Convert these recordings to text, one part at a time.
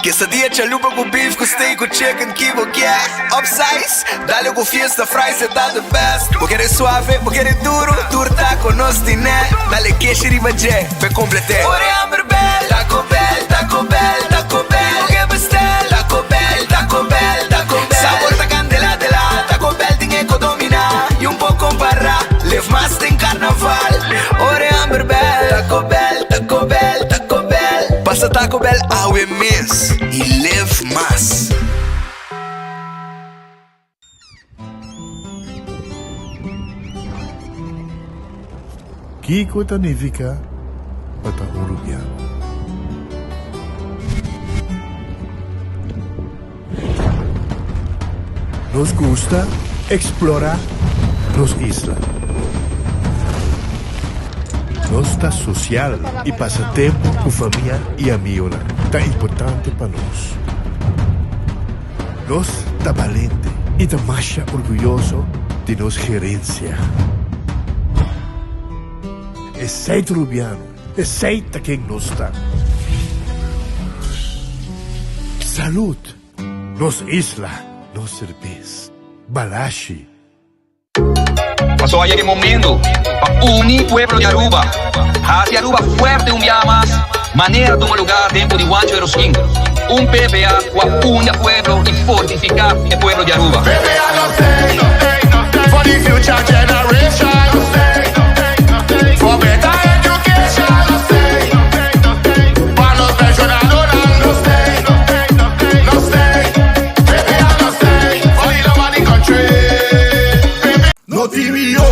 Quesadilla, chalupa com beef, com steak, com chicken, kibo, yeah. Upsize, dale com fiesta, fries, é da the best. Vou querer suave, vou querer duro, turta com nós tiné. Dale queixe, riba, jé, pe complete. Ore Amber Bell, Taco Bell, Taco Bell, Taco Bell. Que bestel, Taco Bell, Taco Bell, Taco Bell. Sabor da candela de la, Taco Bell tem que dominar. E pouco para, live mais tem carnaval. Ore Amber Bell, Taco Bell, Taco Bell, Taco Bell. Passa Taco Bell ao mês e live mais. Kiko Tanivika Bata Uruguiano. Nos gusta explorar nos islas. Nos está social e passa tempo com família e amigos. Tá importante para nós. Nós tá valente e tá mais orgulhoso de nossa gerência. Aceita Rubiano, aceita quem nós está. Salud, nos isla, nos cerveza, balashi. Pasó ayer momento para unir pueblo de Aruba. Hacia Aruba fuerte un día más. Manera de un lugar dentro de Juancho de los King. Un PPA para unir pueblo y fortificar el pueblo de Aruba. PPA no stay, for the future generation. For better education. No stay, para los pensionados. No stay, no stay. PPA no stay, for the love of the country. No TVO,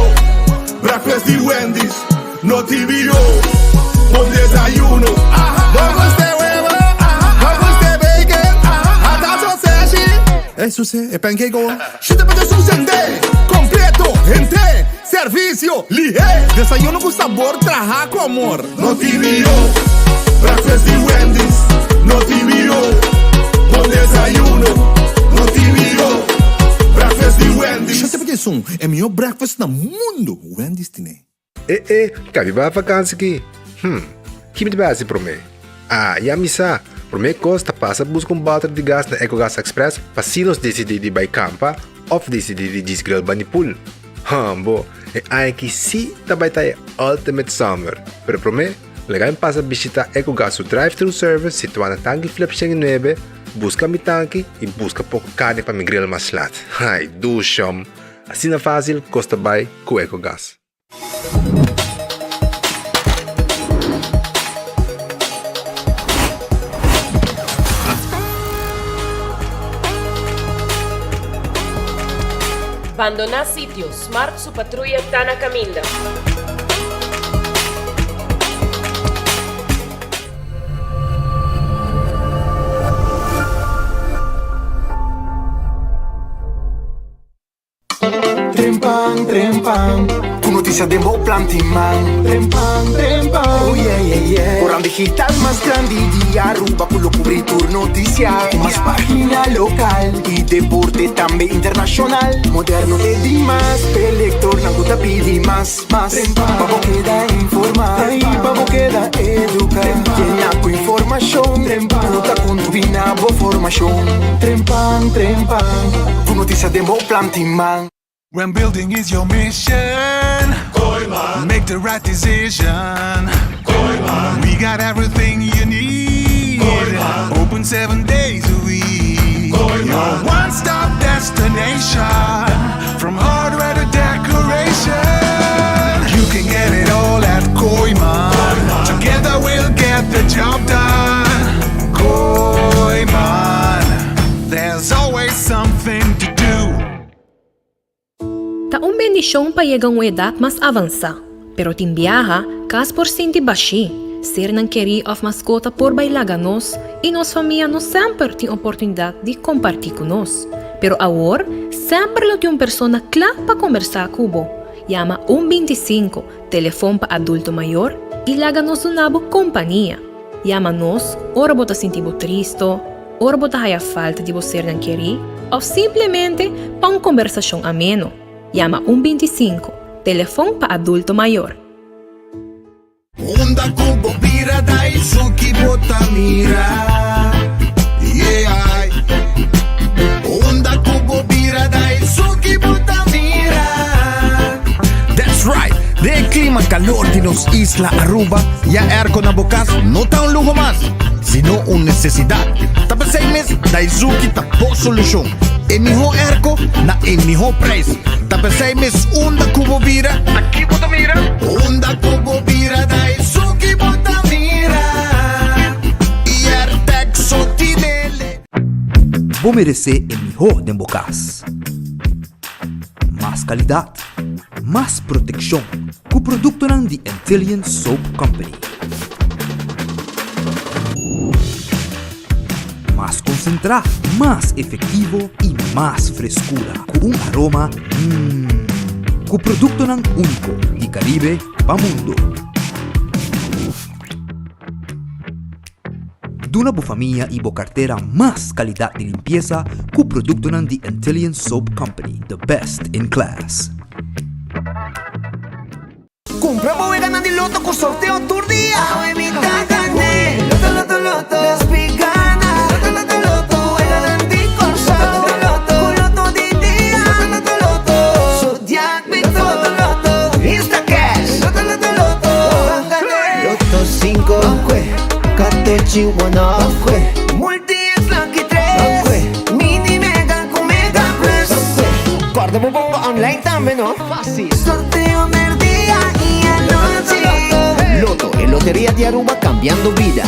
breakfast de Wendy's. No TVO, buen desayuno. Vamos de huevo, vamos de bacon. Hasta sausage. Eso sí, es pancake. Chita para suceder, completo, gente, servicio, lié. Desayuno con sabor, trabaja con amor. No TVO, breakfast de Wendy's. No TVO, buen desayuno. No TVO, breakfast de Wendy's. Chita para isso, é melhor breakfast no mundo. Wendy's tem. Cabe ba vakansi ki? Kimi ba si prome? Ya misa. Prome costa passa busca bater de gás na EcoGas Express para se nos decidir de vai campa ou decidir de desgrill banipul. Bo, ai que si também tá ultimate summer. Pero prome, legal passa visitar EcoGas o drive-thru service situado na tanque flip 9, busca mi tanque e busca pouco carne para mi grill mais lat. Ai, do chum. Assim na fácil, costa vai com EcoGas. Abandonar sitio, Smart su patrulla está na caminda. Trempang, tu noticia de Mo Plantiman. Trempang, oh yeah. Corran digital más grande de Aruba, con lo cobertura noticia. Más página local y deporte también internacional. Moderno de Dimas, elector, nanguta pidi más. Vamos queda informar, vamos queda educar. Llena con información, nota con tu binabo formación. Trempang, tu noticia de Mo Plantiman. When building is your mission, Koiman. Make the right decision. Koiman. We got everything you need. Koiman. Open 7 days a week. Koiman. Your one-stop destination. From hardware to decoration. You can get it all at Koiman. Together we'll get the job done. Koiman. There's always something to do. Ta un bendisyon pa yegang edad mas avansa, pero timbiaha kas porcenti baixi, ser nang querer of mascota por bailaga nos, e nos família nos sempre tem oportunidade de compartilhar com nós. Pero agora, sempre lo tem uma persona clara para conversar com bo. Llama 125, telefone para adulto maior, e laga nos unabo companhia. Llama nos, ora bota sentir triste, ora bota haya falta de você nang querer, ou simplesmente para uma conversação ameno. Llama 125, telefone para adulto maior. Onda cubo pira dai suki botamira. clima calor de nos Isla Aruba, ya aircon na bukas, no ta un lujo más, sino una necesidad. Tapos 6 meses, Daisuki tapo solución. El mejor airco na el mejor precio. Tapos 6 meses, unda cubo vira, aquí bota mira. Unda cubo vira, Daisuki bota mira. Y Airtex sotinele. Vos mereces el mejor de Bocas. Más calidad, más protección. Con producto ng The Antillean Soap Company. Más concentrado, más efectivo y más frescura. Con un aroma con producto ng único de Caribe pa mundo. Duna bo familia y bo cartera más calidad de limpieza con producto ng The Antillean Soap Company, the best in class. Compramos y ganan de loto con sorteo tour día. Abuelita gané. Loto, loto, loto. Las picanas. Loto, loto, loto. Ganan de con loto, loto. Con loto de día. Loto, loto, loto. Zodiac Victor. Loto, loto. Insta Cash. Loto, loto, loto. Loto 5. Cate Chihuahua. Multi es Lucky 3. Mini Mega con Mega Plus. Guarda un poco online también, ¿no? Fácil. Sorteo del día y anoche. Loto, en Lotería de Aruba, cambiando vida.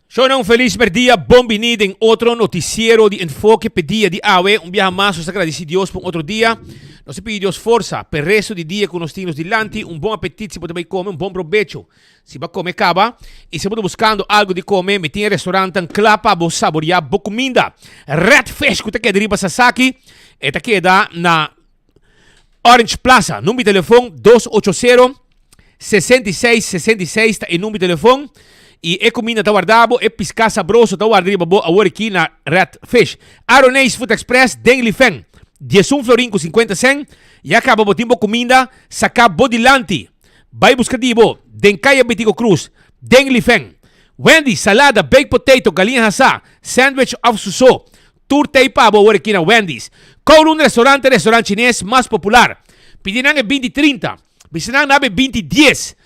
Sono un feliz día, bienvenido en otro noticiero de enfoque pedía de AWE. Un viaje más, os agradeci Dios por otro día. Nos pedi Dios forza per il resto di dia con nos tinos dilanti. Un buon appetito se potete comer, un buon provecho. Se va comer cava. E se potete buscando algo di comer, metti in ristorante un clapa, bo saboria, bo comida. Red Fish, que te riba Sasaki. E te queda na Orange Plaza. Numero di telefono 280 6666 sta il numero di telefono. E comida da guardabo e pisca sabroso da guardare bo a aqui na Red Fish. Aronês Food Express, Dengli Feng. 10 florin com 50 cent. E acaba botimbo comida, saca bodilanti. Vai buscar dibo, Denkaya Betigo Cruz, Dengli Feng. Wendy, salada, baked potato, galinha hasa, sandwich of suso. Tour tay pabo aqui na Wendy's. Kowloon restaurante chinês mais popular. Pedinang é 20-30. Bisinang nabe 20-10.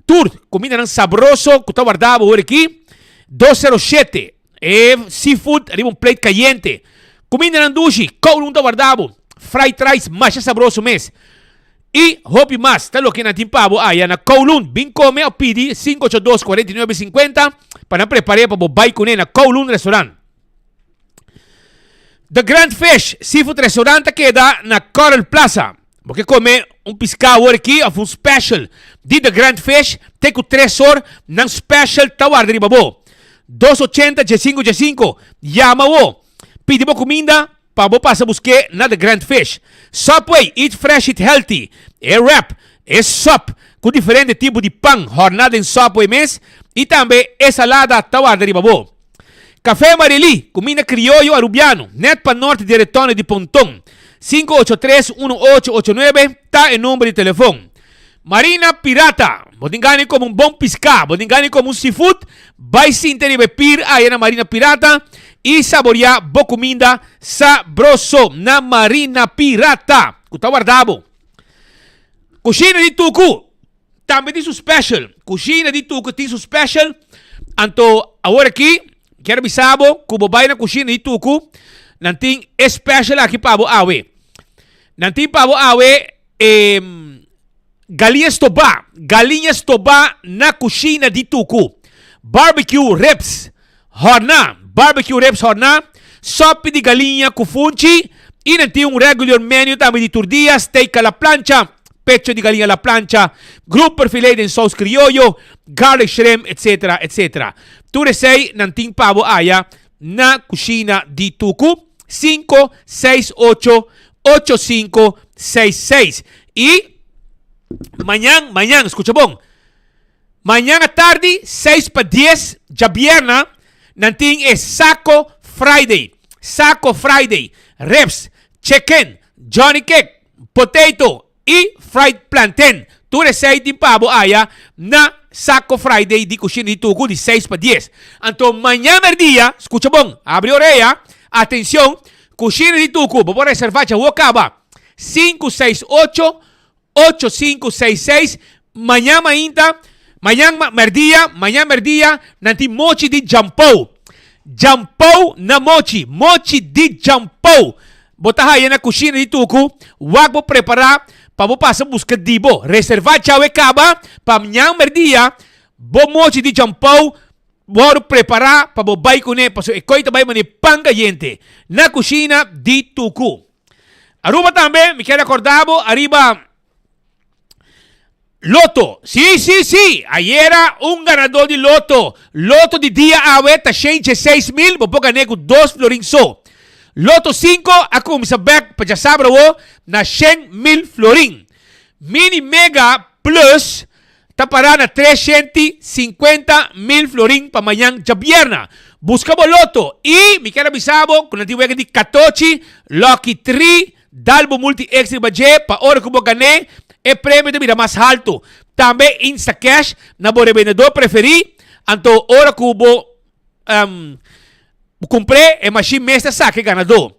Tour, comida ng sabroso, que está guardado por aquí, 207. Seafood, arriba un plate caliente. Comida ng dushi, Kowloon está guardado. Fried rice, más sabroso mes. Y hopi más, está lo que natin pabo, na Kowloon. Bin come o pidi, 582-4950, para preparar para bobay con na Kowloon Restaurant. The Grand Fish, Seafood Restaurant queda na Coral Plaza. Porque come un pescado aqui, um special. De The Grand Fish, tem com 3 horas, ng special tawar de babo. 280 G5. Yama wo. Pide mo comida, para bo passa busque na The Grand Fish. Subway, eat fresh, eat healthy. Wrap, soup, com diferente tipo de pão, jornada em Subway mes. E também salada tawar de babo. Café Marili, comida criollo arubiano, net pa norte de Retone de Pontón. 583-1889 está el número de teléfono. Marina Pirata, botingani como un bom pescado, botingani como un seafood, vai sin tener bepir ahí na Marina Pirata y saborear bo comida sabroso na Marina Pirata. Kuta guardabo. Cucina di Tuku, também tem su special. Cucina di Tuku tem su special. Anto agora aqui, quero bisabo, kubo vai na cucina di Tuku, nanting special aqui pabo awe. Nanti pabo awe galinhas toba na cucina de Tuku. Barbecue ribs horna, sop de galinha com funchi Y nanti un regular menu también de turdía, steak a la plancha, pecho de gallina a la plancha, grouper filet en sauce criollo, garlic shrimp, etc. etc. Tu resei nanting pavo aya na kusina di Tuku 568-8566. Y mañana, escucha bon. Mañana tarde, 6 para 10, ya viernes, nanting es Saco Friday. Saco Friday. Reps, chicken, Johnny cake, potato y fried plantain. Tu receita pavo aya na Saco Friday di Kusina di Tuku de 6 para 10. Entonces, mañana día, escucha bon, abre oreja, atención, Kusina di Tuku, vamos a reservar ya Wakaba 568-8566. Mañana merdía, nanti mochi di Jampou. Jampou na mochi di Jampou. Bota aí na cozinha de Tuku, wag vou preparar para vou passar buscar dibo. Reservar tchau e caba para amanhã merdia, bo mochi di Jampou, vou preparar para vou bai com ele, para o coita bai mani panga gente na cozinha de Tuku. Aruba também, me quero acordar, arriba Loto, sí, ayer era un ganador de Loto. Loto de día ahorita 6,000, vou ganhar com 2 florins só. Loto 5, a começar back para já saber na 100,000 florin. Mini Mega Plus está parando na 350,000 florin para amanhã já viernes. Buscamos Loto e me quero avisar quando eu tiver de 14, Lucky 3, Dalbo Multi Extra Budget para hora que eu vou ganhar. E prêmio de vida mais alto. Também Instacash na bo revendedor preferido. Então, hora que eu vou comprei é machine mestre saque ganador.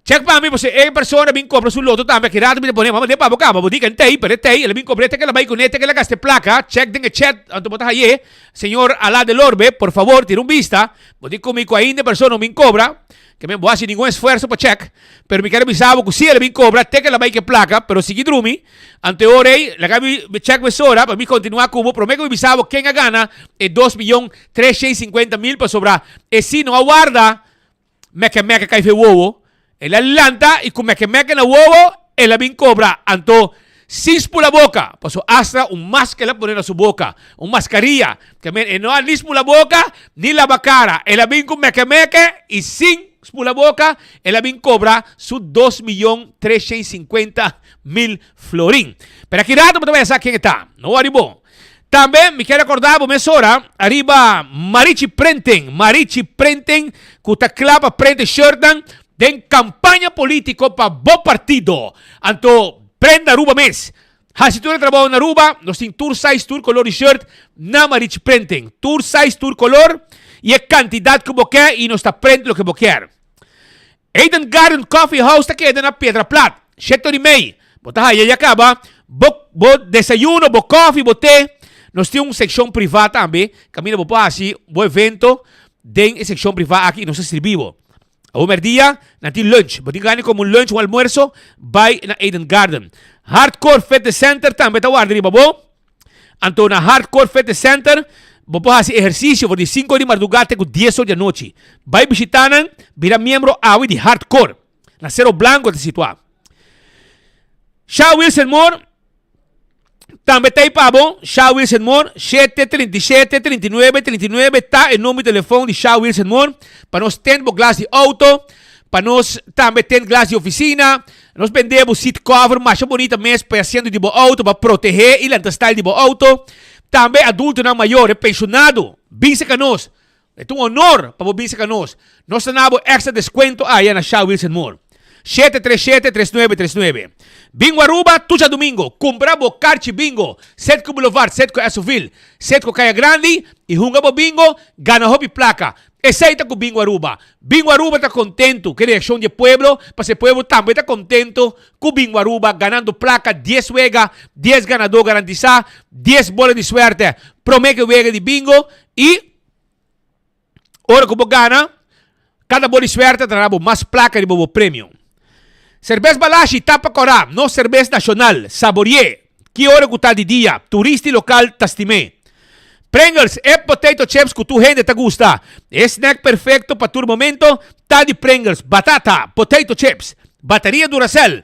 Check para mim, você é pessoa que compra seu loto também que rato me põe, mas depois acaba, vou dizer tem, pero tem, ele me comprei que ela vai com neta que ela gaste placa, check den chat, então botar aí, senhor Alá del Orbe, por favor, tira vista, vou dizer comigo ainda pessoa não me cobra. Que me voy a hacer ningún esfuerzo para check, pero me quiero avisar que si él me cobra, te que la vai que placa, pero si drumi, ante hora la gabi check me sobra, para mí continuar como, prometo me avisaba quien gana es 2,350,000 para sobrar. E si no aguarda, meca cai fe huevo, el Atlanta y con meca na huevo, él me cobra, anto sin por la boca, pasó hasta un máscara poner a su boca, un mascarilla, que no al mismo la boca ni la cara, el abin con meca y sin por la boca, el abin cobra su 2,350,000 florin. Pero aquí rato me voy a saber quién está, no arribó. También me quiero acordar, mesora, arriba Marichi Prenten, que está clava prende shirtan, de campaña político para bo partido. Anto, prenda Aruba mes. Si tú trabajas en Aruba, nos tiene tour size, tour color y shirt, na Marichi Prenten. Tour size, tour color, y es cantidad que boquea y nos está prende lo que boquear. Eden Garden Coffee House está queda na Piedra Plat. Cheto de mei. Botas aí e acaba. Bo desayuno, bo coffee, bo té. Nós temos uma secção privada também. Camina bo assim, bo evento. Den secção privada aqui nos servimos. A dia, nanti lunch. Bo ganha como lunch ou almoço, vai na Eden Garden. Hardcore Fitness Center também tá guardando bo. Então na Hardcore Fitness Center, vou fazer exercício de 5 de madrugada com 10 horas da noite. Vai visitar, vira membro de Hardcore. Na Cerro Blanco, te situar. Shaw Wilson Moore, também tem pavo. Shaw Wilson Moore, 737-39-39, está o número de telefone de Shaw Wilson Moore. Para nós ter glass de auto, para nós também ter glass de oficina. Nós vendemos seat cover, mais bonita mesmo, para assento de auto, para proteger e lançar de auto. Também adulto não maior, pensionado, vinse com nós. É um honor para vinse com nós. Nós temos extra desconto aí na Shaw Wilson Moore. 737-3939. Bingo Aruba, tuja domingo. Compramos Carchi Bingo. Setco Boulevard, Setco Esoville, Setco Caia Grande. E jungamos bingo, gana hobby placa. Aceita com Bingo Aruba. Bingo Aruba está contento. Que reação de pueblo, para esse pueblo também está contento com Bingo Aruba, ganhando placa 10 vega, 10 ganador garantizar, 10 bolas de suerte. Promete vega de bingo e hora que você gana, cada bola de suerte terá mais placa de bobo prêmio. Cerveza Balashi, Tapa Corá, no cerveza nacional, Saborier, que hora que está de dia, turista local, Tastimé. Pringles e potato chips que tu gente te gusta. Snack perfecto para tu momento, tá de Pringles, batata, potato chips. Batería Duracell.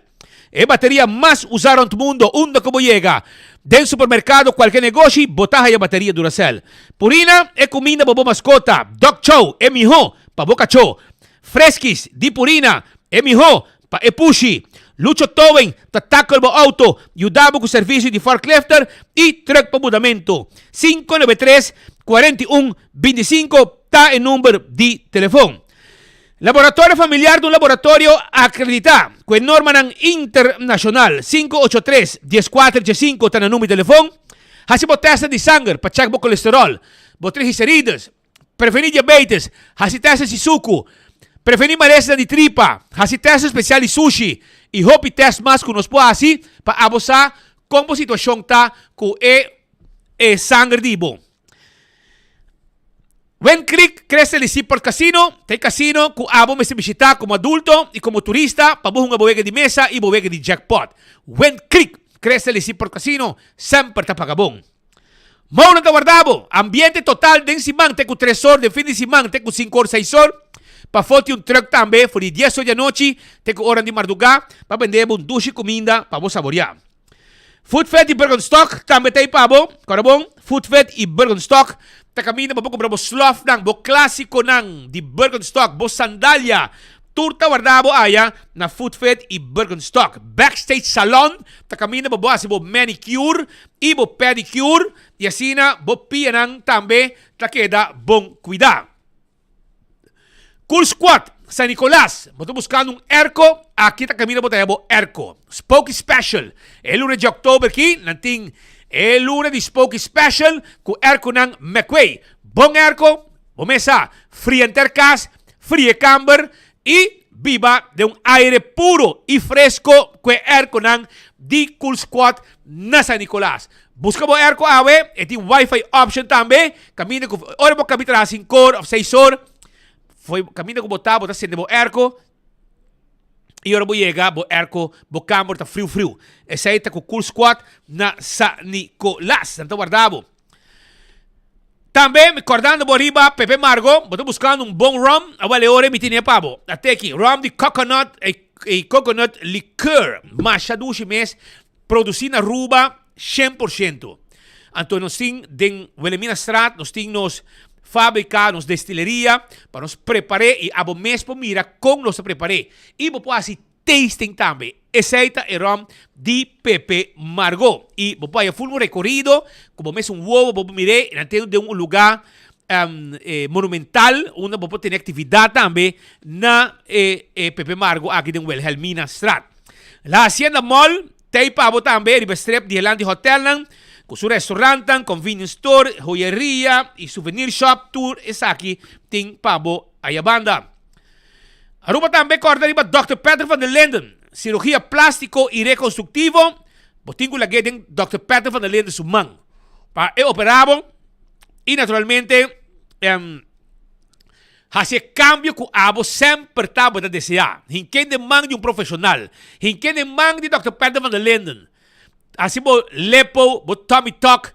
É bateria mais usada no mundo, onde como chega. Dentro supermercado, qualquer negócio, botar a bateria Duracell. Purina é comida para mascota. Dog Chow é mijo para boca cachorro. Fresquis de Purina é mijo para Epushi. Lucho Towing, tackle para auto. Ajudamos com o serviço de forklifter e truck para mudamento. 593-4125 está em número de telefone. Laboratório familiar de um laboratório acreditado com norma internacional 583-1415 está no número de telefone. Hasi bo testa de sangue para checar o colesterol, bo triglicéridos, prevenir diabetes, hasi testa de suco, prevenir malestar de tripa, hasi testa especial de sushi e hope test mais que nos pode assim para abusar como a situação está com sangue de bom. When Click cresce el por casino, tem casino que abo me se visitar como adulto e como turista para buscar uma bodega de mesa e bodega de jackpot. When Click cresce el por casino, sempre está pagabom. Mauna ta guardabo, ambiente total de simang, tem com 3 horas de fim de semana, tem com 5 horas, 6 horas. Para foto um truck também, foi de 10 horas da noite, tem com hora de madrugada, para vender um duche comida para você saborear. Food Fed e Burgenstock também tem para bom, bom. Food Fed e Burgenstock ta kami na maboko brabo sloth nang bo klasiko nang di Birkenstock bo sandalya turta wardabo aya na Food Fed e Birkenstock backstage salon ta kami na bo asi bo manicure e bo pedicure e asina bo pia nang tambe ta queda bon cuidar. Cool Squat San Nicolás, mo buscando erco, aqui ta kami na bo tayo bo erco Spooky Special el lunes de October ki nanting é luna de Spooky Special com erco ng McQuay. Bom erco, bomesa, fria intercas, fria camber e viva de aire puro e fresco com erco ng di Cool Squad na San Nicolás. Busca bo erco awe, e tem Wi-Fi option também. Camina com ora bo camina 5 horas ou 6 horas. Foi camina com botar, botar sendo bo erco. E ora vou chegar, vou erco, vou câmara, tá frio. Essa aí tá com o Cool Squad na San Nicolás. Então, guardavo. Também, me acordando, vou riba, Pepe Margo, vou buscando um bom rum. A vale hora, me tinha pavo. Até aqui, rum de coconut e coconut liqueur. Macha duche mês, produzindo Aruba 100%. Então, nós temos, den Wilhelmina Straat, nós temos fábrica, nos destileria, para nos preparar e abo mesmo mira como nos preparei. E vou fazer tasting também. Aceita e rum de Pepe Margot. E vou fazer full recorrido, como mesmo um ovo, vou mirar, dentro de um lugar monumental, onde vou ter atividade também na Pepe Margot, aqui de Wilhelmina Straat. La Hacienda Mall, tem para também, ribestrep de Helandi Hotel, com seu restaurante, convenience store, joieria e souvenir shop tour, essa aqui tem pabo aí a banda. Aruba também corda riba Dr. Patrick van der Linden, cirurgia plástico e reconstrutivo, botingo lagi den Dr. Patrick van der Linden sumang. Pa operabo e naturalmente hace cambio que abo sempre tabo da desejar. Hinken de man de um profissional, hinken de man de Dr. Patrick van der Linden. Assim, bo lepo, bo tummy tuck,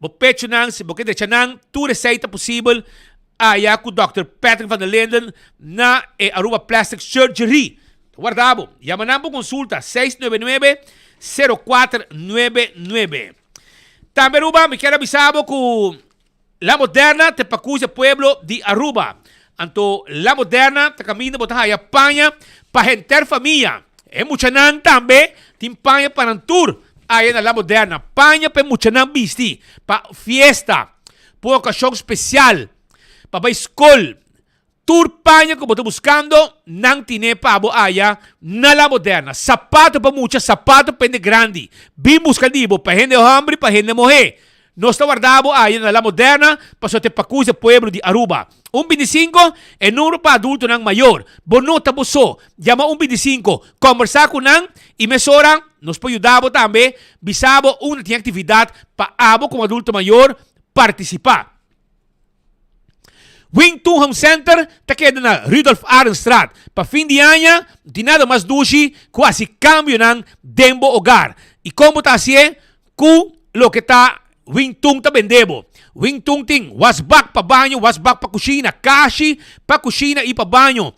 bo pecho nang, se bo kete chanang, tu receita possível, aya com Dr. Patrick van der Linden na Aruba Plastic Surgery. Guardabo, yamanam po consulta 699-0499. Também Aruba, me quero avisar que La Moderna te pacuja pueblo de Aruba. Anto La Moderna te camina botar a Espanha para gente família. E muchanan também tem panha para tour. Aí na La Moderna, panha para muchanan bisti, para fiesta, para ocasião especial, para escola, tour panha que estou buscando, não tiene pabo aya na La Moderna. Sapato para mucha, sapato para gente grande, bem buscadivo, para gente hambre, para gente morrer. Nós está guardado aí na La Moderna, para só te pacuja pueblo de Aruba. 125 é número para adulto nang maior. Bonota boso, llama 125, conversar com nang e mesora, nos pode ajudar também, bisabo uma tem atividade para abo como adulto maior participar. Wington Home Center está queda na Rudolf Arenstraat. Para fim de ano, de nada mais duche, quase cambio nang dembo hogar. E como está assim, com lo que está Wington ta vendebo. Wington ting wasbak pa banyo, wasbak pa kusina, kashi pa kusina e pa banyo.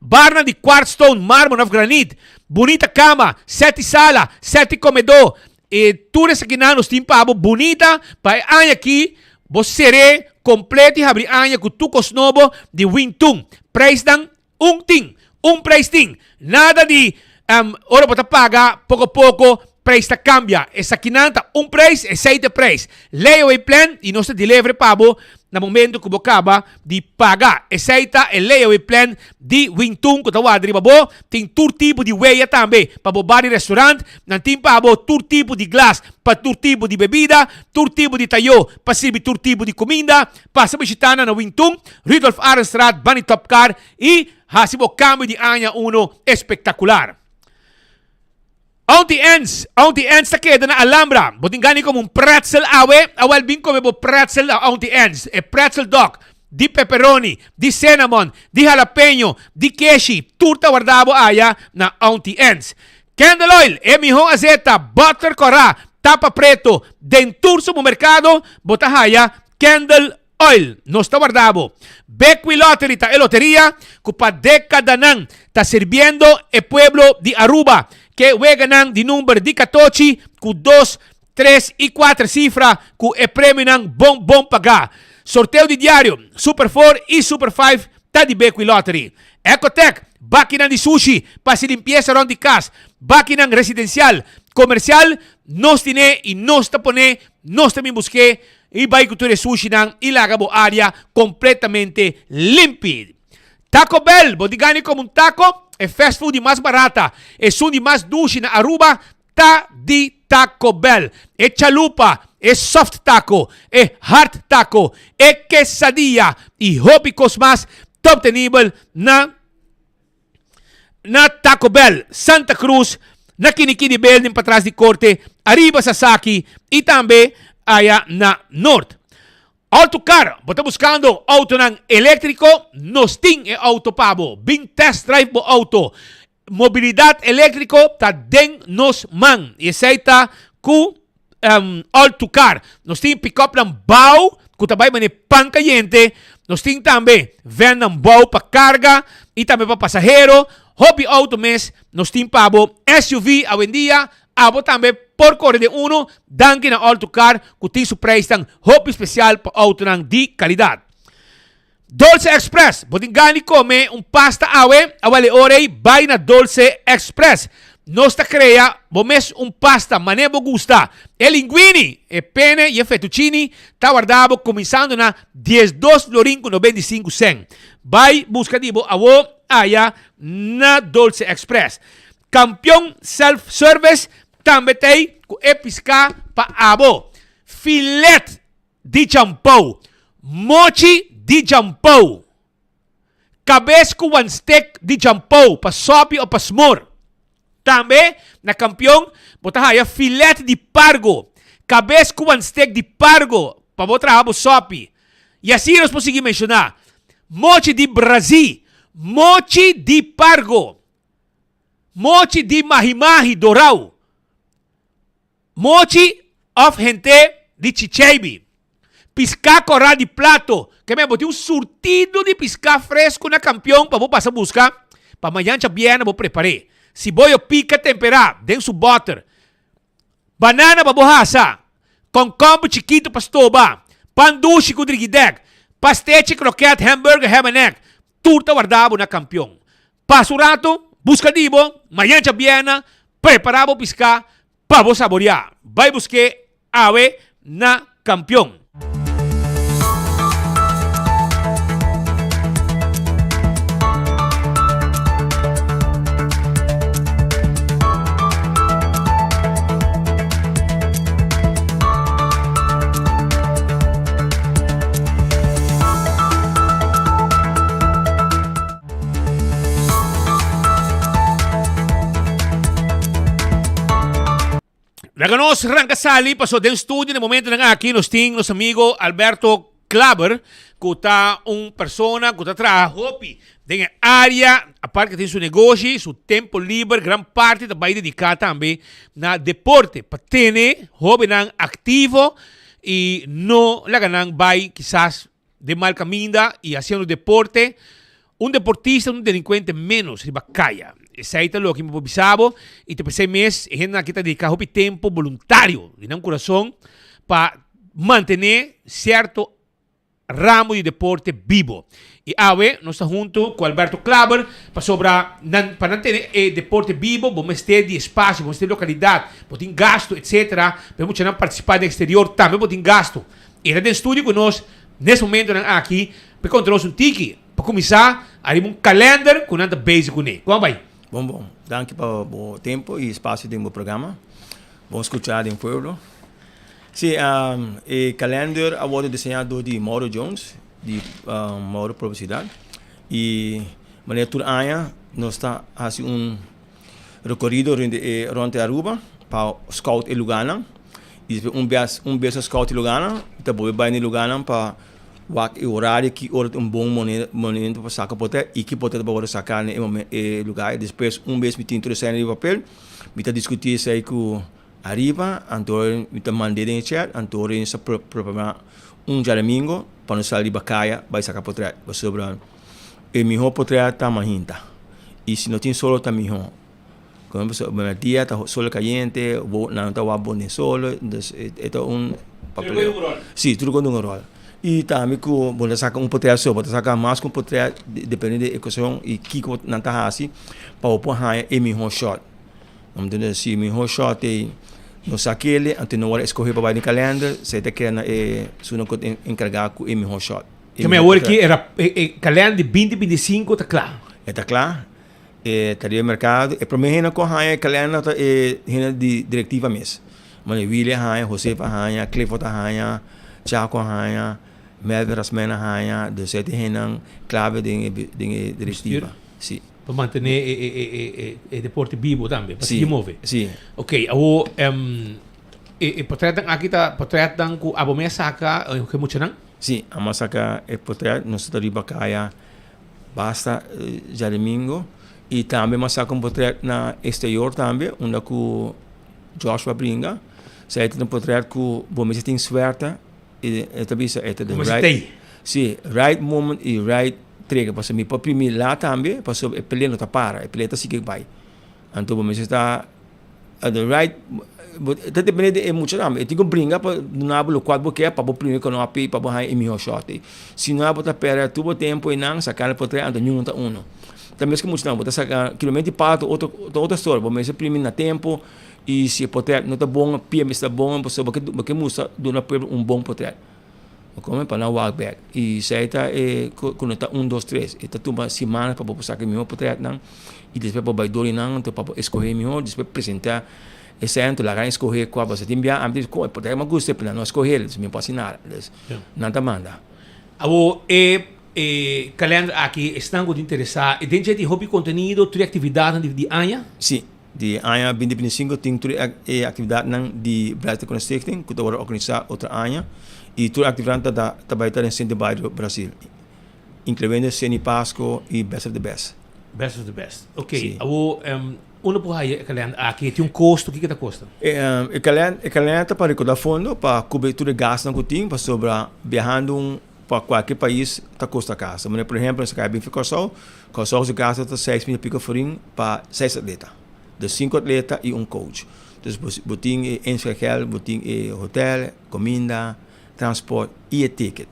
Barna di quartzstone, mármore of granite. Bonita cama, 7 sala, 7 comedor. E tudo isso aqui nos tem pabo bonita, para anya aqui, você completo e abrir anya com tu cosnobo de Wintung. Price dan ting, price ting. Nada de ora para pagar pouco a pouco, price ta cambia. Essa aqui nanta price, e 7 price. Layaway plan e nós te delivery pabo na momento que acaba de pagar. Aceita o layaway plan de Wintung, que está de babo, tem todo tipo de weia também, para o bar e restaurante, não tem para todo tipo de glass, para todo tipo de bebida, todo tipo de tayo, para servir todo tipo de comida, para se visitar na Wintung, Rudolf Arenstraat, Bunny Top Car, e hasibo cambio de anya uno espectacular. Auntie Ends ta queda na Alhambra. Botingani como un pretzel awel bin come bo pretzel Auntie Ends. E pretzel dog, di pepperoni, di cinnamon, di jalapeno, di keshi, turta guardabo aya na Auntie Ends. Candle oil, e miho azeta, butter corá, tapa preto, dentur sa mercado, botahaya, candle oil, no está guardabo. Bequi Lottery ta lotería, cupa década nang, ta sirviendo e pueblo di Aruba, que juega nang di número di 14, cu 2, 3 e 4 cifra, cu e prêmio nang bom pagar. Sorteio de diário, Super 4 e Super 5, ta di Bequi Lottery. Ecotec, máquina de sushi, para se limpieza around the casa, máquina residencial, comercial, nos tiene y nos tapone, nos también busqué, y vai cultura sushi nang ilagabo área completamente limpia. Taco Bell, bodigani como un taco, e fast food mais barata, e sundi mais dushi na Aruba, ta di Taco Bell, e chalupa, e soft taco, e hard taco, e quesadilla, e hobicos más top tenible na Taco Bell, Santa Cruz, na Kinikini Building patras di Corte, arriba Sasaki, e também aya na North. Autocar, bota buscando auto ng elétrico, nos ting e auto pabo. Bing test drive bo auto. Mobilidad elétrico, ta den nos man. E aceita ku Autocar. Nos ting pick up ng bau, kutabay mani pangkayente. Nos ting tambe, van ng bau pa carga, e tambe pa pasahero. Hobby auto mes, nos ting pabo. SUV, awendia, abo tambe por corre de uno, danke na Autocar, kuting su price tang hobby special pa auto ng di kalidad. Dolce Express, botingani come un pasta awale orei, bay na Dolce Express. Nosta crea, bomes un pasta, manebo gusta. E linguini, e pene, e fettuccini, ta guardabo cominciando na 12 florin con 95 cent. Bay buscadibo awo aya na Dolce Express. Campion self-service, tambe tay ku episka pa abo. Filet di champou. Mochi di champou. Cabesco one steak di champou. Pa sopi o pa smor. Tambe na kampiyon, botahaya filet di pargo. Cabesco one steak di pargo. Pa botrahabo sopi. E assim nós conseguimos mencionar. Mochi di Brasil. Mochi di pargo. Mochi di mahimahi dorau. Mochi of gente di Chichebi. Pisca corral di plato. Que me boté un surtido de pisca fresco na campeão para vou passar buscar. Para amanhã biena vou preparei. Si boio pica temperar, den su butter. Banana babohasa. Concombo chiquito pastoba. Pandushi kudrigideg. Pasteche croquete hamburger ham and egg. Turta guardabo na campeão. Passo rato, buscadibo, amanhã biena, preparabo pisca. Para saborear, vai buscar ave na campeão. Naganos Rangkasali, paso den studio no momento ng aqui nos ting nos amigo Alberto Klaber, kuta persona, kuta trabajo, den área, aparte que tem su negócio, su tempo libre, gran parte da vai dedicar também na deporte, patene, hobby nang activo e no laganang vai quizás de mal caminda e haciendo deporte, un deportista, un delinquente menos riba kaya. Saita lo que me bisabo e te pensei mês e gente que tá dedicado tempo voluntário de um coração para manter certo ramo de deporte vivo. E ave, nós estamos junto com Alberto Klaber para manter o deporte vivo, vamos ter de espaço, vamos ter localidade, vamos ter gasto, etc. Vamos participar do exterior também, vamos ter gasto. E era dentro do estúdio com nós, nesse momento aqui, para controlar um tiki, para começar, abrir calendário com nada basic com ele. Como vai? Bom. Danke pelo tempo e espaço do meu programa. Vamos escutar em pueblo. Sim, o calendário é desenhado de Mauro Jones, de Mauro Publicidade. E maneira todo ano, nós estamos fazendo recorrido rondante Aruba para Scout e Lugana. E um beijo Scout e Lugana, depois vai em Lugana para o horário que é bom momento para sacar poder e que poder para sacar no lugar. Depois mês me introduzindo no papel, me discutir isso aí com arriba, então me mandei em chat, então isso programa dia domingo para nós sair bacaia, vai sacar poder sobre o melhor poder tá mahinta. E se não tem solo tá melhor. Como o dia tá solo caliente, não tá bom nem solo, então papel. Sim, tudo com rol. E também que você saca poder só, você saca mais com poder dependendo da equação e que não tá assim para o pôr é melhor shot. Vamos dizer se melhor shot é no saquele, então não vai escolher para o calendário, você tem que se não encarregar com o melhor shot. Também agora que era calendário de 2025 tá claro. Está claro. Está no mercado. E para mim não corre calendário é de diretiva mesmo. Mas William Hanha, José Hanha, Clifford Hanha, Chaco Hanha, Melvin Rasmena Hanha, de sete renan clave de diretiva. Sim. Para manter o deporte vivo também, para se mover. Sim. Ok, portrait aqui tá portrait com a bomba saca o que muito não? Sim, a massacre é portrait nós estamos riba caia basta já domingo e também massacre um portrait na exterior também, onde com Joshua Bringa, sai tem um portrait com bomba tem suerte e também é the right. Sim, right moment e right trega para mim para primeiro lá também para o pelé não tá para, o pelé tá seguir vai. Então bomba está the right depende de muito não, eu tenho brinca para não abrir o quadro porque para o primeiro que não api para borrar e melhor shot. Se não botar pera tudo tempo e não sacar para trás então não tá uno. Também que muito não botar sacar quilômetro para outra história, bomba se primeiro na tempo e se poder não tá bom, PM está bom, porque musa dona um bom poder. Como para não walk back. E se aí tá quando tá 1, 2, 3, está uma semana para passar que melhor poder não e depois para baidori não, então para escolher melhor, depois apresentar esse ano lá escolher qual você tem bem, ambiente com poder mas gosto para não escolher, se me passa nada. Nada manda. Calendário aqui estão muito interessado. E dentro de hobby conteúdo, tudo atividade de Anha? Sim. De ano 2025 tem toda a atividade de Brasil Constituting, que está organizar outra ano, e toda a atividade está vai estar em Centro Bairro, Brasil, incluindo Ceni Pasco e Best of the Best. Best of the Best. Ok. Onde por aí calendário aqui tem custo, o que está custa? O calendário está para recordar fundo, para cobrir todo o gasto que tem, para sobrar viajando para qualquer país está custa casa. Mas, por exemplo, se cai bem fica só o gasto está 6 mil pico forinho para 6 atletas. De 5 atletas e um coach. Dus boting inschakkel, boting hotel, comida, transport e ticket.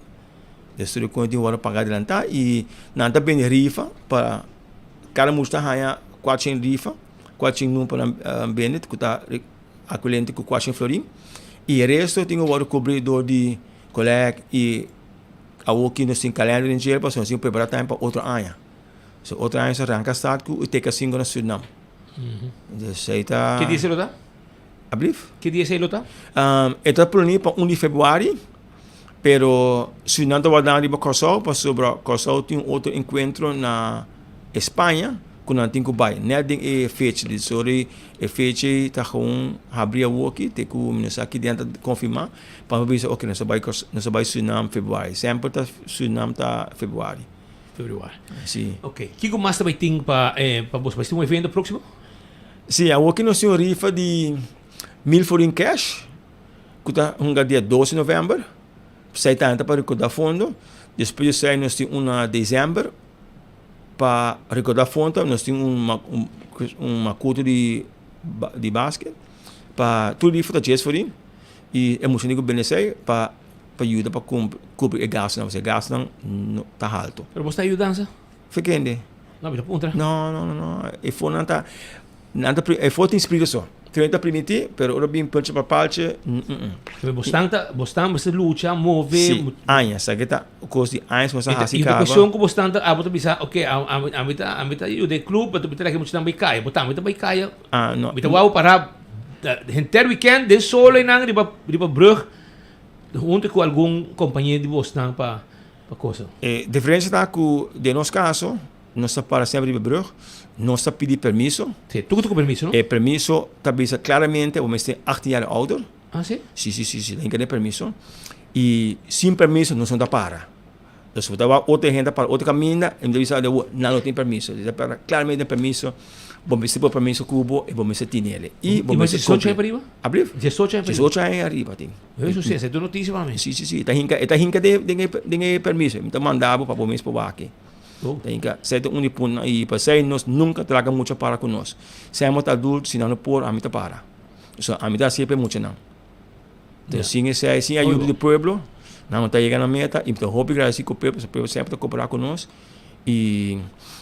Dus tudo continua a pagar adelantar e nada bem rifa para cada musta ganha 400 rifa, 400 não para Bennett que está acolhente com 400 florim e o resto tem o cobridor de colega e a o que nós tem calendário em geral para nós preparar tempo para outro ano. So outro ano se arranca start com o take 5 na Suriname. Que dia se lo dá? Que dia se lo dá? Está planeado para 1 de fevereiro, pero se não está dando para Kosovo, para sobre Kosovo tem outro encontro na Espanha, que não tem que vai. Não tem fecha de sobre a fecha está com abrir o aqui, tem que nós aqui dentro confirmar para ver se ok nós vai Suriname fevereiro. Sempre está Suriname está fevereiro. Sim. Ok. O que mais também tem para você? Vai ter um evento próximo? Sim, aqui nós temos uma rifa de 1.000 forinhos cash, que está no dia 12 de novembro, 70 para recordar fundo. Depois nós temos uma de dezembro, para recordar fonte, nós temos uma cultura de basquete, para tudo isso para jazz for ele, e é muito nível beneficiar para ajudar para cobrir o gasto, não, o gasto não está alto. Pero você está ajudando? Fiquende? Não, me contra. Não. E for não tá, e for tem espírito só. Tenta permitir, pero ora bem punch para parte. Você luta, move. Sim, aia, sabe que tá, o custo de aia, você há assim cara. E questão que bastante, você bisa, ok, a mita o de clube, tu bita que muito também cai, botar mita vai cai. Ah, não. Mita uau para inter weekend de solo e nang riba brug, junto com algum companheiro de Boston para coisa. Diferença está que de nosso caso, nós para sempre riba brug. Não está pedir permisso. Sim, tu com permisso, não? É permisso, talvez claramente, vamos ter 18 anos ouder. Ah, sim? Sim, tem que ter permisso. E sem permisso, não são da para. Então, se você outra gente para outra caminho, não tem permisso. Claramente tem permisso, vamos ter permisso cubo e vamos ter tinele. E vamos ter 18 anos para arriba? Abrir? 18 anos para arriba? 18 anos arriba, tem. Isso sim, é tua notícia para mim. Sim. Está hinca de permisso. Então, mandava para o mês para aqui. Tem que ser um ponto e para ser nós nunca traga muito para conosco. Se é muito adulto, se não por a mim para. So a mim dá sempre muito não. Então se ajuda do povo, não está chegando na meta, então hobby graças ao povo sempre cooperar conosco e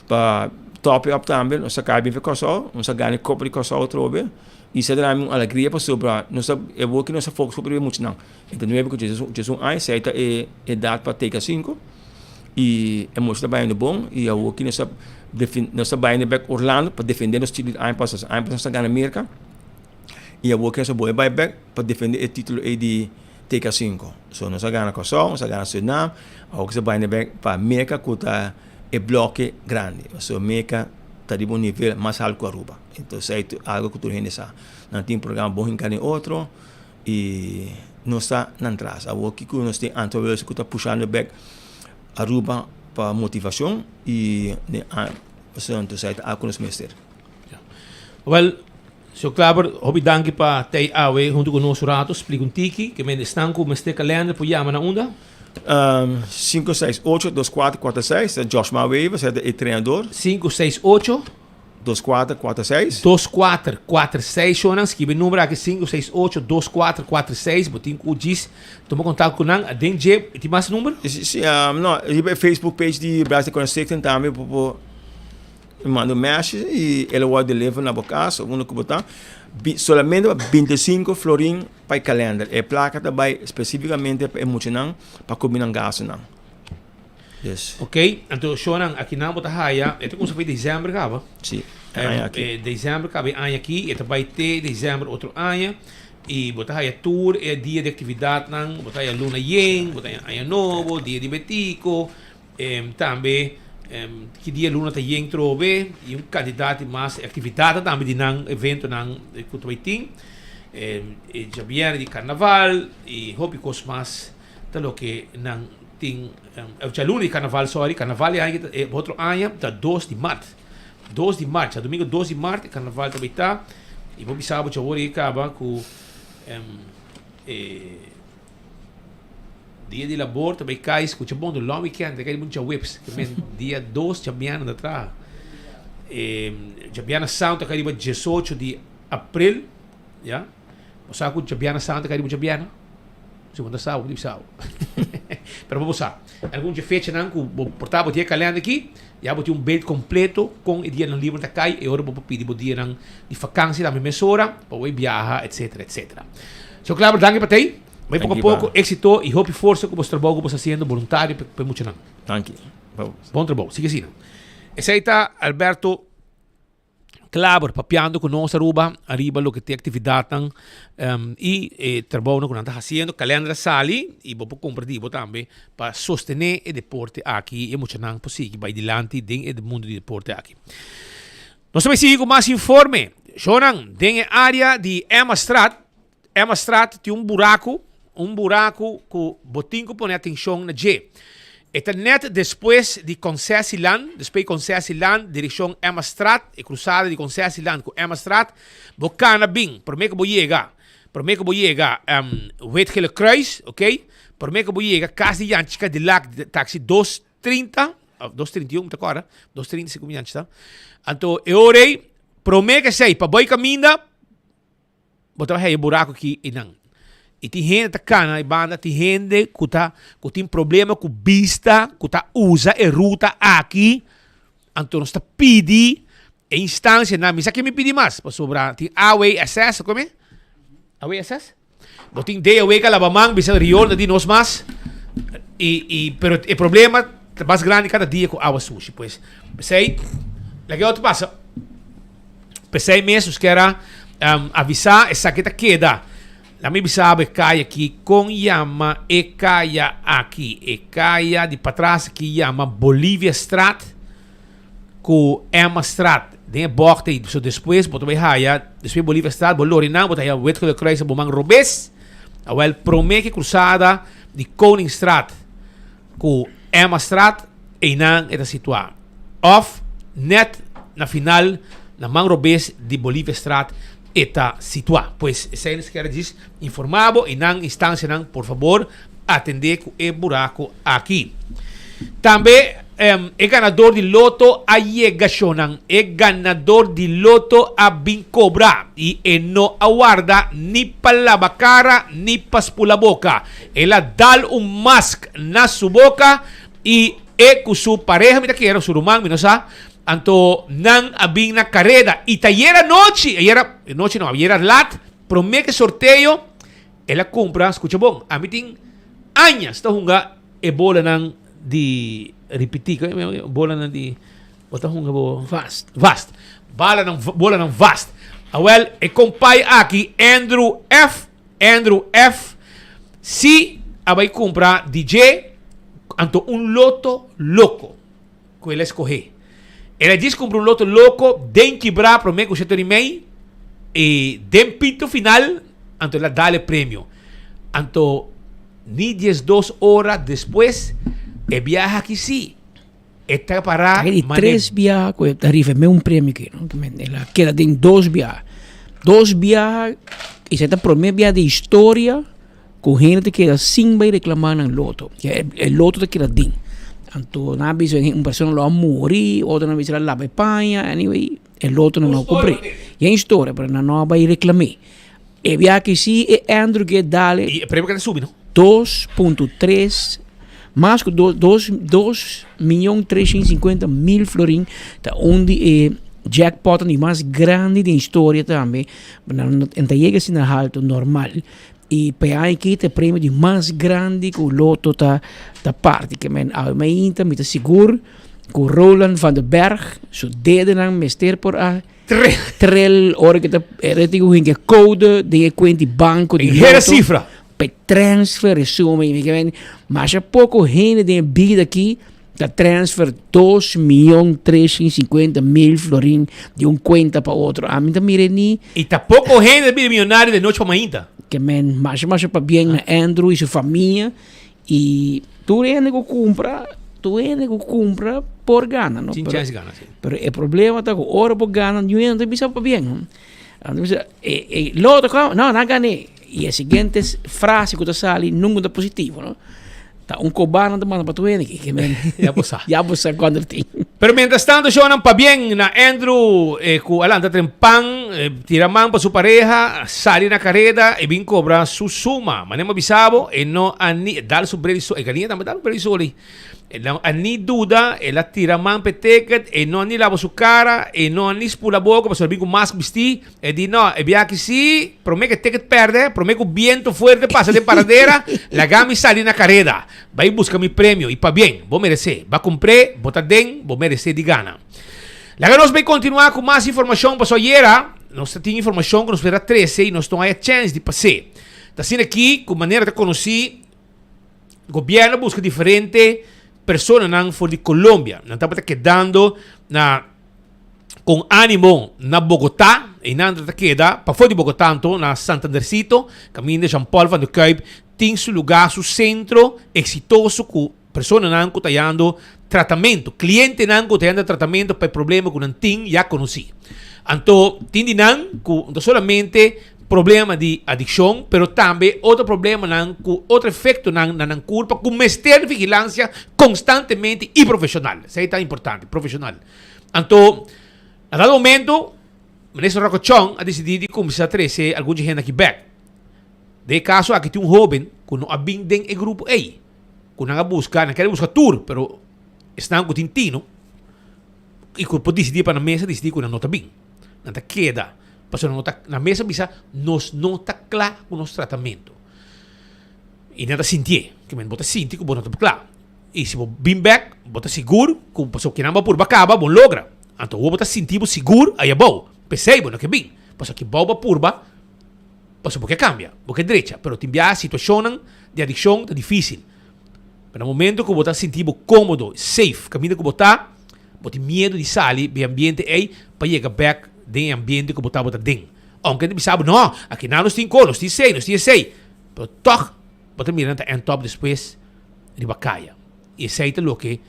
para top up também, nós acabamos de fazer, nós ganhamos copo com outro vez. E se dá uma alegria para sobrar, nós é bom que nós foco sobre muito não. Então não é porque Jesus ai certa é dado para ter 5. E é muito trabalho bom e eu aqui nós trabalhamos em Orlando para defender os títulos de passos na América e eu aqui nós vamos back para defender o título de TK5. So nós ganhamos com São, nós ganhamos Suriname, eu que trabalhamos back para América que está é bloco grande. So América está de um nível mais alto que Aruba. Então é algo que tu gente sabe. Não tem programa bom em cada outro e nós está na trás. Eu aqui nós temos antes que está puxando back Aruba para motivação e então sai a conhecer. Well, Sr. Klaber, hobby danke para ter awe junto com nós rato, explica um tiki que me estão com este calendar por chama na onda. 568-2446, Josh Maweva, é o treinador. 568 2446 2446, Shonan, escreve o número aqui 568-2446, botinho com o diz, toma contato com nang, tem mais número? Sim, não, a Facebook page de Brasil Connection também, manda mensagem e ele vai deliver na boca, segundo que botar, solamente 25 florim para o calendar, e placa também especificamente para emocionar, para combinar gasto não. Yes. Ok, então Shonan, aqui na Botahaya, ito kung sa foi dezembro acaba. Sim. Dezembro acaba ano aqui, ito vai ter dezembro outro ano. E Botahaya tour é dia de atividade nang Botahaya Luna Yang, Botahaya Ano Novo, dia de Betico, também que dia Luna ta Yang trove e candidato mais atividade também de nang evento nang kutuiting. Já vier de carnaval e hobby cosmas talo que nang ting Luna de carnaval, carnaval é outro ano, tá 2 de março. 2 de março, domingo 2 de março, carnaval também tá. E vou pensar que eu acaba com dia de labor também cai, escuta bom do long weekend, daquele muito whips, que dia 2 de amanhã da tra. Jabiana Santa cai dia 18 de abril, já. Você sabe que Jabiana Santa cai dia Jabiana? Segunda sábado, de sábado. Pero vamos lá. Algum dia fecha não que portar o dia calendário aqui, já botei belt completo com o dia no livro da cai e agora vou pedir o dia de vacância da minha hora para ir viajar, etc. So claro, danke para ti. Vai pouco a pouco éxito e hope força que você trabalho que você fazendo voluntário para muito não. Thank you. Bom trabalho. Siga assim. Esse aí tá Alberto Klaber, papiando com nós arriba lo que tem atividade e trabalho que nós estamos fazendo, calendário sali e vou compartilhar também para sostener o deporte aqui e emocionante possível vai adiante dentro do mundo do deporte aqui. Nós também seguimos com mais informe. Shonan, dentro da área de Emma Strat tem um buraco que botinho põe atenção na G. Eta net depois de Concessiland, direção Emma Strat, e cruzada de Concessiland com Emma Strat, bocana bem, por mim que vou chegar, Wetgele Kruis, ok? Por mim que vou chegar, casa de Jantica de Lac, de taxi 230, 2:31, tá agora? 2:35 minutos, tá? Então, eu orei, promete que sei, para boi caminha, botava aí buraco aqui e não. E tem gente que tá na banda, tem gente que tem problema com vista, que usa a ruta aqui, então nós está pedindo a instância, não, mas aqui me pedi mais, para sobrar, tem Away Access, como é? Away Access? Botin de Away Calabamang, bisa Rio, na dinos mais, pero o problema mais grande cada dia com água sushi, pois, pensei, lagi outro passa, pensei mesmo que era avisar essa que queda. La mi bisaba caia aqui com Yama e caia aqui. E caia de para trás que Yama Bolívia Strat com Emma Strat. Den borte e depois botou vai raia, depois Bolívia Strat, Bolorinão, botou aí o wet que le cruza Bomang Robes. Awel promete cruzada de Koning Strat com Emma Strat e não era situado. Off net na final na Mang Robes de Bolívia Strat. Está situado. Pois, essa é que quer dizer, informado e não instância, não, por favor, atender com o buraco aqui. Também, é ganador de loto a Yegashonan, é ganador de loto a bin cobra e não aguarda ni para lavar cara, ni para pula boca. Ela dá mask na sua boca e com sua pareja, mira que era o surumang, minosa, anto nang abing na carrera y tayera noche no, ayer lat promete sorteio ela compra, escucha bom, a miting años ta hunga e bola nang di repetir, bola nang di bota hunga bo vast bola nang vast awel e compay aqui Andrew F si abay compra DJ anto un loto loco que ela escoge. Ela diz que comprou um loto louco, tem que quebrar para o meio setor e meio, e tem pito final, então ela dá o prêmio. Então, ni 12 horas depois, é viaja aqui sim. Está para... Tem 3 viajes, com a tarifa, é um prêmio aqui, não? Ela queda em 2 viajes. 2 viajes, e você está para o meio viagem de história, com gente que queda sim vai reclamar no loto. Que é o loto que queda dentro. Anto na bisa una persona lo morì o na bisa la Espanha anyway e l'altro non lo compré e in storia per non vai reclamare e via che sì e Andrew che dale e prima che subito 2.3 más que 2.350.000 florin da onde jackpot di mais grande di storia também então chega assim na alto normal e per aqui te prêmio de mais grande que o loto da parte que men ao meinta mit seguro com Roland van den Berg so dede nang mester por a trel ora que te retigo que code de quanti banco de loto cifra per transfer resume que men mas a pouco gente de vida aqui da transfer 2.350.000 florin de conta para outro a mim também ni e tá pouco gente de milionário de noite para mainta que men mais para bem na Andrew e sua família e tu é que compra por gana não pero gana sim pero o problema tá com hora por gana não é bisa para bem e logo não ganhei e a seguinte frase que tu sali nunca tá positivo não tá cobano demanda para tu que men já possa quando tem. Pero mientras tanto, Shonan pa bien na Andrew ku alanta trempan tiraman pa su pareja sali na carrera e bin cobra su suma manemo bisabo e no ani dal su breviso e galinha também dal breviso ali ani duda e la tiraman pe ticket e no ani lavo su cara e no ani spula boca pa bin ku mask bisti e di no e via che si promete que ticket perde promete que viento fuerte pasa de paradera la gami sali na carrera vai buscar mi premio e pa bien vou merecer va compré botar den vou merecer de gana. La nós vai continuar com mais informação para soyera. Nós temos informação que nos verá 13 e nós estamos aí a chance de passar. Está sendo aqui com maneira de conhecer o governo busca diferente pessoas não fora de Colômbia. Não está quedando com ânimo na Bogotá e não está quedando para fora de Bogotá na Santandercito, caminho de Jean Paul van der Kuip, tem seu lugar, seu centro exitoso com pessoas não estão tendo tratamento, cliente não tendo tratamento para problema que não tem já conheci. Então, tindi não solamente problema de adicção, pero também outro problema, outro efeito na culpa, com mestre de vigilância constantemente e profissional. Isso aí está importante, profissional. Então, a dado momento, o ministro Rocochon ha decidido começar a trazer alguma gente aqui back. De caso, aqui tem jovem que não abindem o grupo A. Que não quer buscar tour, pero estão com tintino. E que pode decidir para a mesa, decidir que não está bem. Não está queda. Porque na mesa bisa nos não está claro com o nosso tratamento. E não está sentir. Que me bota sentir que não está claro. E se você bem back, bota seguro, que pessoa que não vai por bacaba, bom logra. Então, você bota sentir seguro, aí é bom. Pensei, bom, que bem. Pessoa que vai por ba, pessoa porque cambia, porque direita. Pero tem a situação de adicção é difícil. Pero no momento que você sentir cômodo, safe, caminho que você está, você tem medo de sair do ambiente aí para chegar back do ambiente que você está dentro. Aunque você sabe, não, aqui não nos tem cor, nos tem sei. Pero toch, você mira na top depois de bacaia. E isso é o que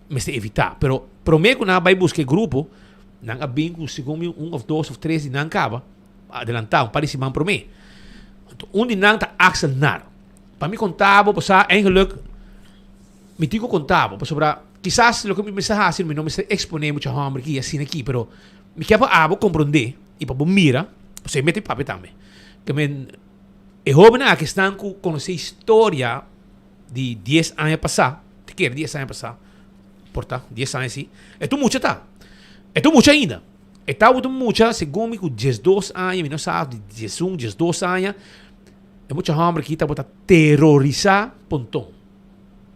me está evitar. Pero prometo que não vai buscar grupo, não há bem com segundo ou dois ou três e não acaba adelantado, parece man para mim. Então, de não está accionar. Para mim contava, passar eigenlijk me digo contava, sobre quizás lo que me está haciendo, não me está exponer mucha hambre aqui, assim aqui, pero me quer para compreender e para mira, você mete papel também. Que me é jovem que estão com conhecer história de 10 anos passados, te quer 10 anos passados, porta 10 anos sim. É tu mucha tá. É tu mucha ainda. É tu mucha, segundo me com 12 anos, me não sabe de 11, 12 anos, é mucha hambre aqui tá botar terrorizar pontão.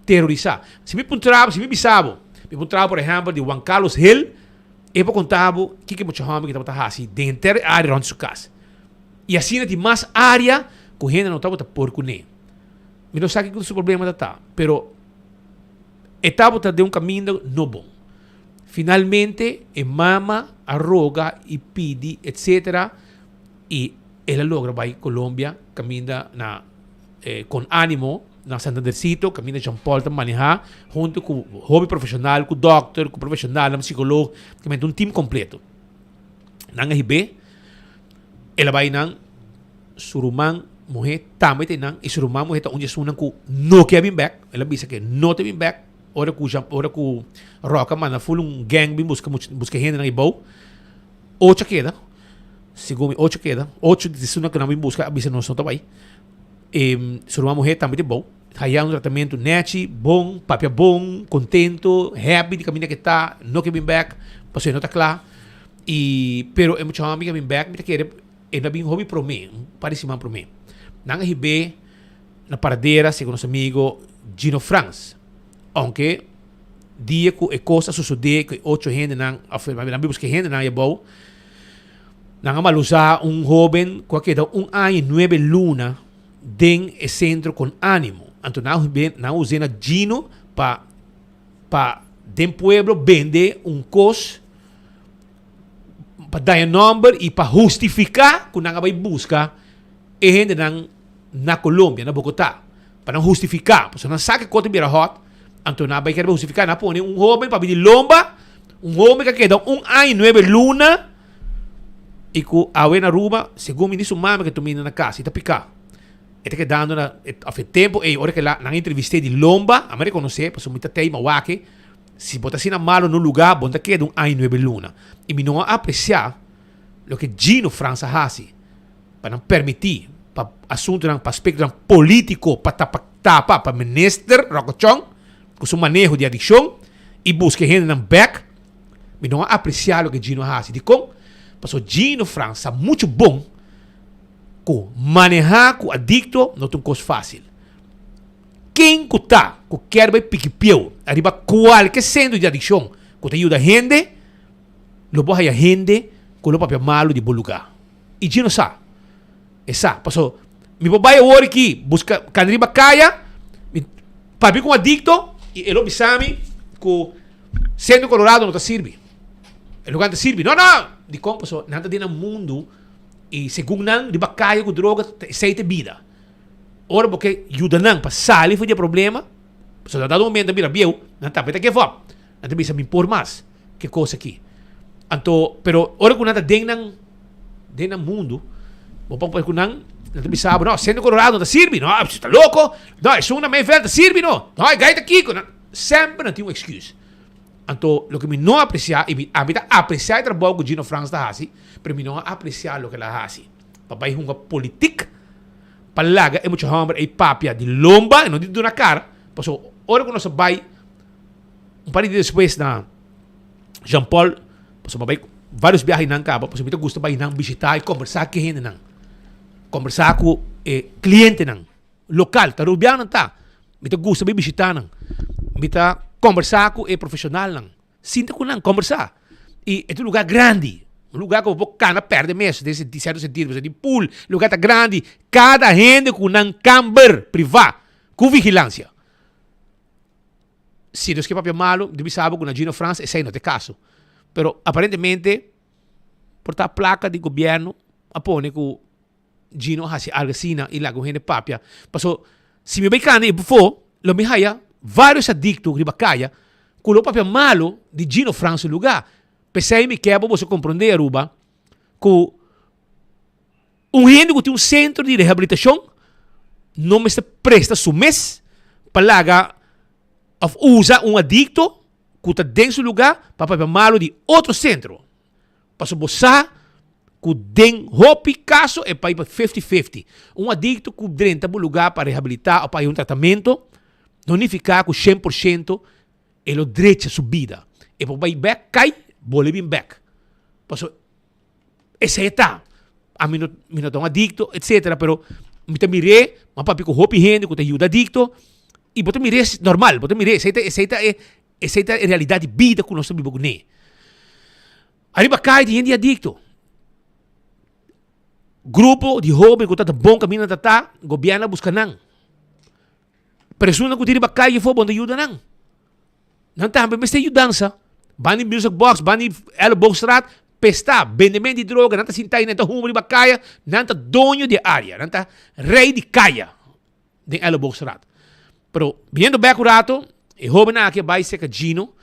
Terrorizar. Se me bisabo, por exemplo, de Juan Carlos Hill, eu vou contar o que é muito homem que está assim, dentro da área onde sua casa. E assim, tem mais área que a gente não está por cuné. Eu não sei o que o problema está, pero está de um caminho não bom. Finalmente, mama, arroga e pede, etc. E ela logra vai Colômbia, caminha com ânimo, na Santandercito, caminho de Jean Paul também manejar, junto com o hobby profissional, com o doctor, com o profissional, com o psicólogo, que um time completo. Na RB, ela vai na Surumang, mulher, também tem na, e Surumang, mulher, onde sunan com não quer vir back, ela disse que não tem vir back, ora com Roca, manda full gang, busca gente na Ibou, 8 queda, segundo 8 queda, 8 de sunan que não vem buscar, a bisa não está aí. Surumang mulher também de bom. Há tratamento net, bom, papel bom, contento, happy de caminho que está, não que vem back, você não está claro. Pero é muito homem que vem back, me quer ainda bem hobby para mim, parece mais para mim. Na RB, na paradeira, segundo nosso amigo Gino Franz, aunque dia que é coisa suceder que 8 gente não, vimos que gente não é bom, não malusa jovem que dá ano e 9 luna den o centro com ânimo. Então, não usando Gino para den pueblo vender coisa para dar número e para justificar que não vai buscar e gente na Colômbia, na Bogotá, para não justificar, porque não sabe que vira hot, então não vai querer justificar, não põe jovem para pedir lomba, jovem que dá ano e 9 luna e que a na Aruba, segundo o ministro mama que tu mina na casa, e está picar. Está quedando a tempo, e ora que lá na entrevista de Lomba, a me reconhecer, porque muito tempo, wake, se botar assim na malo no lugar, bom, queda ano 9 luna. E me não apreciar o que Gino França faz, para não permitir, para assunto, para aspecto político, para tapar, para ministro Rocochon, com seu manejo de adicção, e busca gente na back, me não apreciar o que Gino faz. De como? Porque Gino França, muito bom, manejar com adicto não é uma coisa fácil. Quem que quer vai pique-piu, arriba qualquer centro de adicção, que te ajuda a gente, lo boa a gente com o papel malo de bom lugar. E Gino sabe. Passou, me vai agora aqui, busca, quando arriba caia, papel com adicto, e ele observa que centro colorado não te serve. El lugar te serve. Não, de como, passou, nada de no mundo. E segundo não, de bacaia com droga, aceita vida. Ora, porque ajuda não para sair de problema, se dá um momento, mira, viu, não está, mas que foi, não tem me impor mais, que coisa aqui. Então, pero, ora que nada dentro do mundo, Vou com não sabe, não, sendo colorado não sirve, não, você está louco? Não, é uma meia velha, sirve, não. Não, é gaita aqui, sempre não tem uma excuse. Então, o que me não apreciar, a mim apreciar o trabalho que o Gino Franz está fazendo, mas me não apreciar o que ela faz. Papai, uma política, para lá, é muito hambre, é papia de lomba, não de na cara. Passou, hora que nós vai, par de depois na Jean Paul, passou, papai, vários viagens na cabo, passou, me gusta para ir visitar e conversar com gente, não. Conversar com cliente, não. Local, tá rubiano, tá. Me gusta para visitar, não. Me conversar com profissional, não. Sinta com não, conversar. E é um lugar grande. Um lugar que o cana perde mesmo, de certo sentido, de pool, lugar tá grande, cada gente com um camber privado, com vigilância. Se Deus que é malo, deve saber que na Gino France esse não é o caso. Pero aparentemente, por a placa de governo, apone que Gino faz algo assim e lá com gente papia. Passou, se me vai cana e for, lo me haya vários adictos de bacaya, com o papel malo de Gino France no lugar. Pensei me que você compreender, Aruba, que gente que tem um centro de reabilitação não me presta seu mês para usar um adicto que está dentro do lugar para papel malo de outro centro. Para você que tem hopi caso é para 50-50. Um adicto que dentro do lugar para reabilitar ou para um tratamento, não ficar com 100% ele direito a sua vida. E para ir back, cai, vou vir back. Passo, esse é tá. A mim não é um adicto, etc. Pero, me mirei, mas papi com hopi gente, que te ajuda adicto, e botar mirei normal, botar mirei, essa é a realidade de vida que nós estamos vivendo. Arriba cai de gente adicto. Grupo de jovens que está bom caminho, governo busca não. Persona que tira bacai e for bom de ajuda não. Não está, mas tem ajudança. Bani music box, bani elbow strat, pesta, vendimento de droga, não está sintay, não está rumo de bacaya, não está dono de área, não está rei de caia de elbow strat. Pero, vindo bem curato, e jovem aqui vai ser Gino,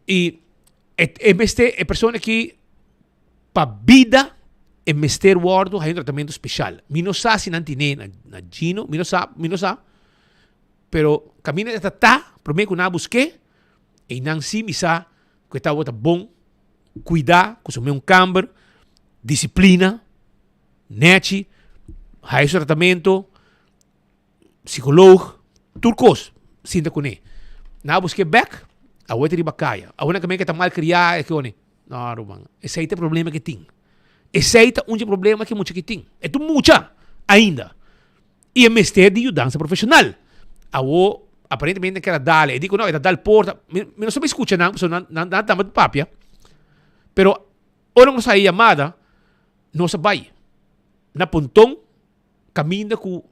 e é pessoa que, para vida, é mestre wordo, hay um tratamento especial. Mi não sabe se não tem na Gino, mi não sabe. Pero, caminho de tá, primeiro que não busquei, e não se me sabe que está bom, cuidar, consumir um camber, disciplina, nete, hay tratamento, psicólogo, turcos, sinta com ele. Não busquei back, a outra de bacaya. A única que está mal criada é que não, Romano, esse aí é o problema que tem. Esse aí é um problema que muita que tem. É tu muita ainda. E é mestre de ajudança profissional. Aparentemente que era dale. E digo, não, era dale porta. Não se me escuta, não, não estamos de papia. Pero, ora não sai chamada, não se vai. Na pontão, caminha com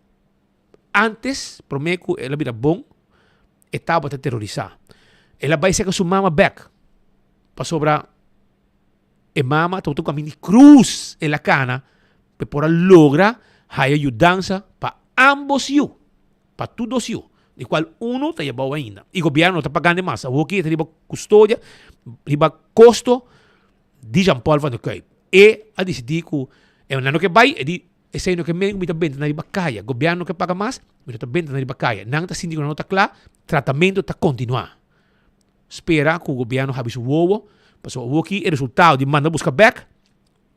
antes, prometo que ela vira bom, estava a terrorizar. Ela vai ser com sua mama back. Para sobrar, e mama, todo caminho de cruz em la cana, para logra a ajudança para ambos you, para todos you, de qual uno está llevado ainda. E o governo está pagando mais. O que tem custódia, riba custo de Jean Paul van der Kuip. E a decidir que é um ano que vai, esse ano que me está bem na riba caia. O governo que paga mais, me está bem na riba caia. Não está sentindo que não está claro, tratamento está continuar. Espera que o governo haja seu ovo. Passou o que é resultado de mandar buscar back,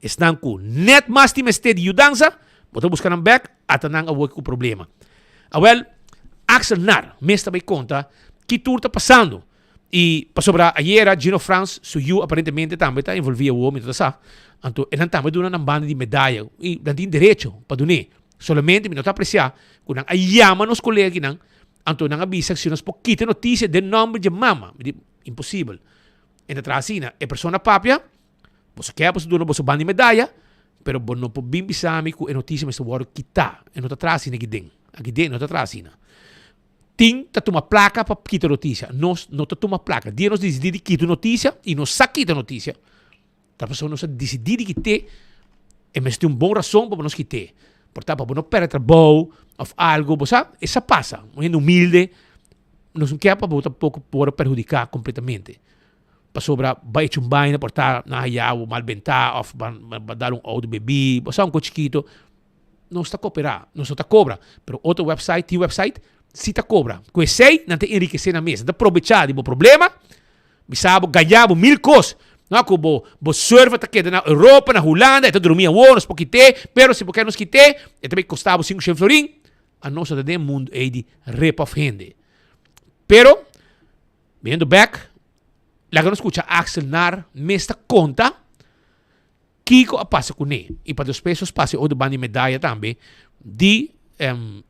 estão com net mais time de ajudança, botar buscar um back, até não há o problema. Well, Axel Nar, me está bem conta que tudo está passando. E passou para ayer, Gino France, suiu aparentemente também está envolvido o homem, então ele também deu uma banda de medalha e não tem direito para donar. Solamente me não está apreciar, quando a chama nos colegas não, então não avisa se nós pouquinho notícia de nome de mama, impossível. En trasina é persona papia, você quer você dono você banda de medalha, pero não pode bem bisami com a notícia mas o word kita, e não tá trasina aqui dentro não tá trasina. Tem tá uma placa para quitar notícia, nós não tá uma placa, dia nós decidir quitar notícia e nós saquita notícia. Tá pessoa nós decidir quitar, e mas tem bom razão para nós quitar. Portanto, para não perder trabalho ou algo, você essa passa, um humilde, nós não quer para botar pouco por prejudicar completamente. sobra vai chumbay na portar na hayaw malbenta of badalong auto baby basta um chiquito não está cooperar não está cobra pero outro website si ta cobra que sei não te enriquecer na mesa da aproveitar do problema me sabo ganhava 1000 cos não que bo surfa ta queda na Europa na Holanda eta dormia nos poquite pero se porque nos quite e também custava 5 florin a nossa de mundo é de rep of rende pero vendo back la que não escuta Axel nar mesta conta Kiko a passa com ele e para os pesos passe o do bandi medalha também de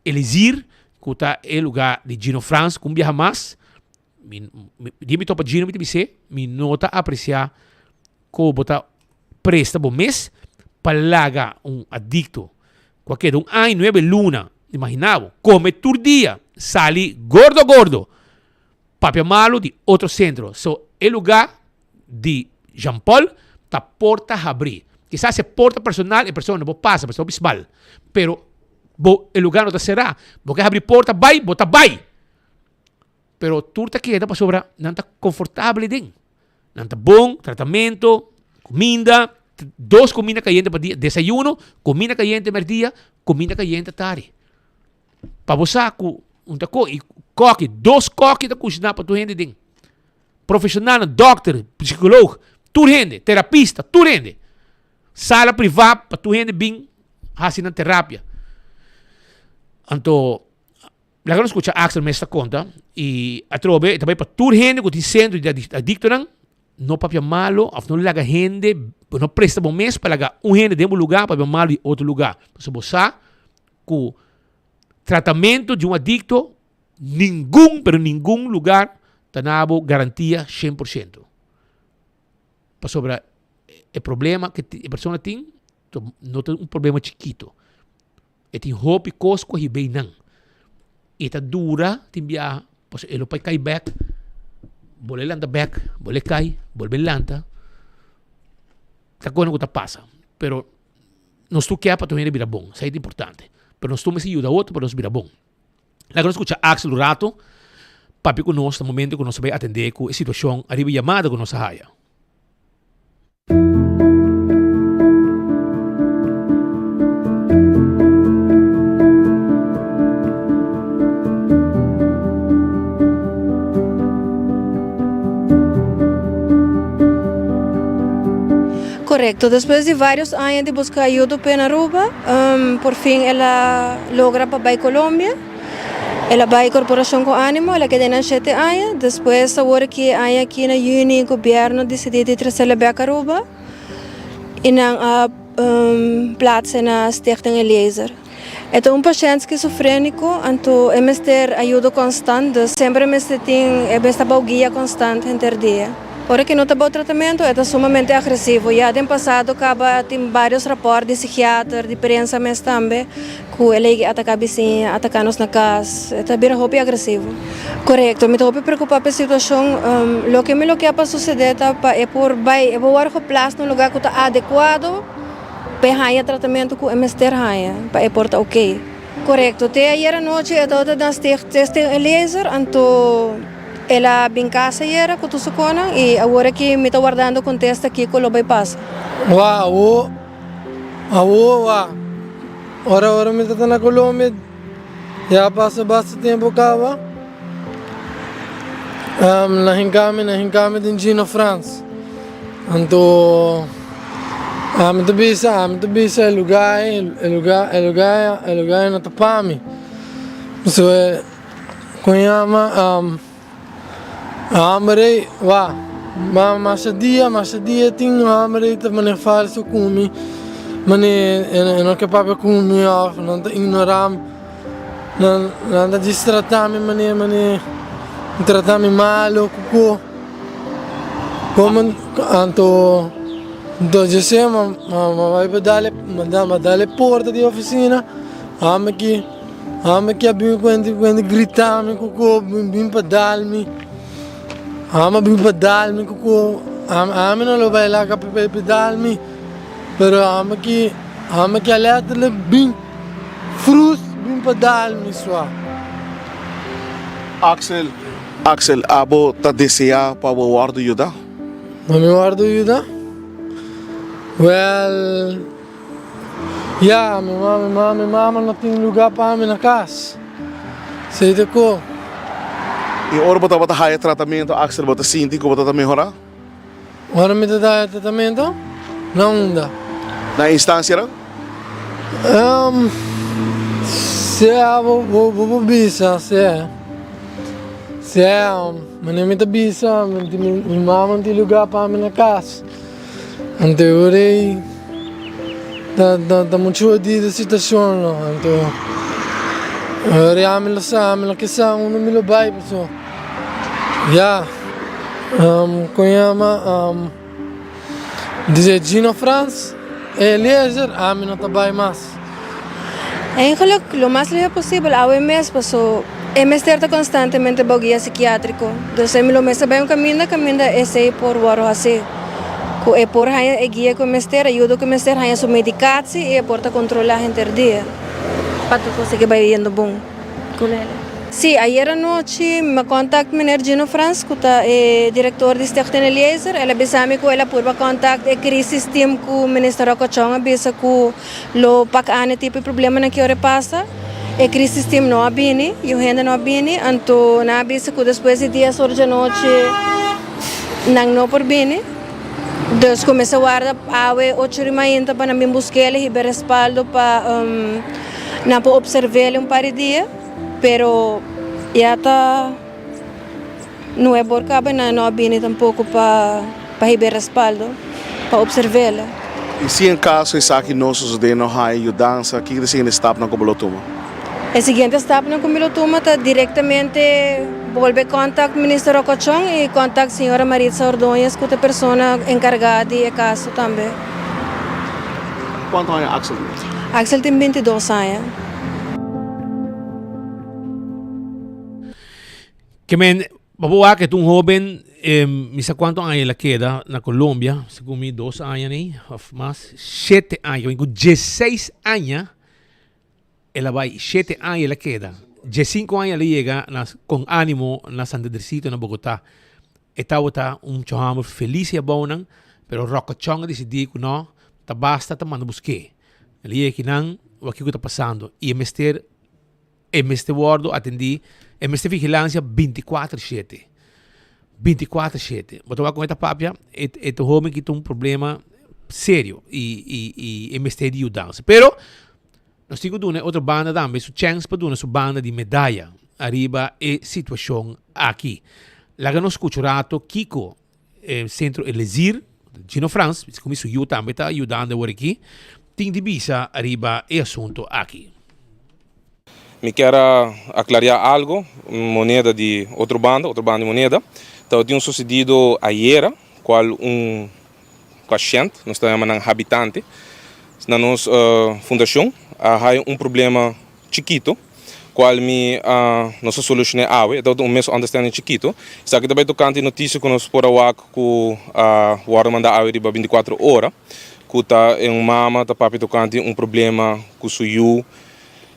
elegir que tá o lugar de Gino France com viaja mais me topa Gino me dice me nota apreciar que bota presta bom mês para lagar adicto qualquer ano 9 luna imaginava come tur dia sali gordo papel malo de outro centro so el lugar de Jean Paul ta porta abrir quizás se porta personal e persona não passa mas bisbal pero el lugar não será porque abrir porta vai bota vai pero turta queda para sobra não tá confortável den não tá bom tratamento comida 2 comida caliente para dia desayuno comida caliente per dia comida caliente tarde para você taco e coque 2 coque da cozinha para tu rende den profissional doctor psicólogo tu rende terapista tu rende sala privada para tu rende bem fazendo terapia então la não escuta Axel me esta conta e a trobe também para tu rende que centro de adicto não papel malo of não laga rende não presta bom mês para lagar rende de um lugar papel malo de outro lugar se você com tratamento de adicto nenhum lugar tanabo garantia 100%. Para sobre o problema que a pessoa tem, não tem problema chiquito. E tem hope cosco e bem não. E tá dura, tem biya, pois ele vai cair back, bole lanta back, bole cai, bole lanta. Tá coisa que tá passa. Pero não estou quer para tu vir vira bom, isso é importante. Pero não estou me ajuda outro para nós vira bom. Lá que nós escuta Axel Rato, papi conosco no momento que nós vai atender com a situação arriba chamada com nossa raia. Correcto, después de varios años de buscar ayuda en Aruba, por fin ella logra para ir a Colombia. Ela vai à corporação com ânimo, ela queda em 7 anos. Depois, agora que aqui na Juni, o governo decidiu de trazer ela para Aruba e não plaats na Stichting Eliezer. Então, paciente esquizofrênico, então, é ter ajuda constante, sempre tem guia constante entre dia. Ora que não está bom tratamento, é sumamente agressivo. Já no passado, tem vários reportes de psiquiatra, de prensa, mas também, que ele ataca vizinha, ataca-nos na casa. É bem agressivo. Correto, me estou preocupado com a situação. O que me para suceder é por vai o place num lugar que está adequado para o tratamento que é ter para portar ok. Correto, até ayer à noite, eu estava na Stichting Eliezer, então ela vem casa era com tudo e agora que me está guardando com testa aqui com o bypass. Uau, ora me está na Colômbia, já passa bastante tempo cá, na hincame de Gino France, então me bisa lugar na Tapami, so conhama Amarei, masadia tinha amarei tá mane falso kumi, mane não que papo kumi off, não tá ignoram, não tá distratami mane tratami malo kuko, como anto já sei vai pedale porta de oficina, ame que abbiamo quando gritami kuko bim pedalmi. Ama bim pedalmi kuku, ama não vai lá para pedalmi, pero ama que alerta le bim frus bim pedalmi sua. Axel, abo tá desejar para o guarda ajuda? mas me guardo ajuda. Well, yeah, minha mama não tem lugar para mim na casa. Sei de co. E ora bota high tratamento, Axel bota sinti que bota melhorar? Ora me dá tratamento? Não dá. Na instância não? Se é, vou bisa, se é. Se é, mas nem me dá bisa, minha mama não tem lugar para mim na casa. Então eu orei, tá muito de situação, não? Então, eu orei a mim lá que sa, não me lo vai, pessoal. Já, conhama, dizer Gino France, Eliezer, a mim não tá bem mais. Lo más lejos posible, a mes pasó. MS está constantemente en guía psiquiátrico. Entonces, lo mes va un camino ese por guaro así. E por hanya guia com mester ajuda com mester hanya su medicação e porta controlar gente dia para tu conseguir vai indo bom com ele. Sim, ayer à noite me contacto com Gino France, que é diretor de Stichting Eliezer. Ela besame com ela por contato e crise team com o Ministério Cochonga bisa com lo pak ane tipo problema na que ora passa. E crise team não abini, e o gente não abini, então na bisa que depois de dias horas da noite não por bini. Dus começa a guardar awe 8h30 para me buscar ele e respaldo para não observar ele par de dias, pero já tá não é por cabo não abine tampouco para receber respaldo para observar ele. E se em caso isso aqui não suceder não há ajudança, que é seguinte etapa na Cobolotuma? A seguinte etapa na Cobolotuma está diretamente volver contato com o Ministério Cochon e contato com a senhora Maritza Ordonhas, que é a pessoa encarregada do caso também. Quanto anos Axel? Axel tem 22 anos. Que men, babuá que um jovem, misa quanto anos ela queda na Colômbia, segundo mim 2 anos nem, mas 7 anos, com 16 anos, ela vai 7 anos ela queda. 5 anos ela chega com ânimo na San Andresito, na Bogotá. Estava chamo feliz e bom, pero Rocochonga decidiu que não, tá basta, tá manda buscar. Ele chega que não, o que está passando. E este word atendi, este vigilância 24/7. 24/7. Mas eu vou com esta papia, este homem que tem problema sério e este de ajudança. Pero nós temos outra banda também, su chance para dar sua banda de medalha arriba e situação aqui. Lá que nós escutamos Kiko, Centro Eliezer, Gino France, como isso eu também está ajudando aqui, tem divisa arriba e assunto aqui. Me quero aclarar algo, moneda de outra banda de moneda. Então, tinha sucedido ayer, qual paciente, nós estamos chamando habitante, na nossa fundação, há problema chiquito, qual nossa solução é água, então o mesmo understanding chiquito. Isso aqui também tocante notícia que nós por a que o hora manda água de 24 horas, que tá em mama, tá papi tocante problema com suyu,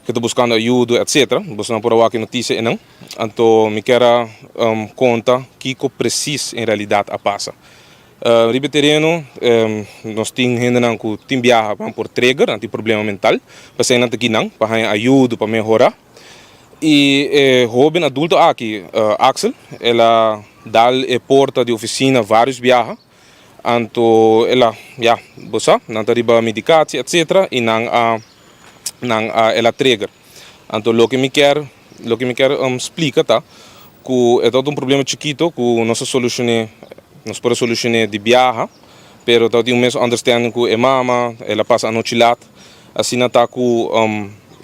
que está buscando ajuda, etc. Você não por a notícia não. Então me quero conta que precisa em realidade a passa. Ribe terreno, nós temos gente que tem viaja por trigger, não tem problema mental, para sair aqui não, para ajuda, para melhorar. E jovem adulto aqui, Axel, ela dá a porta de oficina vários viaja, então ela, você, não tem medicação, etc. E não ela trigger. Então o que me quer explica tá, que é todo problema chiquito, que nossa solução nós podemos solucionar de viaja, pero tem o mesmo understanding que a mama, ela passa a noite lá, assim não tá que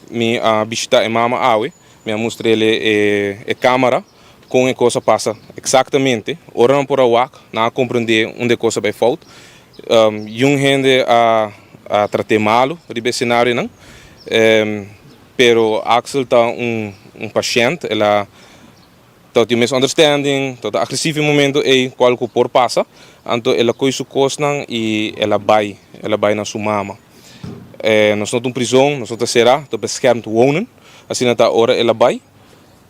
me visita a mama awe, me mostra ele a câmera, com a coisa passa exatamente, ora não por a não compreender onde a coisa vai falta, gente a tratar malo, de cenário não, pero Axel tá paciente, ela então tem o mesmo understanding, todo agressivo momento é qual que por passa, então ela coi su cosnan e ela vai na sua mama. Nós não temos prisão, nós não será, então beschermd wonen, assim na hora ela vai,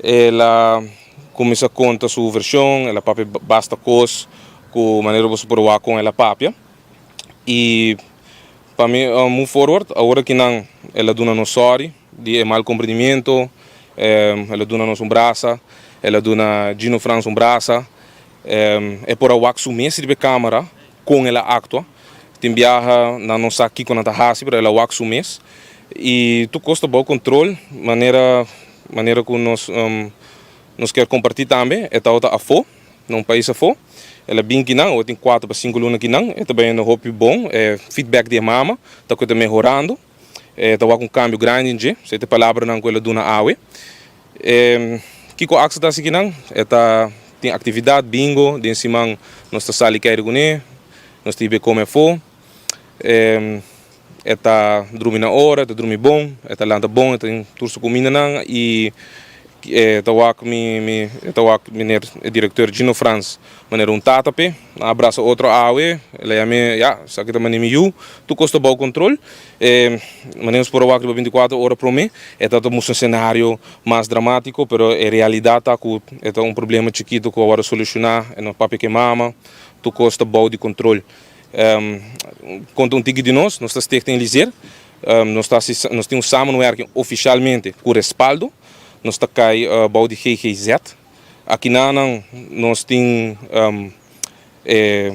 ela começa a contar sua versão, ela papi basta cos, com maneira você provar com ela papia. E para mim, move forward, agora que não, ela dona nos sorry, de mal compreendimento, ela dona nos braça, ela dona Gino Franz braça, é por a mês de câmara com ela actua, tem viaja na nossa aqui com a Tahasi, para ela o mês, e tu custa bom controle, maneira que nós quer compartilhar também, é tal a fo, num país a fo. Ela bem que não, tem 4 para 5 alunos que não, é também um hobby bom, feedback de mama, está que melhorando, está com um câmbio grande, se tem palavra não que ela dona awe. Que com a axa está não, tem atividade bingo, de cima nós está sali quer gune, nós tive como for, está dormir na hora, está dormir bom, está landa bom, tem turso comida não e estava com o diretor Gino Franz, maneira tatape, abraça outro awe, ele é me, sabe que também me tu custa bom controle, maneira por o 24 horas para mim, um cenário mais dramático, pero a realidade é um problema chiquito que agora solucionar, é no papo que mama, tu custa bom de controle. Quanto de nós estamos em Lizer, nós temos samenwerking oficialmente com respaldo. Nós estamos aqui de GGZ. Aqui nós temos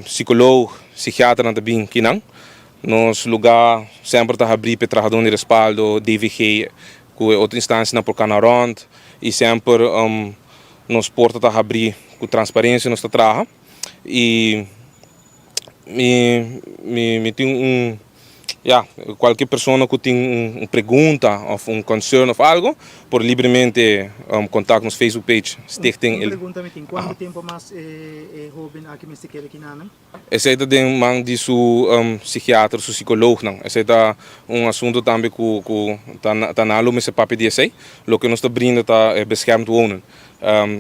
psicólogo, psiquiatra também aqui não. Nos lugar sempre está abrir para trabalhar de respaldo, DVG, com outra instância por Canarond e sempre nos porta está abrir com transparência nós trabalhamos e me tem qualquer pessoa que tem uma pergunta ou concern ou algo, por livremente contato nos Facebook page. Stichting. Pergunta me tem quanto tempo mais jovem aqui me se quer aqui não? Esse é de man de su psiquiatra, su psicólogo não. Esse é assunto também que tá na aluno esse papo de sei, lo que nós está brindo tá beschermd wonen.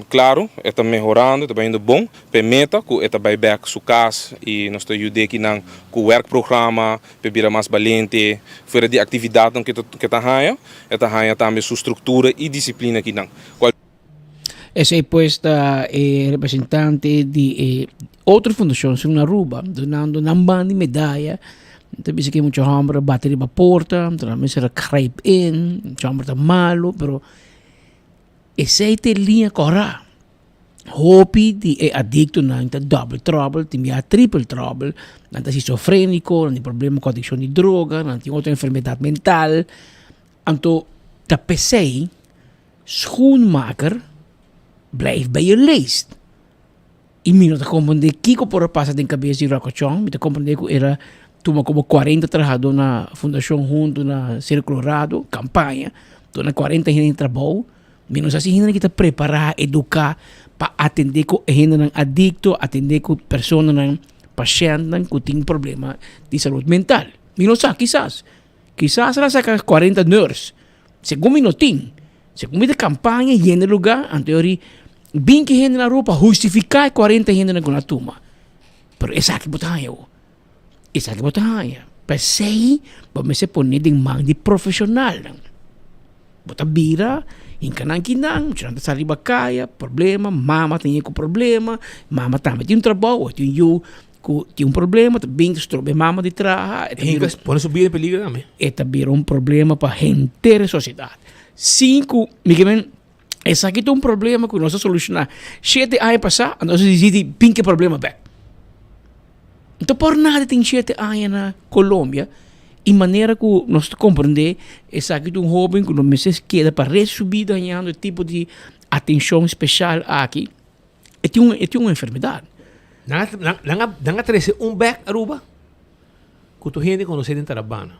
Claro, está melhorando, está indo bom, permita que está vai back sua casa e nós estamos ajudando aqui com o werkprogramma, para virar mais valente, fora de atividade que está ganhando também sua estrutura e disciplina aqui não. Essa é posta representante de outra fundação na Aruba, donando uma banda de medalha. Também se que muita gente bater na porta, também se crepe in, muita gente está malo, pero essa é a linha correta. Hopi de adicto na double trouble, tem triple trouble, na esquizofrênico, na problema com adicção de droga, na outra enfermidade mental. Então, ta pensei, schoenmaker blijft bij je lijst. E me não compreender que por passa de cabeça de Racochon, me compreender que era tuma como 40 trabalhadores na fundação junto na Círculo Rado, campanha, na 40 gente trabalho. Menos assim, a gente está preparar, educar para atender com gente adicto, atender com pessoas, pacientes que têm problema de saúde mental. Menos assim, quizás ela saca 40 nurses. Segundo minutinho, segundo a campanha, gente no lugar, anterior, 20 gente na rua para justificar 40 gente na turma. Pero essa aqui botar eu. Essa aqui botar eu. Pensei, vamos se pôr de mão de profissional. Botar bira, encanan kinang, chanta sa riba kaya, problema, mama tem com problema, mama também tem trabalho, tem problema, também tem mama de trabalho. Por isso vira peligro também. É também problema para a inteira sociedade. 5, Miguel, essa aqui é problema que nós solucionar. 7 anos passar, nós decidimos pinque problema back. Então, por nada tem 7 anos na Colômbia, e maneira que nós compreender, essa aqui é jovem que não queda para resubir ganhando tipo de atenção especial aqui. É uma enfermidade. Não trazer back Aruba, que tu gente conhece em Tarabana.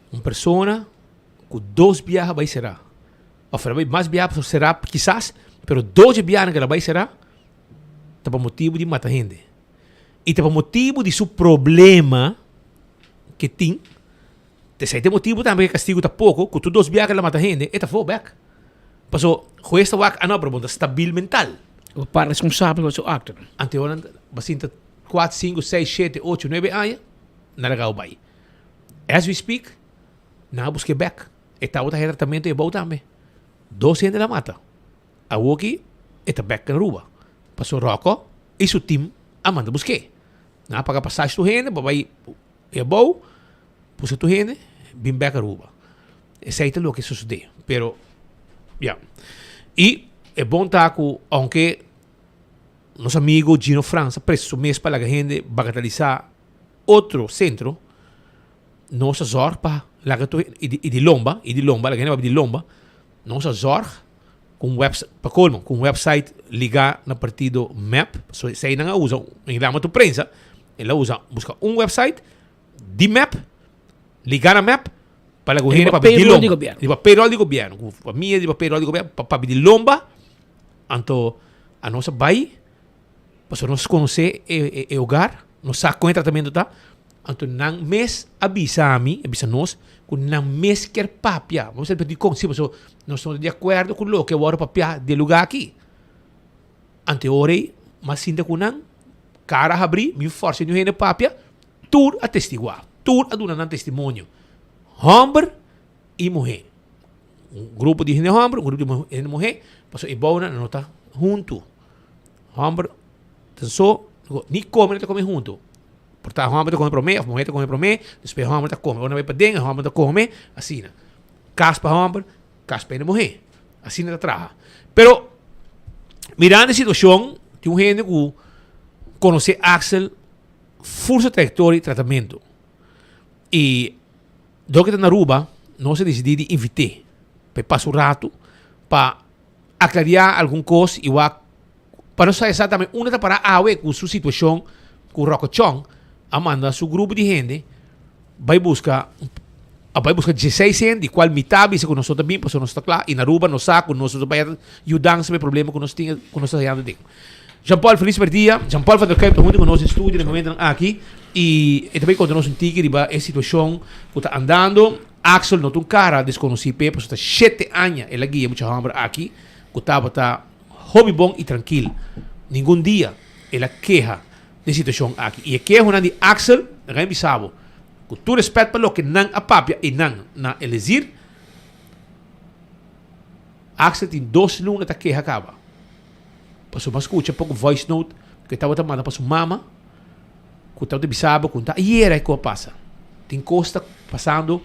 Uma pessoa com 2 viagens vai ser. Ou mais viagens será, quizás, mas 2 viagens que ela vai ser, tá por motivo de matar gente. E tá por motivo de seu problema que tem. Se tem motivo também que castigo está pouco, que tu 2 viagens que ela mata gente, é tá for back. Paso, juez está wak, ano, pero stabil mental. O par responsável do seu acto. Ante oran, basinta 4, 5, 6, 7, 8, 9 anos, naragaw bay. As we speak, busque back. Esta outra tratamento é bom também. 2 gente la mata. A woki, esta back na Aruba. Paso Rocco e seu team amanda busque. Na paga passagem tu rende, vai é bom, puxa tu rende, bem back Aruba. Esse aí é o que sucede. Pero, yeah. E é bom estar com, aunque nosso amigo Gino França preso mês para a gente bagatalizar outro centro, nossa zorpa, e de lomba, a gente vai de lomba, nossa zorg, com website, para colmo, com website ligar na partido map, so, se aí não usa, em lá tu prensa, ela usa, busca website, de map, ligar na map, para a gente para pedir lomba, de papel de governo, com família de papel de governo, para pedir lomba, então a nossa vai, para nós conhecer o lugar, nós sabe com o tratamento tá, então não mês avisa nós, que não mês quer papia, vamos pedir com se nós estamos de acordo com o que eu papia de lugar aqui, ante hora, mas sinta com não, cara abrir, me força de gente papia, tur a testiguar, tur a dar testemunho. Homem e mulher. Grupo de gente homem, grupo de gente mulher, passou e boa não está junto. Homem, só, nem come, não come junto. Portanto, homem está comendo para mim, a mulher está comendo para mim, depois homem está comendo. Quando vai para dentro, homem está comendo, assim. Caspa homem, caspa de mulher. Assim está atrás. Pero, mirando a situação, tem gente que conhece Axel, força trajectória e tratamento. E do que está na Aruba, nós decidimos invitar para passar o rato, para aclarar alguma coisa e para não saber exatamente onde está para a com sua situação com o Rocochon, Amanda, seu grupo de gente vai buscar 16 gente, de qual metade se nós também, porque nós está claro, e na Aruba nós sabe, nós vai ajudar a problema que nós temos, que nós estamos tendo. Jean-Paul, feliz per dia. Jean-Paul vai trocar junto com nós no estúdio no momento aqui. E também conta-nos tique de a situação que está andando. Axel não tem um cara desconhecido, porque está 7 anos ele guia muita gente aqui, que está hobby bom e tranquilo. Nenhum dia ele queja de situação aqui. E a queja de Axel, não sabe, com todo respeito para o que não a papia e não na elezir, Axel tem 2 lunas que queja acaba. Passou uma escuta, pouco voice note, que estava tomando para sua mama, que estava bisabo, que estava, e era que passa. Tem costa passando,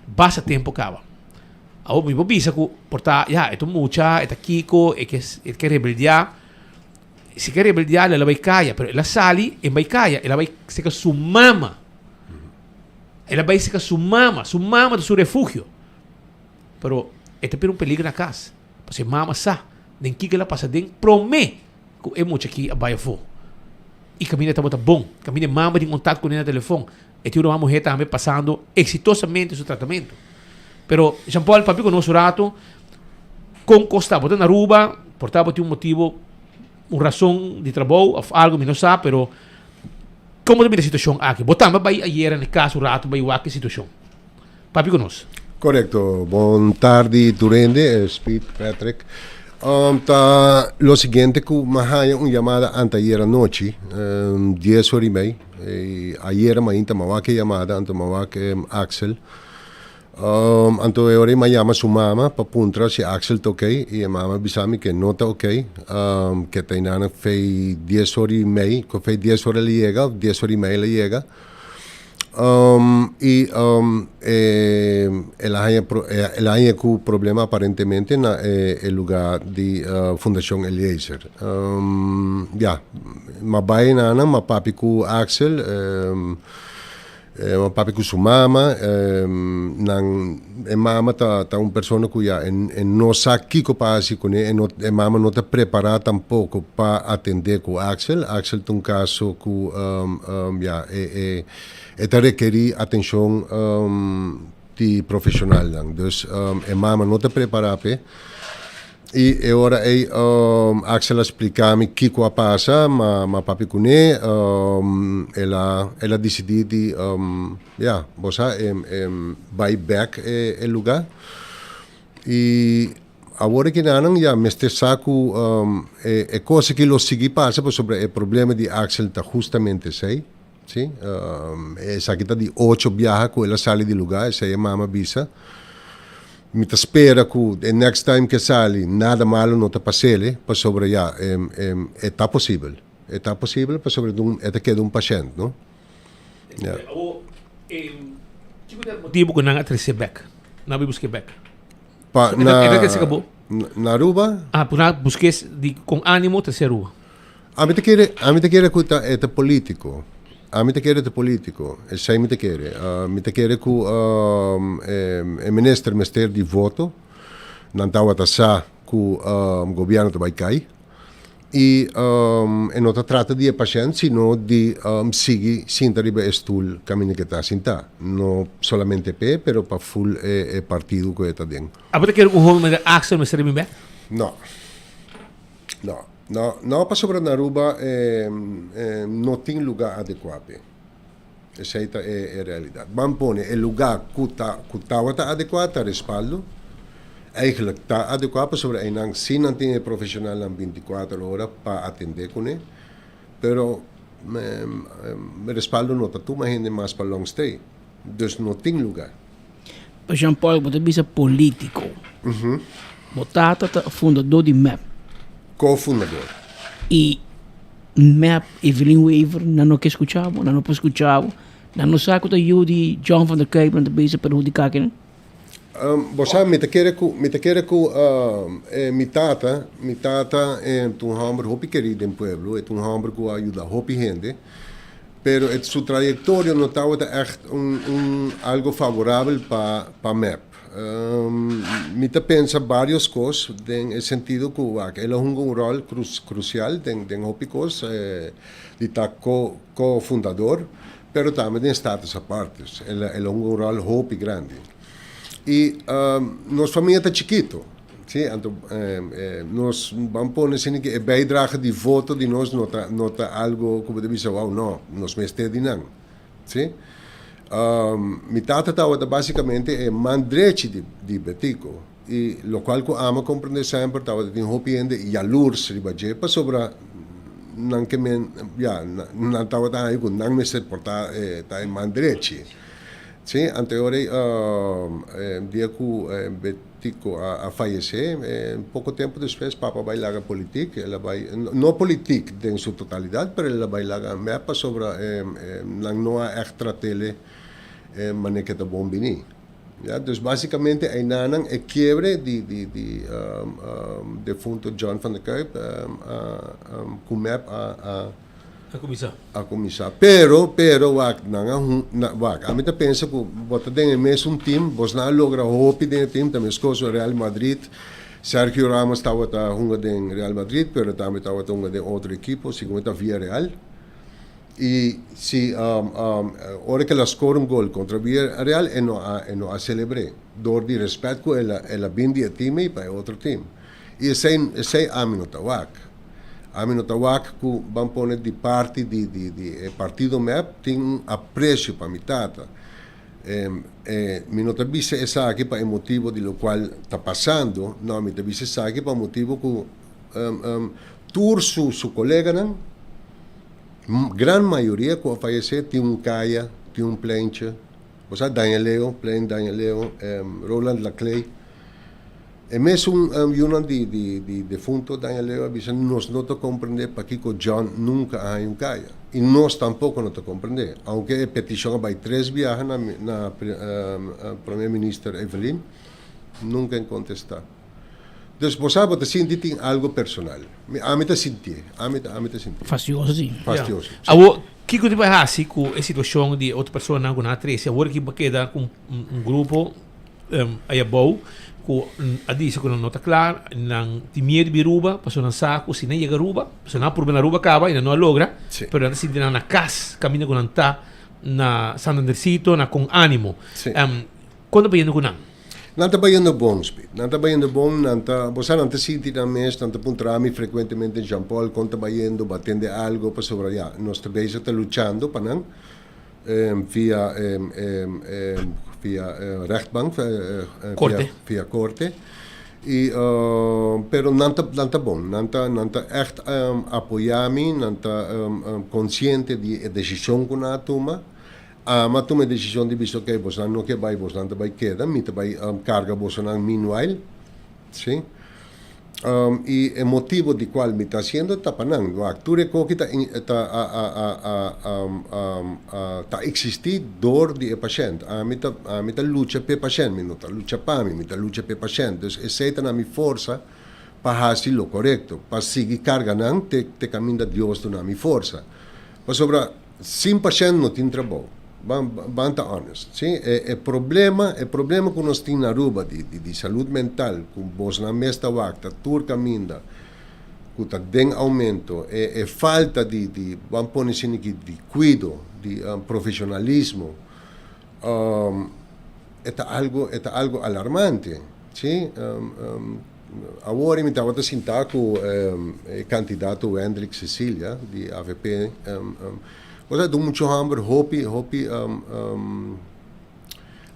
basta tempo acaba. A o meu bisa que porta, é tu mucha, é kiko, é que rebeldia. Se quer rebeldia, ela vai cair, mas ela sali e vai cair, ela vai se que sua mama. Ela vai se que sua mama do seu refúgio. Pero é também peligro na casa, porque mama sa. Nem que ela passa dentro, promete que é muito aqui a baia for. E caminha está muito bom. Caminha mama de contato com ele no telefone. E tem uma mulher também passando exitosamente seu tratamento. Pero, Jean-Paul, papi com nosso rato, com Costa, botando na Aruba, portava tem motivo, uma razão de trabalho, algo que não sabe, pero como também a situação aqui. Botamos vai ayer no caso, rato, vai o aqui situação. Papi conosco. Correcto. Buon tardi, Turende, Speed, Patrick. Lo siguiente que me una llamada anteayer anoche, 10 horas y media. Ayer me llamaba llamada, ante Axel. Ante ahora me llama su mamá para puntar si Axel está ok. Y mamá avisame que no está ok. Que tenía fe 10 horas y media. Que fe 10 horas le llega, 10 horas y media le llega. El hay un problema aparentemente en el lugar de Fundación Eliezer. Ma bai nana, ma papi ku Axel, ma papi ku su mama, mama ta un persona cuya no sa kiko pasi con e mama no te prepara tampoco para atender con Axel. Axel un caso ku esta requerir atenção de profissional. Dus a mama não te prepara e agora Axel explica-me o que passa, mas papi com ela decidiu de vai back o lugar e agora que não me este saco é coisa que lo segui passa sobre o problema de Axel está justamente sei. Sí, esa aqui está de 8 viajes que ela sai de lugar, essa é a mama visa. Me espera que next time que sai, nada malo não te passe, para sobre já, está possível. Está possível para sobre até que um paciente, não? Motivo que não atrese back. Não busque back. Na Aruba? Para busque com ânimo terceira rua. A mim te quer que é político. A mim te quer é político. Sei me te quer. Me te quer que o ministro de voto não estava a sa que o governo vai cair. E não se trata de paciente, sino de seguir sem arriba estul caminho que está sentado. Não somente P, pero para full partido que está dentro. A você quer que o homem de ação me serve bem? Não, para sobre na Aruba não tem lugar adequado. Essa é a realidade. Vamos pôr o lugar que está adequado, está respaldo. Eigenlijk está adequado sobre een sim não tem profissional em 24 horas para atender com ele, pero me respaldo não está tudo ainda mais para long stay, dus não tem lugar. Jean Paul, você bisa político. Botata fundador de MAP. Co-fundador. E MAP Evelyn Weaver não que escutava, não escutava, não sabe que o de John van der Kuip não bisa perjudicar quem. Você me quer que mi tata um homem hopi querido em pueblo, um homem que ajuda hopi gente, pero sua trajetória não estava echt algo favorável para MEP. Me pensa várias coisas no sentido que ele tem rol crucial em hopi coisas, de estar co-fundador, pero também tem status aparte. Ele tem rol hopi grande. E nossa família está chiquito, sim? Então, nós vamos pôr assim que a bijdrage de voto de nós não está algo como deve ser, não, nós me estamos não, sim? Mi tata estava basicamente mandrete de betico e o qual que ama compreender sempre estava de hopiende e alurs ribaje para sobre não que men não estava aí com não me se portar tá em mandrete. Sim, anteriormente, dia que Betico a falecer, pouco tempo depois, Papa vai lá a política, ela vai, não política em sua totalidade, mas ela vai lá a mapa sobre não há extra tele, maneira que está bom bem. Então, basicamente, a Nanang é quebre de defunto John van der Kuip, com mapa a começar. Pero wak a mim pensa que bota tem mesmo time, vos não logra hopi den time, também escoso Real Madrid. Sergio Ramos estava den Real Madrid, pero também estava den outro equipo, segundo Villarreal. E se hora que ela score gol contra Villarreal, não a celebrei. Dor de respeito que ela bindi a time para outro time. E esse a mim não tá wak. A mim notawak que vamos pôr de parte de partido MEP tem apreço para mi tata. Mi notabise essa aqui para o motivo de lo qual está passando, não mi notabise essa aqui para o motivo que tur su colega não, grande maioria que falece tem caia, tem plancha, você Daniel Leo, Roland Laclay. E mesmo um de defunto Daniel Leo avisa nós não compreender para que John nunca há caia e nós tampouco não compreender, aunque a petição vai 3 viagens na primeira-ministra Evelyn nunca contestar. Então você pode sentir tem algo personal. A mim te sentir. Fastioso sim. Fastioso. O que você vai fazer com a situação de outra pessoa não na três? Agora que queda com grupo aí bom a dice que não está claro, não tem medo de Aruba, passou no saco, se não chega a Aruba, se não problema Aruba acaba e não logra, pero anda sentindo na casa, caminha com tá na Santandercito, na com ânimo. Quando vai indo com não? Não está bem bom, não está bem bom, você não está sentindo na mesa, não está puntrami frequentemente em Jean Paul, quando está indo, batendo algo para sobreviver. Nós também está lutando para não, via rechtbank, via corte. Pero não está bom, não está echt apoiar-me, não está consciente de decisão que não toma. Mas toma decisão de visto que você não vai quedar, me vai carga você não minual, sim. Y el motivo de cual me está haciendo tapanang, tú recoges ta existir dor de paciente. A mí ta lucha pe paciente, mi nota lucha pa mi ta lucha pe paciente. Entonces esa na mi forza para hacer lo correcto, para seguir cargando te camina Dios na mi forza. Mas sobra sin paciente no tem trabalho. Banta honest, sim? É problema que nós temos na Aruba de saúde mental, com vos na mesta wacta, turca minda, com tá den aumento, é falta de vamos pôr assim aqui de cuido, de profissionalismo, é algo alarmante, sim? Agora me estava sentar com o candidato Hendrik Cecilia de AVP. Você dá muito hambre, hopi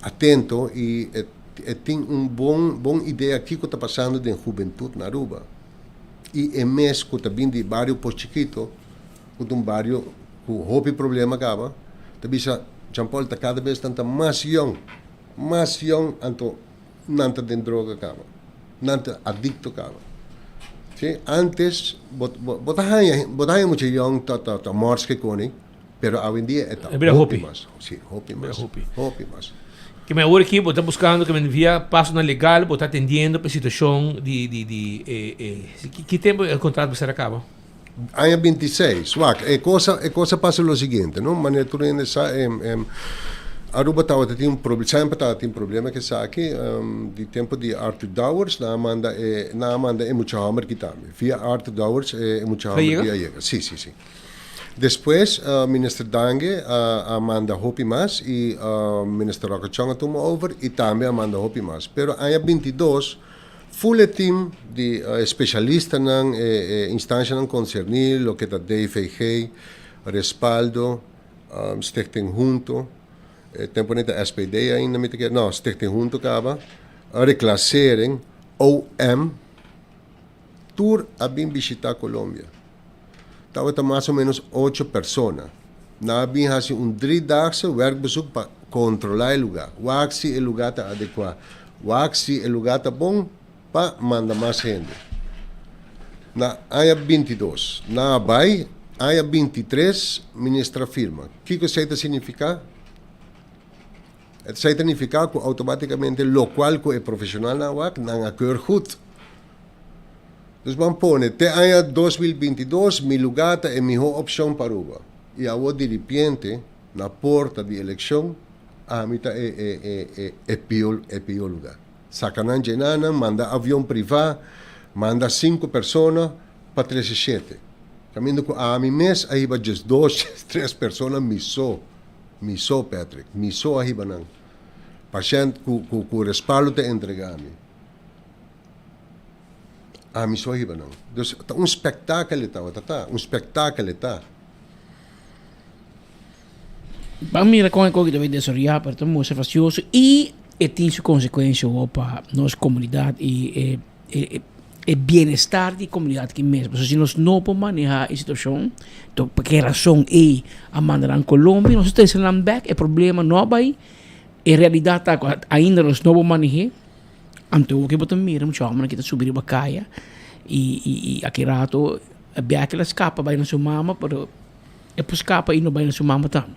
atento e tem bom ideia aqui que está passando de juventude na Aruba. E é mês que está vindo de bairro por chiquito, com bairro com hopi problema acaba, também Jean Paul está cada vez tanto mais young, anto nanta de droga acaba, nanta adicto acaba. Sí? Antes, botahaya muito young ta morte que cone. Pero hoy en día está hopi más. Sí, hopi más. Que me ahora aqui, você está buscando que me envia passo na legal, você está atendendo para a situação que tempo o contrato vai acaba? Año 26. Cosa pasa lo siguiente, ¿no? Maneira tu Aruba tem problema, sempre tem problema que sa aqui, de tempo de Arthur Dowers, na Amanda é muito hammer que também. Via Arthur Dowers é muito hammer que chega. Sim. Depois, minister Dange manda Hopi mais e minister Rockachonga toma over e também manda Hopi mais. Pero em 22, full team de especialistas na instância não concernir, lo que está DFG, respaldo, Stichting Junto, tempo neta SPD ainda me te não, Stichting Junto acaba, reclassering, OM, tour a bem visitar Colômbia. Estava mais ou menos 8 pessoas. Nós vimos um 3-daagse werkbezoek para controlar o lugar. Se o lugar está adequado. Se o lugar está bom, para mandar mais gente. Na área 22. Na BAI, área 23, ministra firma. O que isso significa? Isso significa que automaticamente o qual que é profissional na WAC não acorda goed. Dus vamos pôr, até ano 2022, meu lugar é a melhor opção para Aruba. E agora, de repente, na porta de eleição, a mim é pior lugar. Sacanan Genana, manda avião privado, manda 5 pessoas para 37. Caminho com a mim mês, aí vai 2, 3 pessoas, me só, Patrick, me só aí vai não. Paciente com respaldo te entregar-me. Mi só hiba não. Dus espetáculo tá, espetáculo tá. Vamos mirar como é que deve desarrollar para todo mundo ser facioso e tem sua consequência para nossa comunidade e bem-estar da comunidade que mesmo. Se nós não podemos manejar a situação, então por que razão a mandar em Colômbia, nós temos que back, é problema não vai, a realidade ainda nós não podemos manejar. Então, o que você mira, muito homem que está subindo a caia e aquele rato, a biaca ela escapa, vai na sua mama, mas é por escapa e não vai na sua mama também.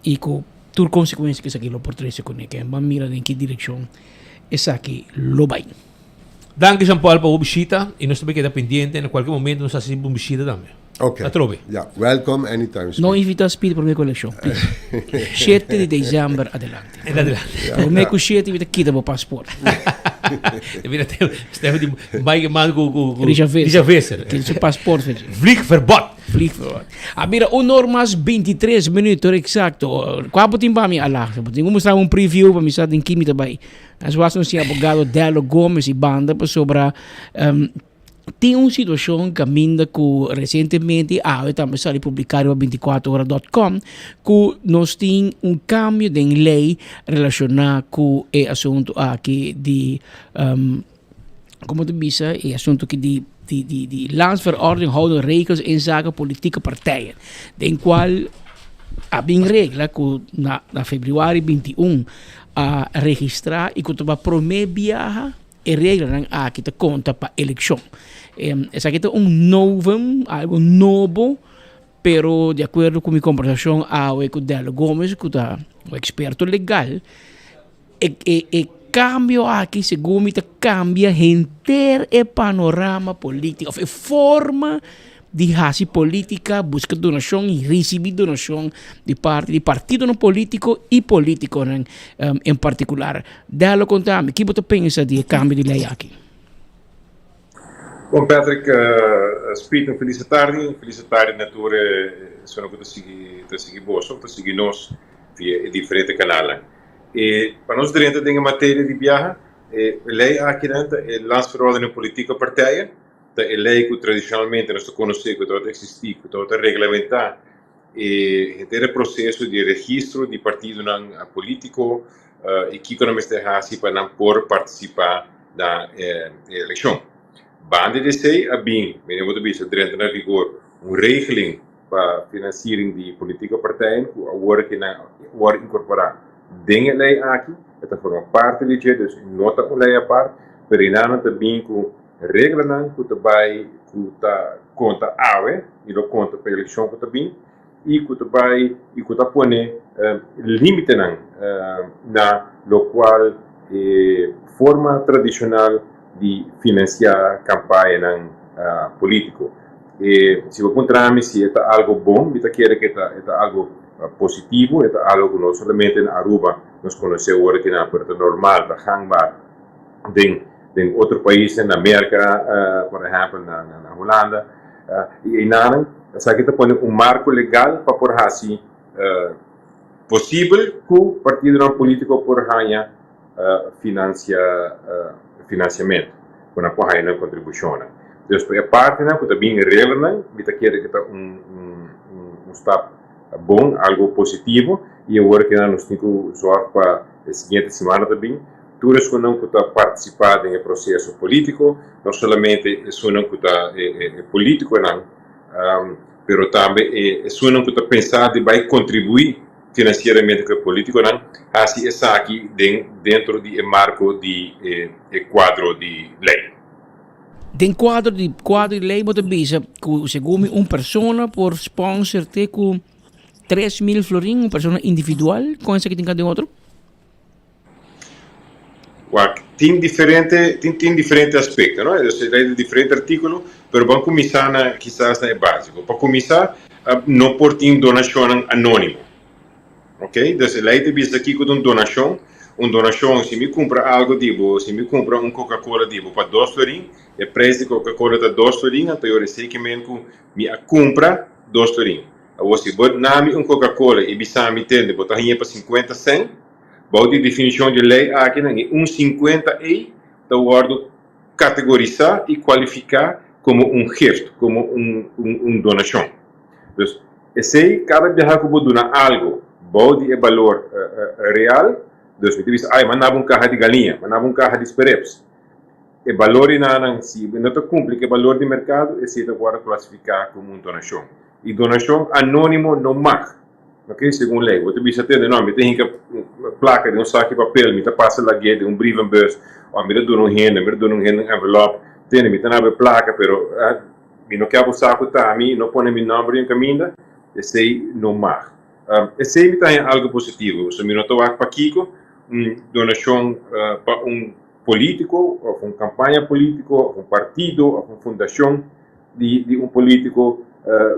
E com toda consequência que isso aqui, por 3 segundos, que vamos mirar em que direção, isso aqui, lo vai. Danke, Jean Paul, para a visita, e nós também queda pendente, em qualquer momento nós fazemos uma visita também. Ok. A trove. Yeah, welcome anytime. Não invita Speed para a minha coleção, please. 7 de dezembro, adelante. Para mim, com 7, invita aqui o passaporte. Steve die mij man go Richard Visser. Que é o passaporte. Vliegverbod. Mira, 1h23 minutos exacto. Qual tempo para mim lá? Vou mostrar um preview para mim sabe em química também. As wasnos sim abogado Delo Gomes e banda sobre tem uma situação que ainda que recentemente também saiu publicado no 24horas.com que nós temos cambio de lei relacionado com o assunto aqui de como tu diz, o assunto que de landsverordening houden regels in zaken politieke partijen. Den qual abbiamo regla que na februari 21 a registrar e que tu vai prometer viajar e regra aqui te conta para eleição. Essa aqui é novo, algo novo, pero de acordo com minha conversação com Delo Gomes, que é o experto legal, cambio aqui, segundo me, cambia inteiro o panorama político, a forma de fazer política, buscar donação e receber donação de parte de partido no político e político em particular. Dá-lo contar, o que você pensa de cambio de lei aqui? Bom, Patrick, Speed, feliz tarde nature, sono que segui bolso, segui nós via diferente canal. E para nós dentro da matéria de viagem, lei aqui dentro é lançverordening politieke partijen, a lei que tradicionalmente nós conhecemos, que todo existir, que todo regulamentar, e o processo de registro de partido político e que nós estamos para não por participar da eleição. Bande de sei, bem, muito bem, dentro na vigor regeling para financiering de política partijen, que agora incorporar dentro da lei aqui, esta forma parte da lei, dus nota uma lei à parte, mas ainda também com regra não, que vai conta ave, e lo conta para a eleição que também, e que vai e que põe limite na lo qual forma tradicional de financiar campanha político. E se você encontrar se é algo bom, você quer que é algo positivo, é algo que não somente na Aruba nós conhecemos agora que é normal, é gangbaar em outros países, na América, por exemplo, na Holanda, e nada, essa aqui põe marco legal para por assim possível que o partido político por ganhar financiamento, quando por ganhar contribuição. Então, a parte que também é real, você quer que é step bom, algo positivo, e agora que nós temos que usar para a seguinte semana também, todos que não está participando em processo político, não somente é que está político não, mas também é que está pensando e vai contribuir financeiramente com o político não, assim está aqui dentro do marco de quadro de lei. Dentro quadro de lei, você diz que segundo uma pessoa por sponsor ter com 3.000 florins, uma pessoa individual, com essa que tem cada outro? Tem diferente aspecto, não? Tem diferente artículo, mas vamos começar quizás na básico. Para começar, não por ter donação anônima, ok? Então, a lei diz aqui que uma donação, se me compra algo tipo, se me compra Coca-Cola tipo para 2 florins, o preço de Coca-Cola está 2 florins, então eu sei que me compra 2 florins. Se você não Coca-Cola e você me tem, botar para 50 cents, a definição de lei aqui é 50 e está categorizar e qualificar como gesto, como donação. Então, esse cada vez que você dona algo, pode é valor real, então você diz, mandava caixa de galinha, mandava caixa de espereps. O valor se não cumpre o valor de mercado, esse pode classificar como donação. E donação anônimo não marca. Ok, segundo lei, você precisa ter nome, tem que placa de saco de papel, me passa lá de brievenbus, ou me dá um envelope, tem me dá placa, pero me não quer o saco tá, me não põe meu nome em caminho, esse não marca. Esse me tem algo positivo, se me não estou para Kiko, donação para político, ou uma campanha política, ou partido, ou uma fundação de político.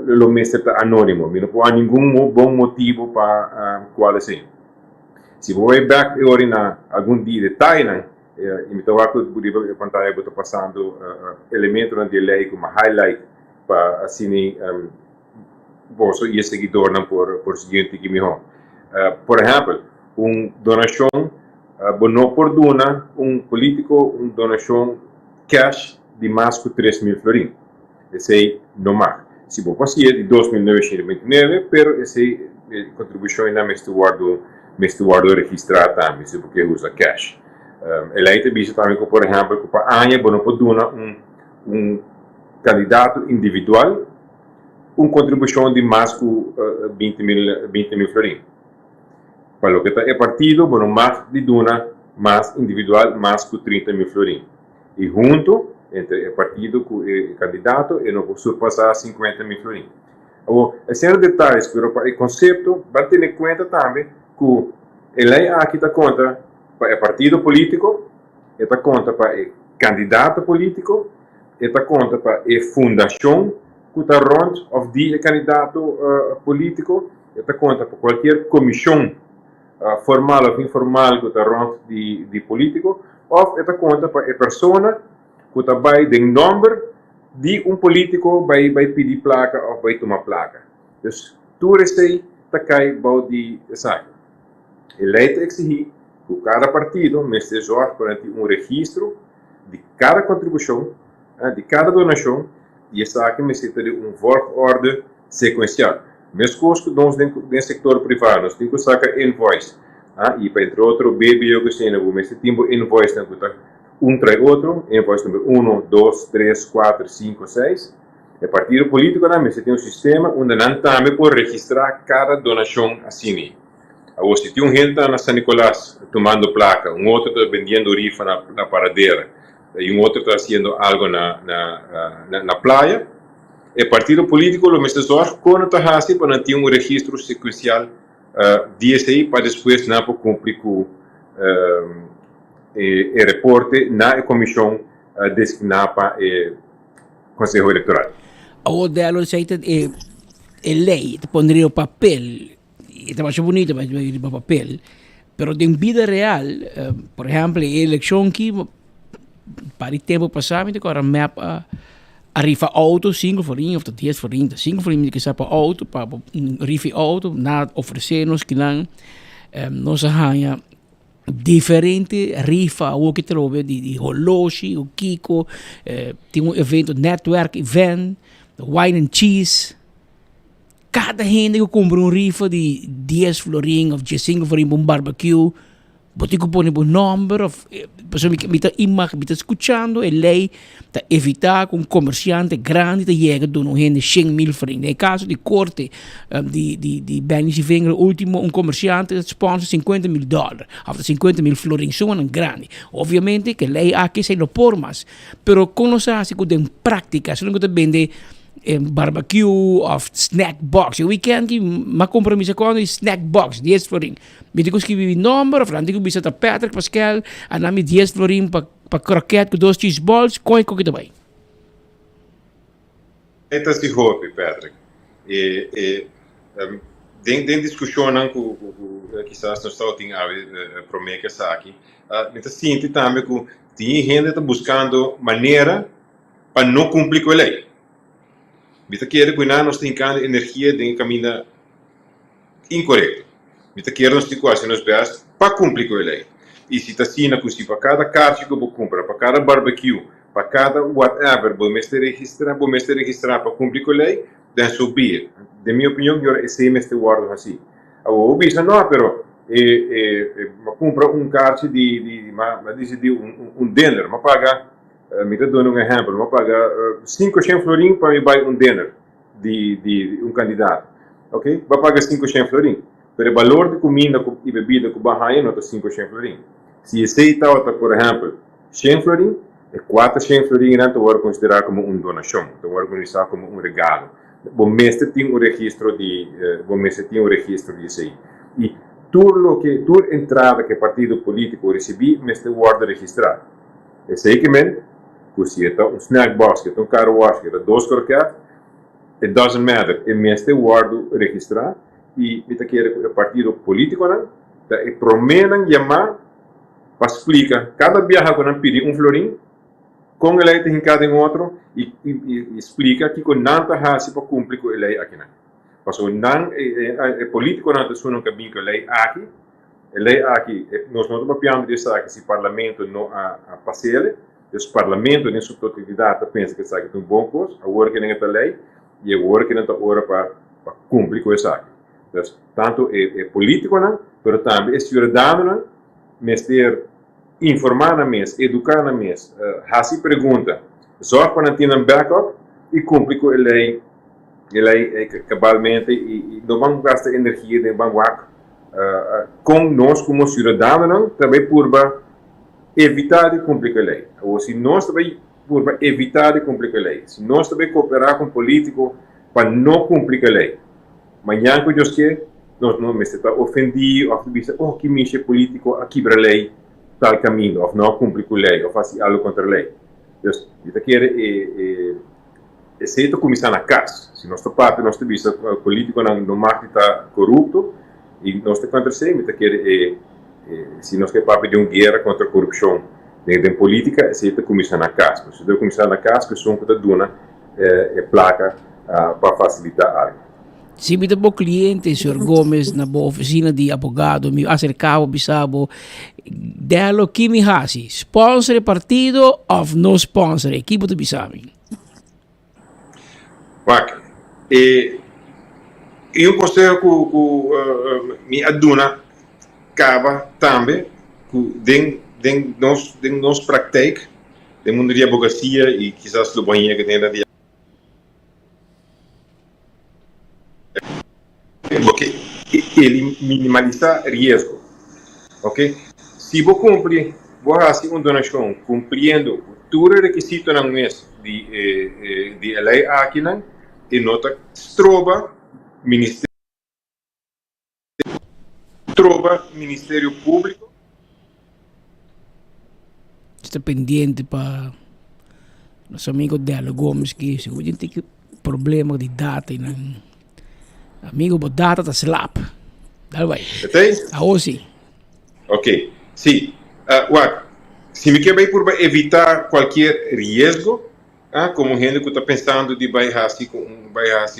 Lo mestre anônimo, não há nenhum bom motivo para qual assim. Se você back na algum dia de Thailand, e me toca a pantalla estou passando elementos da lei como highlight para assim você e seguidor não por seguinte que melhor. Por exemplo, donação não por dona político donação cash de mais que 3.000 florins. Esse não marca. Se você passar de 2.929, pero essa contribuição ainda me guardo registrar também, se você usa cash. Ela aí também também por exemplo, que para ano você não pode dar candidato individual contribuição de mais que 20.000 florins. Para o que é partido, você não mais de dar mais individual mais que 30.000 florins. e junto entre o partido e o candidato e não surpassar 50 mil florins. Esses detalhes, mas o conceito vai ter em conta também que a lei aqui está conta para o partido político, está conta para o candidato político, está conta para a fundação que está rond of die candidato político, está conta para qualquer comissão formal ou informal que está rond de político, ou está conta para a pessoa que está vai de número de político vai pedir placa ou vai tomar placa. Então, tudo isso está cai para de sabe. A lei está exigir que cada partido esteja perante registro de cada contribuição, de cada donação, e essa aqui necessita de volgorde sequencial. Mesmo coisa que nós dentro do setor privado, nós temos que sacar invoice. E para entre outro, baby, eu gostaria de nós temos invoice, traz outro, invoice número 1, 2, 3, 4, 5, 6. O partido político também tem um sistema onde não também pode registrar cada donação assim. Se tem gente na São Nicolás tomando placa, outro está vendendo rifa na paradeira, e outro está fazendo algo na praia, o partido político lo mete só quando está assim para ter registro sequencial DSI para depois não cumprir com o reporte na comissão designada para o Conselho Eleitoral. O dela aceita a lei, te pondria o papel, e te acho bonito, mas o papel, pero em vida real, por exemplo, a eleição que para o tempo passado, agora mapa rifa auto 5 florin of 10 florin, 5 florin que sa para auto, para rifa auto, na oferecer-nos que não nós arranha diferente rifa o que trove de horloge, o Kiko, tem evento network event, wine and cheese. Cada gente que compra rifa de 10 florin of 5 florin para barbecue, pode pôr o número, pessoa que está escutando, a lei para evitar que comerciante grande chegue a uma gente 100 mil florin. No caso de corte de bens e vinho, último comerciante sponsor $50 mil, ou 50 mil florin, são grande. Obviamente que a lei aqui se não por mais, pero como se hace em prática, se não está vende barbecue of snack box. O weekend que ma compromisso com o snack box 10 florin. Me digo que vive número, falando que bisa ta Patrick Pascal, anami 10 florin para croquete com 2 cheese balls, coi que também. Esta se houve, Patrick. Tem discussão que quizás nós estamos a prometer que aqui. Mas sinto também que tem gente que está buscando maneira para não cumprir com a lei. Vita quer que nós tenhamos energia de caminho incorreto. Vita quer nós quase nos best para cumprir com a lei. E se está assim, para cada carne que eu compro, para cada barbecue, para cada whatever, vou me registrar para cumprir com a lei, then so be it. De minha opinião, eu sei me guardo assim. Eu disse não, pero compra carne de dinner, mas paga. Me está dando exemplo, vou pagar 500 florin para me buy dinner de candidato, ok? Vai pagar 500 florin, mas o valor de comida e bebida que vai ganhar não é 500 florin. Se esse está, por exemplo, 100 florin, 400 florin não vai considerar como donação, vai considerar como regalo. Bom mestre tem registro de isso aí. E tudo entrada que o partido político recebe, mestre guarda registrar. Esse aí que se é snack box, que é car wash, que é 2 croquetes, it doesn't matter. É mestre guardo registrar e o partido político não, promenem chamar para explicar cada viagem que não pede florin, com a lei tem cada outro e explica que não está fácil para cumprir com a lei aqui não. Porque o político não está no caminho com a lei aqui. A lei aqui, nós não estamos falando disso aqui, se o parlamento não passeia, o parlamento, em sua totalidade, pensa que isso aqui é um bom coisa, agora que não está a lei, e agora que não está a hora para cumprir com isso aqui. Então, tanto é político, não, mas também é cidadão, não, mas ter informar na mesa, educar na mesa, fazer pergunta, só para não ter um backup e cumprir com a lei cabalmente, e não vamos gastar energia, não vamos com nós como cidadãos também por evitar de cumprir a lei. Ou se nós também por evitar de cumprir a lei. Se nós também cooperar com político para não cumprir a lei. Amanhã que Deus quer, nós não me está ofendido, ou dizer, oh, que mexe político a quebrar a lei, tal caminho, ou não cumprir com a lei, ou fazer algo contra a lei. Então, eu quero aceito começar na casa. Se nós parte, nós temos político no marco está corrupto, e nós estamos contra isso, eu quero se nós queremos pedir uma guerra contra a corrupção dentro da política, aceita começar na casa. Se deve começar na casa, que são que dona placa para facilitar algo. Se me dá cliente, Sr. Gomes, na boa oficina de advogado, me acercava, bisabo, delo que me hasi, sponsor partido ou não sponsor, que você bisabe? E um conselho que me aduna acaba também de nos pratica de mundo de advocacia e quizás do banheiro que tem na dia porque ele minimaliza risco, ok? Se você cumprir, você faz uma donação cumprindo todos os requisitos no mês de lei aqui, e nota trova Ministério Público. Está pendiente para os amigos dela, Gomes, que se a gente tem problema de data, amigo, a data está slap. Dá vai. Ah, sim. Ok. Sim. Se me quer bem por evitar qualquer risco, como gente que está pensando de baixar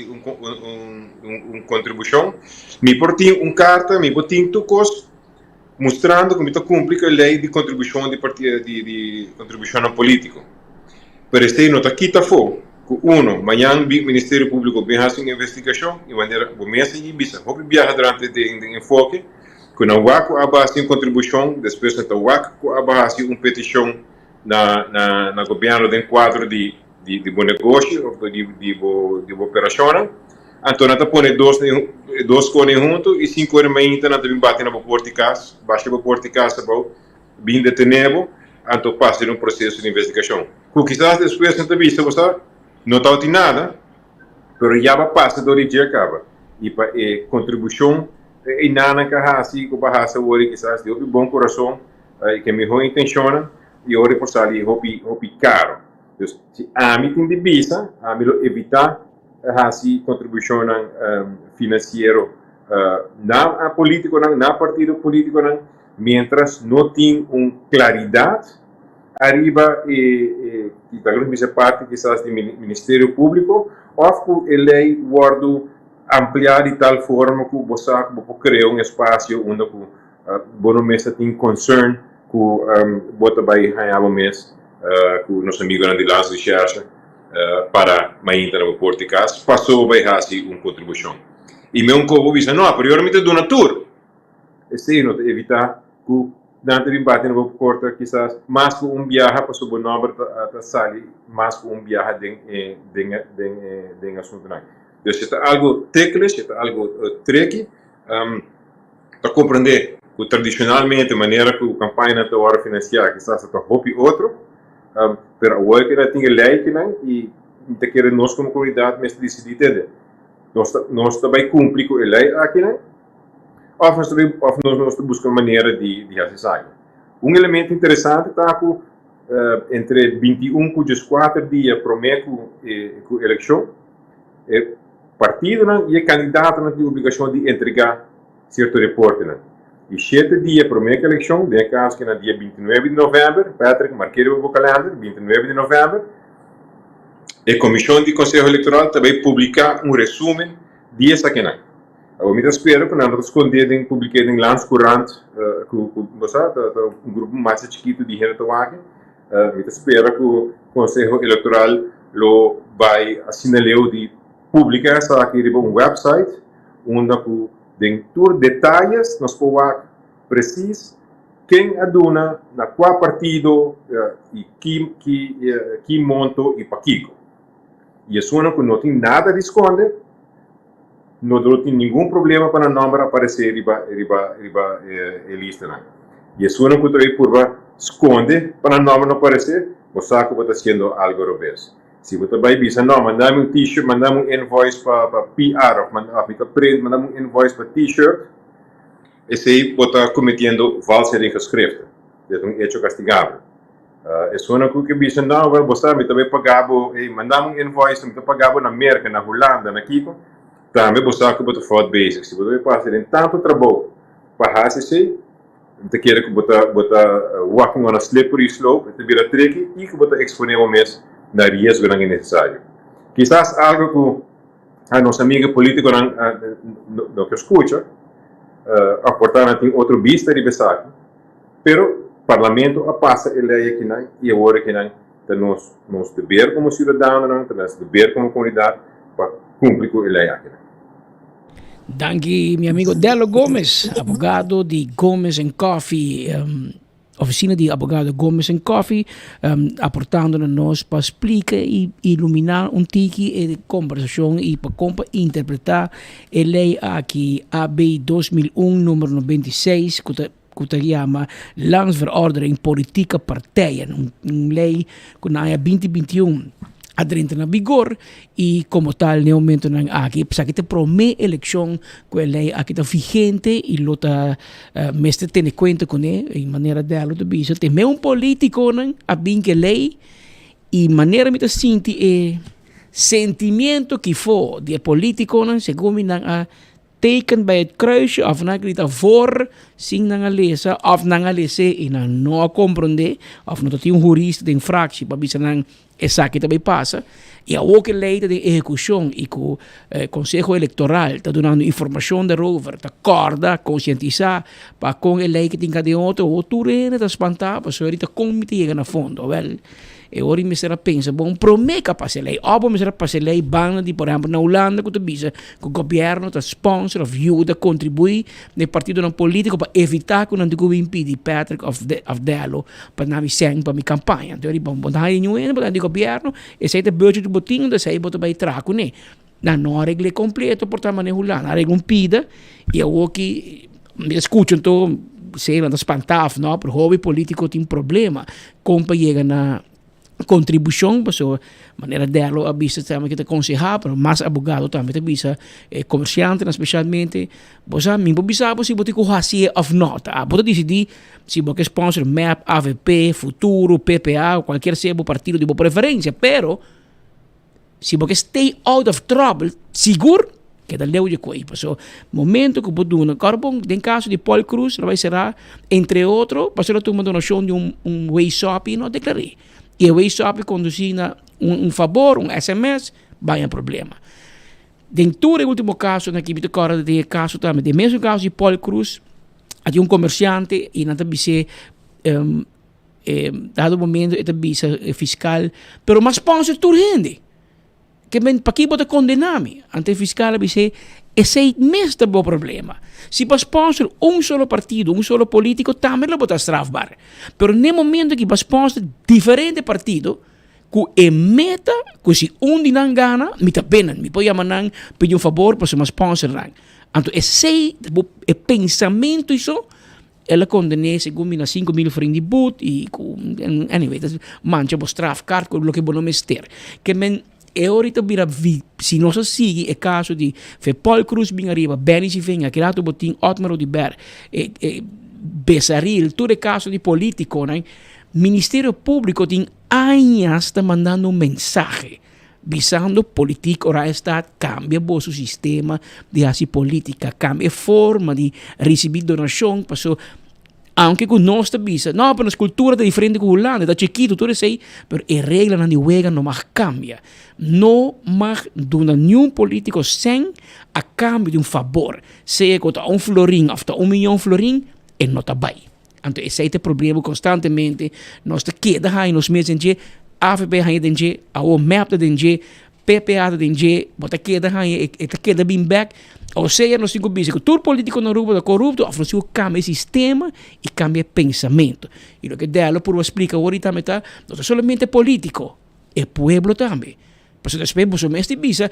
uma contribuição, me portem uma carta, me portem tucos, mostrando que me está cumprindo a lei de contribuição de contribuição a político. Pero este não está aqui, amanhã o Ministério Público vem fazer uma investigação, de maneira que mês e bisa, vou viajar durante o enfoque, que não vai abaixar uma contribuição, depois não vai abaixar uma petição na governo de quadro de bom negócio, de operação. Então, nós põe dois cones juntos e 5 horas mais ainda nós batem na porta de casa, baixa a porta de casa, bem detenido, então passa um processo de investigação. Porque quizás depois não vista, você não está nada, mas já passa do dia acaba. E para contribuição, e nada que assim, que barraça hoje quizás de bom coração, que melhor intenção, e hoje por sair hobby caro. Então, se a mim tem de vista, a mim evitar assim contribuição financeira na político, na partido político, mientras não tem uma claridade arriba e talvez me parte quizás do Ministério Público ou que a lei guarda ampliar de tal forma que você cria um espaço onde você mesmo tem concern que você vai ganhar um mês que nosso amigo de lança de charge para mais na porta de casa passou vai fazer uma contribuição e meu covo diz não, primeiramente do natur esse não evitar que dante bate na porta quizás mais que viagem para subir nome a sair mais que viagem de assunto não. Então, se está algo técnico, se está algo tricky, para compreender que tradicionalmente a maneira que a campanha está a financiar, quizás está hobby outro, mas agora que tem a lei que não, e que nós como comunidade mesmo decidir nós também cumprir com a lei aqui não, ou nós buscamos maneira de fazer isso. Elemento interessante está que entre 21 e 4 dias prometo com a eleição, partido e o candidato tem a obrigação de entregar certo reporte. E 7 dias para a eleição, de caso que no dia 29 de novembro, Patrick, marquei o calendário, 29 de novembro, a Comissão de Conselho Eleitoral também publicar um resumo de essa questão. Eu me espero que nós escondemos publicar em lance currente, um grupo mais chiquito de gente aqui. Me espero que o Conselho Eleitoral lo vai assinalar de publicar essa aqui em um website, onde tem todos os detalhes, nós podemos precisar quem aduna, na qual partido, e que monto e para Kiko. E isso não tem nada de esconder, não tem nenhum problema para o nome aparecer em a lista. E isso não tem por esconde para no aparecer, o saco está haciendo algo revés. Si você vai dizer, não, mandamos um t-shirt, mandamos um invoice para PR, ou print, mandamos um invoice para t-shirt, esse aí está cometendo falsidade de escrita. É um hecho castigável. É só uma coisa que diz, não, você também pagava, mandamos um invoice, você pagava na América, na Holanda, na Kiko, também você que você faz basic. Se você passa em tanto trabalho para fazer isso, você quer que você walking on a slippery slope, você vira tricky e que você expõe o mês na risco não é necessário. Quizás algo que a nossa amiga política não escuta, aportar tem outro vista de pensar, pero o parlamento passa a lei aqui não e agora que não nós dever como cidadão não temos dever como comunidade para cumprir com a lei aqui. Danke, meu amigo Delo Gomes, advogado de Gomes & Coffee, oficina de advogado Gomes & Coffee, aportando a nós para explicar e iluminar tiki de conversação e para interpretar a lei aqui, AB 2001, número 96, que se chama Landsverordening Politieke Partijen, uma lei que na 2021 entra na vigor e como tal no momento aqui precisa que te promete eleição com a lei aqui está vigente e lo está mestre tem conta com ele em maneira dela do bicho tem um político a bem que lei e maneira me te senti sentimento que for de político se combina a teken bij het kruisje of na grita voor sing na lezen of na lezen e na no comprende of no tem jurista de infractie para bisa nang essa que também passa e a outra lei de execução e com Conselho Eleitoral está dando informação de rover está corda conscientizar para com a lei que tem cada outro ou turene está espantar para só comitê na fundo well e ora me será pensa bom promete para a lei ou me será para a lei bana de por exemplo na Holanda que tu bisa que o governo está sponsor ajuda contribui no partido não político para evitar que não digo impedir Patrick of Delo para não me sem para minha campanha então bom daí nenhum para o governo e se é budget de botinho da sai botar vai traco né não regle completo por também na Holanda regle pida e eu que me escuto então sei lá espantar não por hobby político tem problema como chega na contribuição, pessoa maneira dela a vista também que te aconselhar, mas mais advogado também te visa comerciante, especialmente, você mim bisa se você correr of not, você decidir se você sponsor MAP, AVP, Futuro, PPA, qualquer seja partido de boa preferência, pero se você stay out of trouble, seguro que da leu de coi, pessoa momento que você na carbon, em caso de Paul Cruz, vai será entre outro, passou a tomar donação de way shop e não declarei. E o WhatsApp conduzina favor, SMS, vai problema. Dentro do último caso, na que agora de caso também, do mesmo caso de Paul Cruz, há comerciante e não também dado momento é também fiscal, pero mas sponsor tu rende. Que men para que bota condenar-me ante fiscal dice esse mesmo bom problema. Se para sponsor solo partido, solo político, também lo bota strafbar. Pero no momento que para sponsor diferente partido, que meta, que se de não gana, me tá pena, me pode chamar pedir favor para ser sponsor lang. Então esse pensamento isso ela condenou segundo mina 5.000 francs de boot e anyway, mancha bo strafkaart com o que bo não mester. Que men e ahorita vira se nós sigue é caso de Paul Cruz bem arriba, Benny se vem aqui lá do botim Otmar de Ber Besaril, todo é caso de político, né? Ministério Público tem anos está mandando mensagem visando político ora está cambia o seu sistema de assim política, cambia a forma de receber donação, passou aunque con nostra bisa, no, per la cultura è differente con Holanda, da chiquito, tu sei, però le regole non juegan, non más cambia. No más dona nenhum político sem a cambio de favor. Se conta florin, after 1 milhão florin, e não está bem. Então, esse é o problema constantemente. Nós queda aí nos meses de AVP aí de a o map de PPA de bota queda aí, e queda bem back. Ou seja, nós temos que ver que todo político na rua é corrupto, nós temos que cambiar o sistema e cambiar o pensamento. E o que dela, por explicar ahorita, não é somente político, é povo também. Pues después vos mes te visa,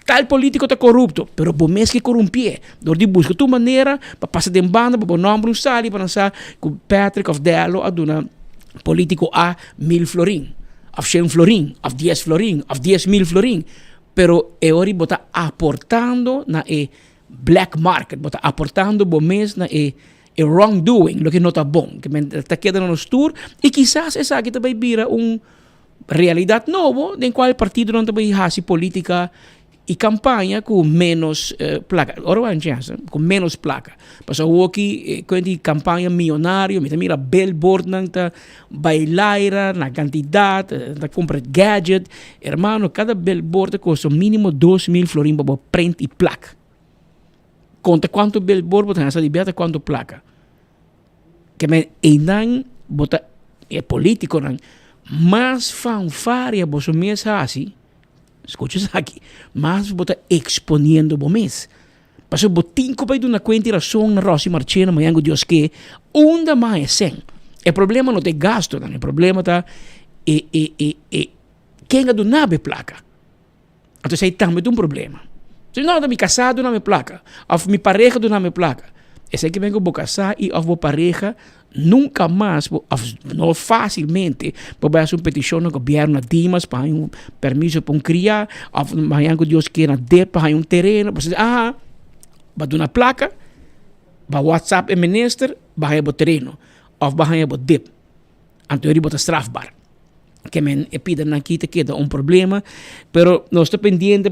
tal político está corrupto, pero vos mes que corrompie. Door die busca tu maneira para passar de banda, para nombre un sali, para lançar com Patrick of Delo a dona político a 1.000 florin, of 100 florin, of 10 florin, of 10.000 florin. Pero ori bota aportando na black market, bota aportando bom mes na wrongdoing, lo que não está bom, que está quedando no tour, e quizás essa aqui também vira realidade novo, em qual o partido não também faz política e campanha com menos placa. Ora, com menos placa. Passou aqui com a campanha milionário, mira billboard não tá bailar na quantidade, tá compra gadget. Hermano, cada billboard custa mínimo 2.000 florin para print e placa. Conta quanto billboard botar nessa liberta quanto placa. Que me não bota político não, mas fanfaria você mesmo assim. Escucha isso aqui, mas você exponendo o mês. Passou botinho para uma quantidade na Rossi Marchena, mas ainda Deus que onde mais é sem. O problema não é gasto, não. O problema está quem é do nave placa. Então aí também tem problema. Se não, me casado não me placa, ou me pareja do não me placa. Esse que vem com o casar e ou pareja nunca mais, não facilmente, para fazer uma petição no governo de Dimas para um permisso para criar, ou para Deus queira de para um terreno, para dar uma placa, para WhatsApp e minister, para o terreno, ou para o DIP. Então, ele bota strafbar. Que men pida na kita queda problema, pero nós está pendiente,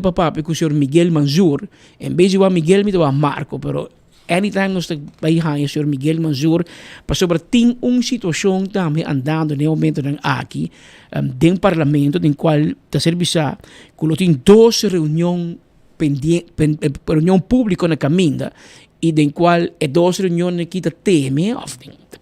papá, porque o senhor Miguel Manzur, em vez de Miguel, me dá Marco, pero anytime nós está aí o senhor Miguel Manzur, para sobre tem situação também andando no momento aqui, dentro do parlamento, em qual está serviço, que tem 2 reuniões reunião pública na caminho, e em qual 2 reuniões que está teme,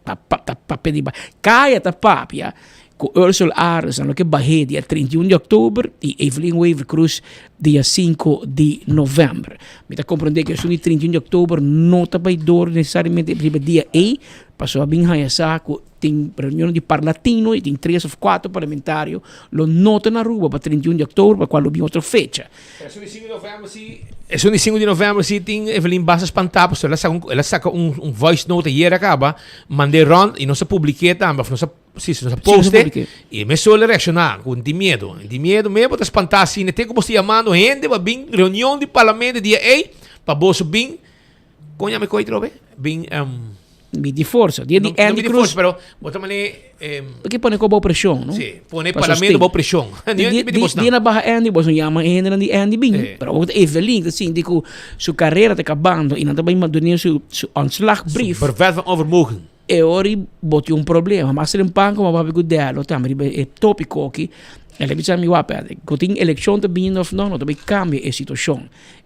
para pedir, caia ta papia, com Ursula Ares, no que barré dia 31 de outubro e Evelyn Weaver Cruz dia 5 de novembro. Me está compreender que o dia 31 de outubro não está para dor necessariamente para dia E, passou a bem saco, tem reunião de parlatino e tem 3 ou 4 parlamentários, lo nota na rua para 31 de outubro, para qual outra fecha. É o 5 de novembro, sim, tem Evelyn Bassas Pantapos, ela saca voice note e acaba, mandei rond e não se publiquei também, não se poste, e me suele reaccionar com de medo me botas espantar assim, tem como se chamando gente, para vir reunião de parlamento dia E, para bolso bem, conha me coi trobe, bem de força, dia de Andy Cruz, pero botamos ali porque põe com boa pressão, não? Sim, põe parlamento boa pressão. Dia na barra Andy, você chama ainda de Andy bem, pero Evelyn, assim, digo, sua carreira está acabando e não também mandou seu ontslagbrief. Vervet van overmogen. E ora botou problema, mas se limpan como vai pegar dela, também é tópico aqui. Ela diz a mim, que tem eleição também não também cambia a situação.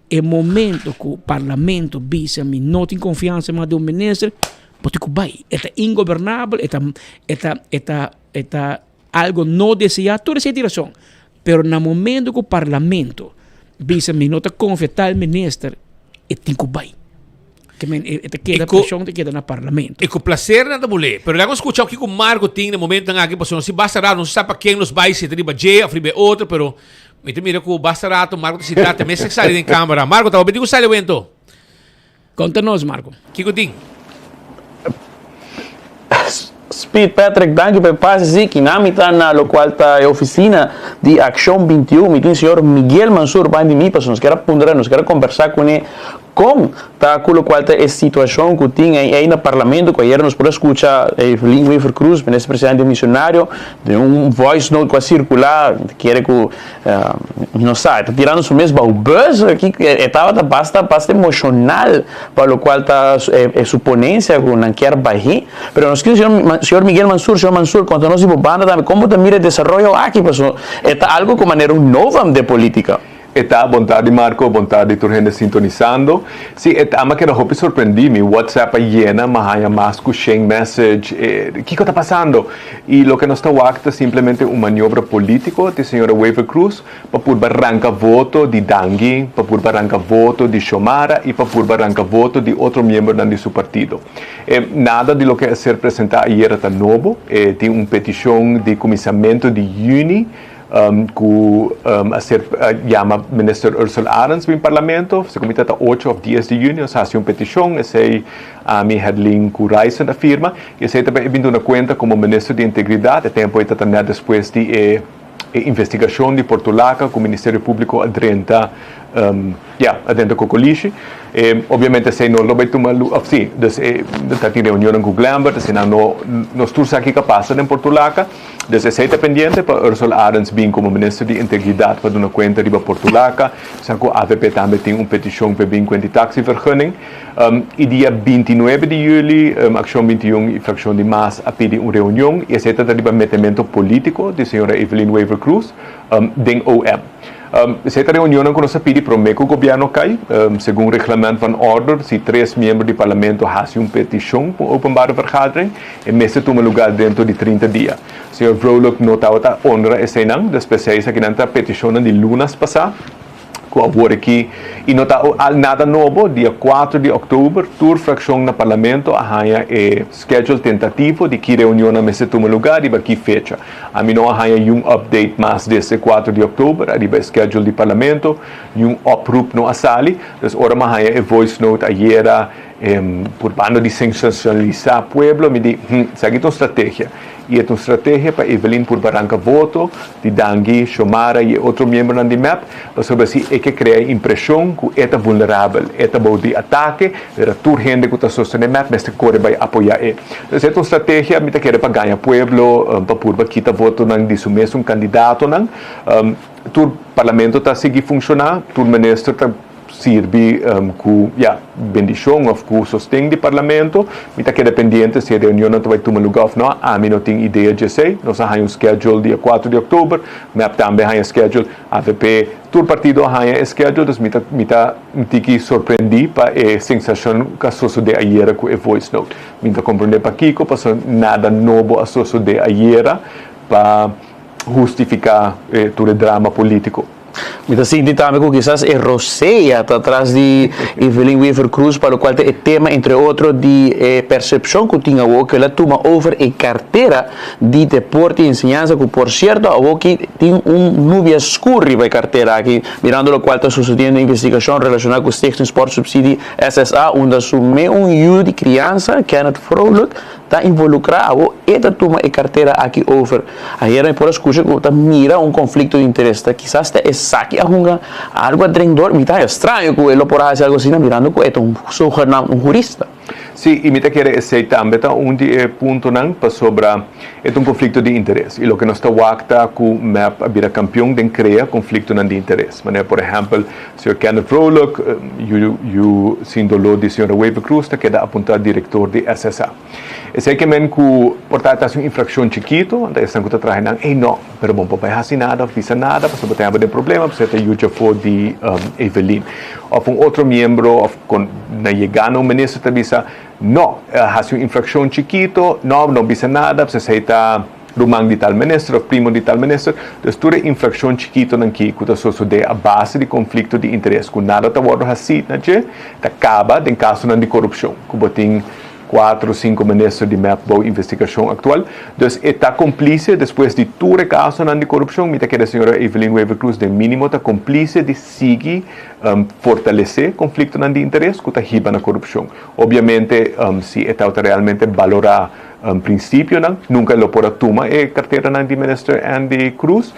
É momento que o parlamento diz a mim, não tem confiança mais do ministro, porque é ingovernável, é algo não desejado, toda essa direção. Pero no momento que o parlamento diz a mim, não confia tal ministro, é tem que vai. Que queda pressão te queda no parlamento. E com prazer nada mulher. Pero vamos escuchar o que o Marco tem no momento aqui, porque se basta rato, não se sabe para quem nos vai se triba J, a fribe outro, pero me mira que basta rato, Marco se trata, me se sai em câmera. Marco, tá obedindo sai evento. Conta-nos, Marco. Que tem? Speed Patrick, danke per passe que na mitad na lo qual ta oficina de Action 21, mi tu senhor Miguel Mansur vai de mim, para nos quer ponderar, nos quer conversar com ele como tá com o qual tá essa situação que tinha aí no parlamento, que ayer nos pode escutar Evelyn Weaver Cruz, presidente missionário, de voice note quase circular, que era que não sei, tá tirando o mesmo o buzz aqui, estava bastante emocional, para o qual tá suponência que não quer baixar, pero nos quer senhor Miguel Mansur, conta-nos de banda também, como tá mira desenvolvimento aqui, pessoal, é algo com maneira nova de política. Está boa tarde, Marco, boa tarde, toda gente sintonizando. Sim, ama que não me surpreendi, meu WhatsApp llena, mas há mais que 100 message. O que está passando? E o que nós está é simplesmente uma maniobra política de senhora Weaver Cruz para por arrancar voto de Dangui, para por arrancar voto de Xomara e para por arrancar voto de outro membro de seu partido. Nada de lo que ser apresentado ayer está novo. Tem uma petição de comissamento de Uni llama Minister Ursula Arens en Parlamento, se comita 8 o 10 de junio, hace una petición, ese a mi headline ku Ryzen afirma, y ese también vindo una cuenta como Ministro de Integridad, de tiempo esta también después de investigação de Portulaca com o Ministério Público adrenta adentro do Cocoliche. Obviamente, se não vai tomar sim, está em reunião com o Glambert, se não nós todos aqui que passa em Portulaca, desde se está pendente para Ursula Arens vir como Ministro de Integridade para dar uma conta de Portulaca, sabe a AVP também tem uma petição para vir com a taxivergunning. E dia 29 de julho, Ação 21 e Fração de Mas a pedir uma reunião e esse está de metimento político de senhora Evelyn Weaver Cruz, den OM. Esta reunião que nós pedimos para o governo cai, segundo o regulamento van order, se 3 membros do parlamento fazem uma petição para openbare vergadering, e meeste toma lugar dentro de 30 dias. O senhor Vrolijk notava a honra esse não, despecialista que não está petição de lunas passar, agora aqui e não está nada novo, dia 4 de outubro, toda fração no parlamento há schedule tentativo de que reunião na mesa toma lugar e que fecha. A mim não há um update mais desse 4 de outubro, arriba schedule de parlamento, um oproep no asali, então ora há voice note ayer por bando de sensacionalizar o pueblo, me diz, segue tua estratégia. E é uma estratégia para Evelyn por Barranca Voto, de Dangui, Xomara e outro membro do MAP, para sobre si é que cria a impressão que é vulnerável, é bom de ataque, era toda gente que está sustentando o MAP, mas que corre vai apoiar ele. Então, é uma estratégia que quer para ganhar o pueblo, para pôr quitar voto de seu mesmo candidato, todo parlamento está seguindo funcionar, todo ministro está serve com bendição ou com sustento do parlamento, mas que é dependente se a reunião não vai tomar lugar ou não, a mim não tem ideia de ser, nós temos um schedule dia 4 de outubro, mas também há um schedule, AVP, todo partido há um schedule, então me tem surpreender para a sensação que sucedeu ayer com a voice note. Me tem compreender para Kiko, para nada novo a suceder ayer para justificar todo o drama político. Então, sim, também que quizás é Roseia está atrás de Evelyn Weaver Cruz, para o qual tem tema, entre outros, de percepção que tinha o que ela toma over a carteira de deporte e ensinança, que, por certo, a que tem nuvem escura para a carteira aqui, mirando o qual está sucedendo investigação relacionada com o Stichting Sport Subsidy SSA, onde assume um de criança, Kenneth Vrolijk, está involucrado e toma a carteira aqui over. Aí era por escutar que mira um conflito de interesse, quizás é saque algo adrendor, me está estranho que ele por fazer algo assim, mirando que é um jurista. Sim, e me quer dizer também ponto para sobre um conflito de interesse. E o que nós está wacta com o MAP a vira campeão de criar conflito de interesse. Mas, por exemplo, o Sr. Kenneth Vrolijk, o síndolo de Sra. Weaver Cruz, que é apontado diretor de SSA. E sei que portanto, é uma infração chiquito, então estão que trazendo, não, mas bom, papai, não faz nada, fiz nada, para ter um problema, para ter o for de Evelyn. Ou outro membro, na chegada, o ministro também disse, não, faz uma infração chiquito, não fiz nada, para aceitar rumang de tal ministro, primo de tal ministro, então toda infração chiquito aqui, que sucede a base de conflito de interesse, que nada está wado assim, acaba em caso de corrupção, que tem 4 ou 5 ministros de MAP para a investigação atual. Então, está cúmplice, depois de todo o caso de corrupção, me que a senhora Evelyn Weaver Cruz, de mínimo, está cúmplice de seguir fortalecer o conflito de interesse que está riba na corrupção. Obviamente, se está realmente valorar princípio, nunca lo pode tomar a carteira de ministro Andy Cruz,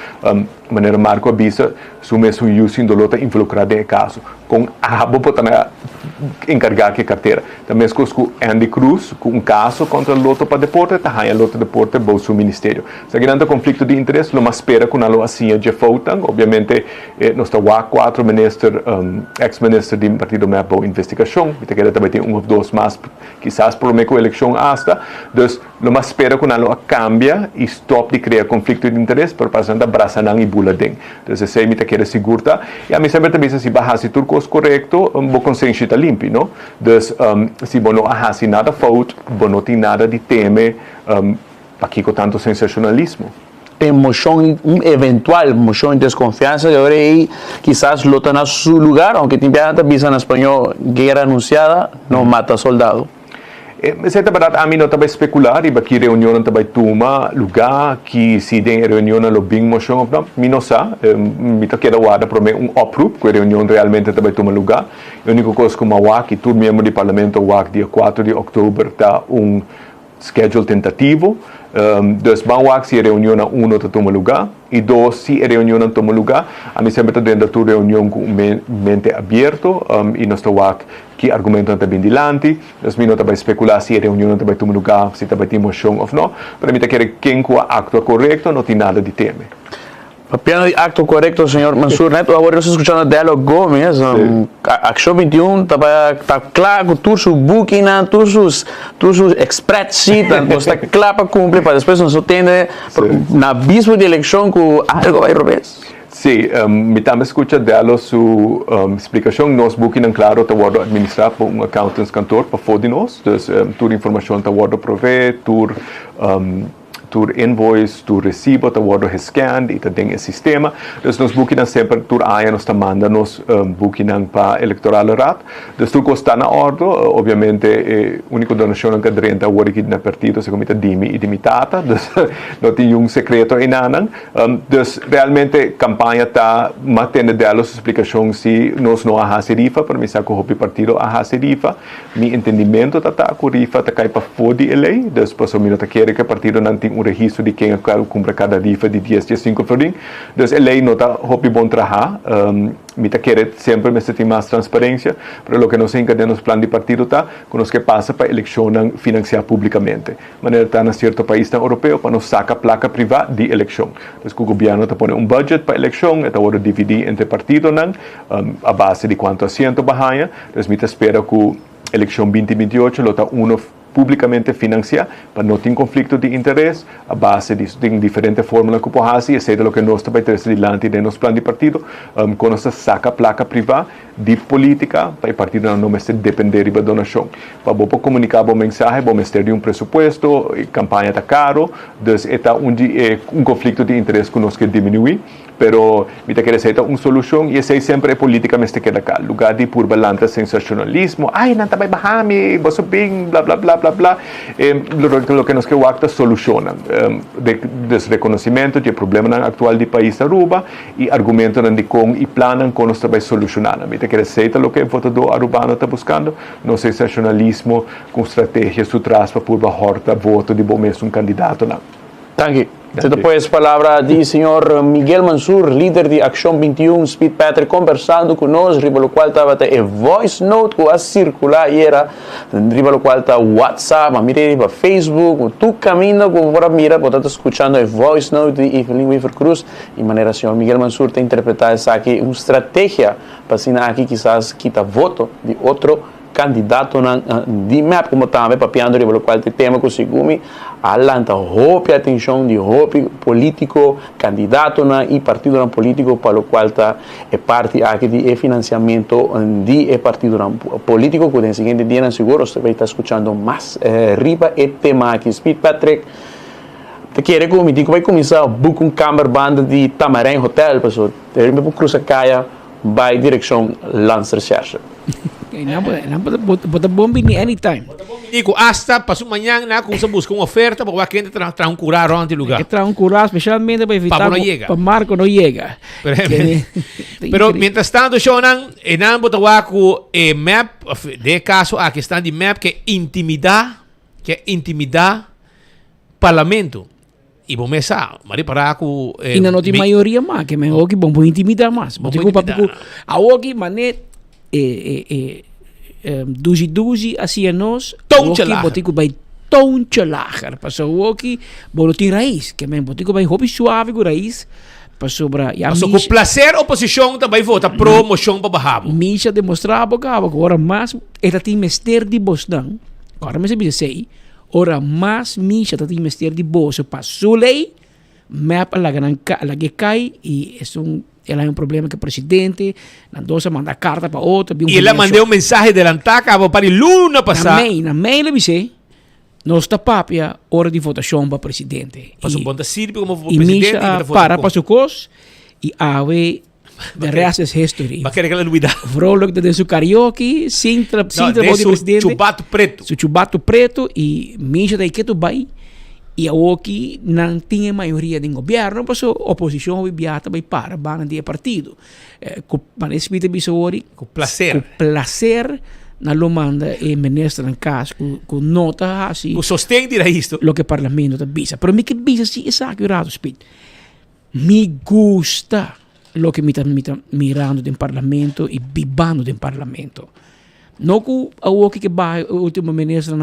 maneira Marco avisa, se o mesmo using do lota involucrado em caso. Com a pode encargar que carteira. Também com Andy Cruz, com um caso contra o loto para deporte, está aí o loto deporte para o ministério. Se grande conflito de interesse, não espera com a assim de faltam. Obviamente, nós temos 4 ministros, ex-ministros do partido MAP para investigação, e também tem ou dois mais, quizás por uma eleição hasta. Então, não espera com a cambia e stop de criar conflito de interesse, para passar da braça e buladem. Então, se me quer segurar, e a mim sempre também se barra se tudo correto, vou consciência está limpo, não? Então, se não há nada falta, não tem nada de teme, aqui com tanto sensacionalismo. Emoção, eventual moção de desconfiança, agora aí quizás lota no seu lugar, aunque tem piada visa em espanhol, guerra anunciada, não mata soldado. Saya tabarat amin no tabay spekular, iba ki reunion ng tabay tuma, lugar, ki si den reunion ng lobing motion of minosa, mita keda wada prome oproep, que reunion realmente tabay tuma lugar. E único coisa que mawak, tur membro di parlamento wak dia 4 de outubro ta schedule tentativo. Dus banwak si reunião na 1 ta toma lugar e 2 si reunião na toma lugar a mim sempre dentro da reunião com mente aberto e nós tawak que argumento tá bem dilante dus mim não tá especular se reunião tá toma lugar se tá tem moção ou não para mim tá querer quem com acto correto não tem nada de teme. Piano de acto correcto, señor Mansur. Neto, ahora estoy escuchando el diálogo Gómez. Acción 21, está claro, tú su booking, tú sus express está claro para cumplir, para después nos atiende na abismo de elección con algo vai revés. Sí, me também escucha dela su explicação, nós booking en claro tá word administrar por accountants cantor para foder nós, dus toda informação tá word prover, tur invoice, tur recibo, ta word gescanned, ita ding sistema. Dus nos bukinan sempre tur aya nos manda nos bukinan pa electoral rat. Dus tur costa na ordo, ovviamente unico donazione che drenta word kid na partito se comita dimi idimitata, dus non ti un secreto inanan. Dus realmente campagna ta matende della explicação si nos no aha serifa, per mi sa ko hopi partido aha serifa. Mi entendimento ta ku rifa ta kai pa fodi elei, dus paso mi ta quere que partido nan ting registro de quem cumpre cada rifa de 10 5 florin. Dus a lei nota hopi bom trabalhar, me tá querendo sempre me ter mais transparência, pero lo que nos encadena nos plan de partido tá, com os que passa para eleição financiar publicamente. Maneira tá na certo país europeu para nos saca placa privada de eleição. Dus o governo tá põe budget para eleição, eta hora dividir entre partido a base de quanto assento bahanha. Dus me tá espera que eleição 2028 lo tá publicamente financiar para não ter conflito de interesse a base de diferentes fórmulas que podemos e seja o que nós também temos adiante de nosso plano de partido com nossa saca placa privada de política para o partido não mais depender da donação para bom comunicar bom mensagem bom ter de presupuesto campanha está caro dus está onde conflito de interesse que nós que diminuir pero me quer ser uma solução e essa sempre é política mas te queda cá lugar de por balanta sensacionalismo ai não tá bem bahami você bem blá blá blá blá blá lo que nos que o acta soluciona desreconhecimento de problema atual do país da Aruba e argumento de com e planan com nós também solucionar me quer ser o que o votador arubano está buscando não sensacionalismo com estratégia sutras para por horta voto de bom mesmo candidato não. Thank you. Depois palavra do senhor Miguel Mansur, líder de Acción 21, Speed Patrick, conversando conosco, riba lo qual estava a voice note que a circular era, riba lo qual está WhatsApp, a mira riba Facebook, tu caminho que agora mira, você está escutando a voice note de Evelyn Weaver Cruz, e maneira senhor Miguel Mansur tem interpretado essa aqui, uma estratégia para ensinar aqui quizás quita voto de outro candidato di map como também papiando riba lo qual tema com sigumi allanta hopi atenção de hopi político candidato e partido político para o qual está é parte aqui de financiamento de partido político que no seguinte dia seguro você vai estar escutando mais riba e tema aqui Speed Patrick te quer comigo vai começar a book camper banda de Tamarém Hotel pessoal ele me cruza caia vai direção Lance Recherche. Bota bomba anytime. Digo, hasta pasó mañana kung sa busca uma oferta para que gente traga um curar onde lugar. Que traga um curar especialmente para evitar para Marco não chega. Pero mientras tanto, Shonan, enam botawaku map de caso aqui está de map que intimidar parlamento. E bom mesa, mari para aku e não tem maioria mais, que me oki bom intimidar mais. Botiku papiku, a oki manet duzi assim nós, oki botiku vai tonchalager, passou oki bolotin raiz, que me botiku vai hobby suave com raiz. Passou para com placer oposição também vota pro moção para bahabo. Misha demonstrava que agora mais era tem mester de Bosdan. Agora me se sei. Ora mas misha tati mestier di boso passou lei map la que cai e ela é problema que o presidente nandosa manda carta para outro e ela mandou mensagem adelantada para a luna passada na mail le disse nós está papia hora de votação para presidente passou bom da sirve como presidente para passou cos e ave De rest is history. Ba querer que ela luida. Vrolijk dat is karaoke, sintra de presidente. chubato preto. Su chubato preto e misha da que tu vai. E a aqui não tinha maioria do governo, mas a oposição vibiata vai para bana de partido. Com espírito bisori, com prazer. Com prazer na lomanda e ministro em caso com nota assim. Com sostém dirá isto. Lo que parlamento da bisa. Pero me que bisa sim é sagrado, speed. Me gusta lo que me está mirando do parlamento e bibando do parlamento. Não que a que vai o último ministro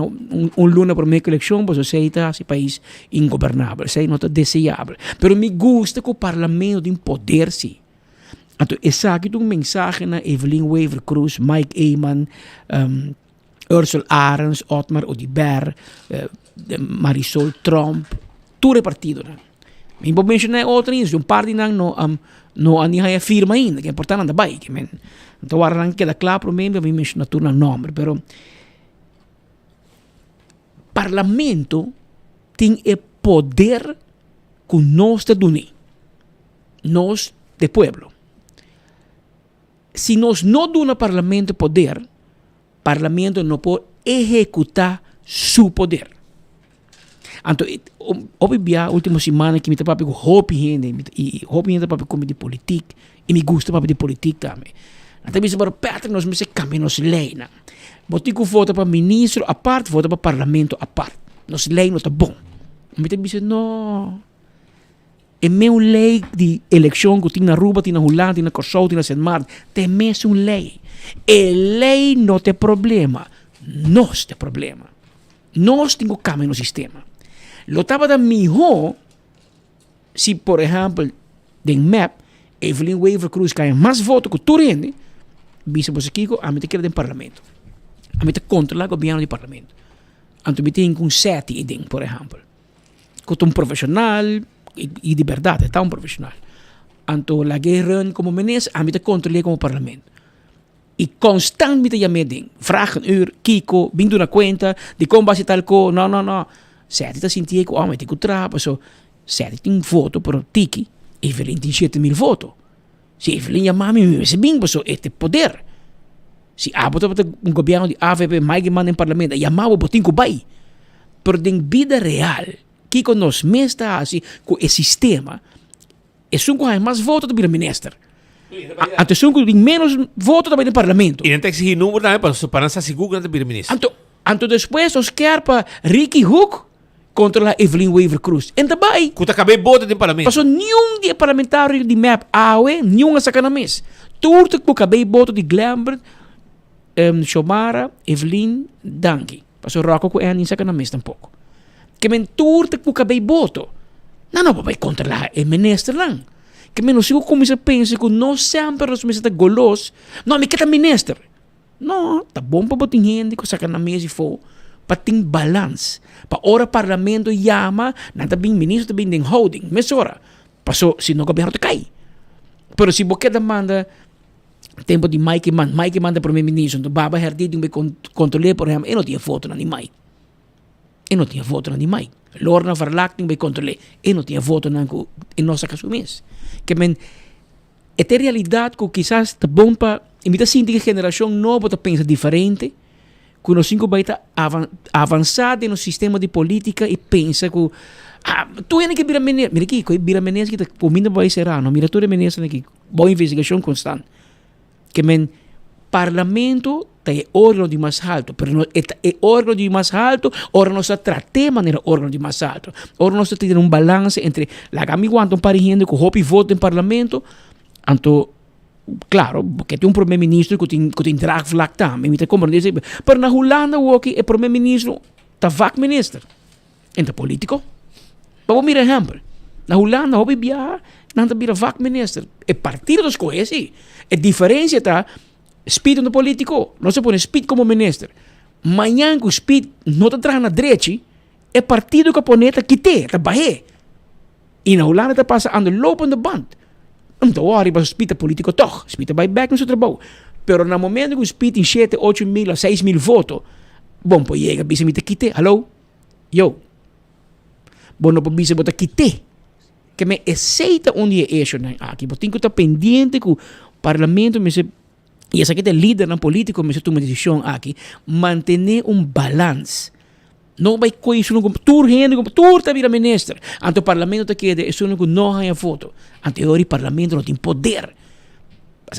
luna para uma eleição, mas você está esse país ingovernável, sei não está desejável. Pero me gusta que o parlamento tem poder sim. Então, essa aqui é mensagem na Evelyn Wever Cruz, Mike Eyman, Ursula Arens, Otmar Odiber, Marisol Trump, todo o partido. Me vou mencionar outra isso, parte não a firma ainda, que é importante andar bem. Então, agora não queda claro para mim, me mencionar tudo o nome, pero parlamento tem o poder que nós temos, nós, de pueblo. Se nós não damos ao parlamento poder, o parlamento não pode executar seu poder. Então, obviamente, a última semana que me estava com hobby gente para comer de política, e me gusta para de política também. Então, me para Patrick, nós me cambiamos nossa lei. Botico vota para ministro a parte, vota para parlamento a parte. Nossa lei não está bom. Me dice, não. É uma lei de eleição que tem na Aruba, tem na Holanda, tem na Kosovo, tem na Sint Maarten. Tem mesmo uma lei. A lei não tem problema. Nós temos problema. Nós temos que cambiar no sistema. Lo estava da melhor se, por exemplo, em MAP, Evelyn Wever Cruz ganha mais votos que tu rende, bisa você Kiko, a mim te quer do parlamento. A mim te controla o governo do parlamento. Então, me tem com 7 idem, por exemplo. Que um profissional, e de verdade, é tão profissional. Então, a guerra como ministro, a mim te controla como parlamento. E constantemente já me ding. Vragen Kiko, bem na conta, de como vai tal co, não. Sete está sentindo que o homem tem que trabalhar, so sete tem voto para o tiki, Evelyn tem 7.000 votos. Se Evelyn chamar me se bem, so este poder. Se abota para um governo de AVP, mais que manda em parlamento, chamava para tinco bai. Pero em vida real, que nós mesmo está assim com o sistema, é só que mais votos do primeiro-ministro. Até só que tem menos votos também no parlamento. E não tem que seguir número também para não se segurar do primeiro-ministro. Então depois os quer para Ricky Hook contra a Evelyn Wever Cruz. E também. Que acabei voto do parlamento. Passou nenhum de parlamentário de MAP AUE, nenhum a sacanamês. Tudo que acabei voto de Glambert, Shomara, Evelyn, Dangi. Passou Rocco com em sacanamês tampouco. Que men tudo que acabei voto. Não, vai contra a ministra não. Que men não sei como se pensa que não sempre os ministros golos. Não, me quer ministra. Não, tá bom para botar gente com sacanamês e for. Para ter balance. Para ora parlamento chama, não tá bem ministro, tá bem den holding. Mas ora, passou, se não governo te cai. Pero se você demanda tempo de Mike manda primeiro-ministro, então Baba Herdid me controlar, por exemplo, eu não tinha voto na Mike. Eu não tinha voto na Mike. Lorna Verlacting me controlar, eu não tinha voto na nossa caso mês. Que men, é realidade que quizás tá bom para imita assim que a geração nova tá pensa diferente. Que nós cinco vai estar avançado no sistema de política e pensa que tu é que vira menina, mira aqui, que vira menina que por mim não vai ser não, mira tu é menina aqui, boa investigação constante. Que men parlamento é órgão de mais alto, pero é órgão de mais alto, ora nós tratamos maneira órgão de mais alto, ora nós temos um balance entre la gami quanto parigendo que hopi voto em parlamento, então claro, porque tem primeiro-ministro que tem draagvlak também, me tem compreender. Mas na Holanda ook é primeiro-ministro tá vakminister. Entre político. Vamos mirar exemplo. Na Holanda hobby bia, não tá bira vakminister. É partido dos coisas. É diferença tá speed no político. Não se põe speed como ministro. Manhã que o speed não tá traz na direita, é partido que poneta quite, tá barre. E na Holanda tá passa ando lopende band. Então, agora, o speed político toch. O speed vai back no seu trabalho. Pero no momento que o speed tem 7, 8 mil, 6 mil votos, bom, pues chega, bisa me te quite. Hello? Yo. Bom, não bisa botar quite. que me aceita onde é isso aqui. Eu tenho que estar pendente com o parlamento, e essa aqui é líder na política, mas eu tomo uma decisão aqui, manter balanço. Não vai coisa no tur gente, tur tá vira ministro. Ante o parlamento tá quede, isso não há foto. Ante o parlamento não tem poder.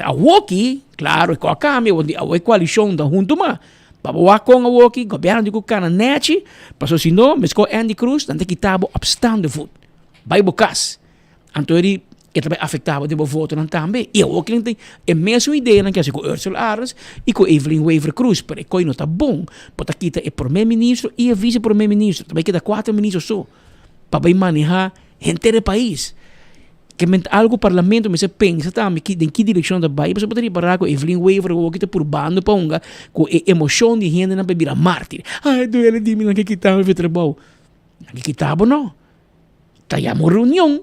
A Woki, claro, é com a câmera, a coalição da junto mas Babawa com a Woki, governo de Cucana Nete, passou se não, mas com Andy Cruz, ante quitabo abstand de voto. Vai bocas. Ante ele também afetava de voto não também. E a Woki tem a mesma ideia que com Ursula Aras e com Evelyn Weaver Cruz, para que não está bom, para que o primeiro-ministro e o vice-primeiro-ministro, também que 4 ministros só, para manejar inteiro país. Que algo parlamento me se pensa também que em que direção da Bahia você poderia parar com Evelyn Weaver ou que está por bando para unga com a emoção de gente na bebida mártir. Ai, duele de mim na que quitava o trabalho. Na que quitava não. Tá já uma reunião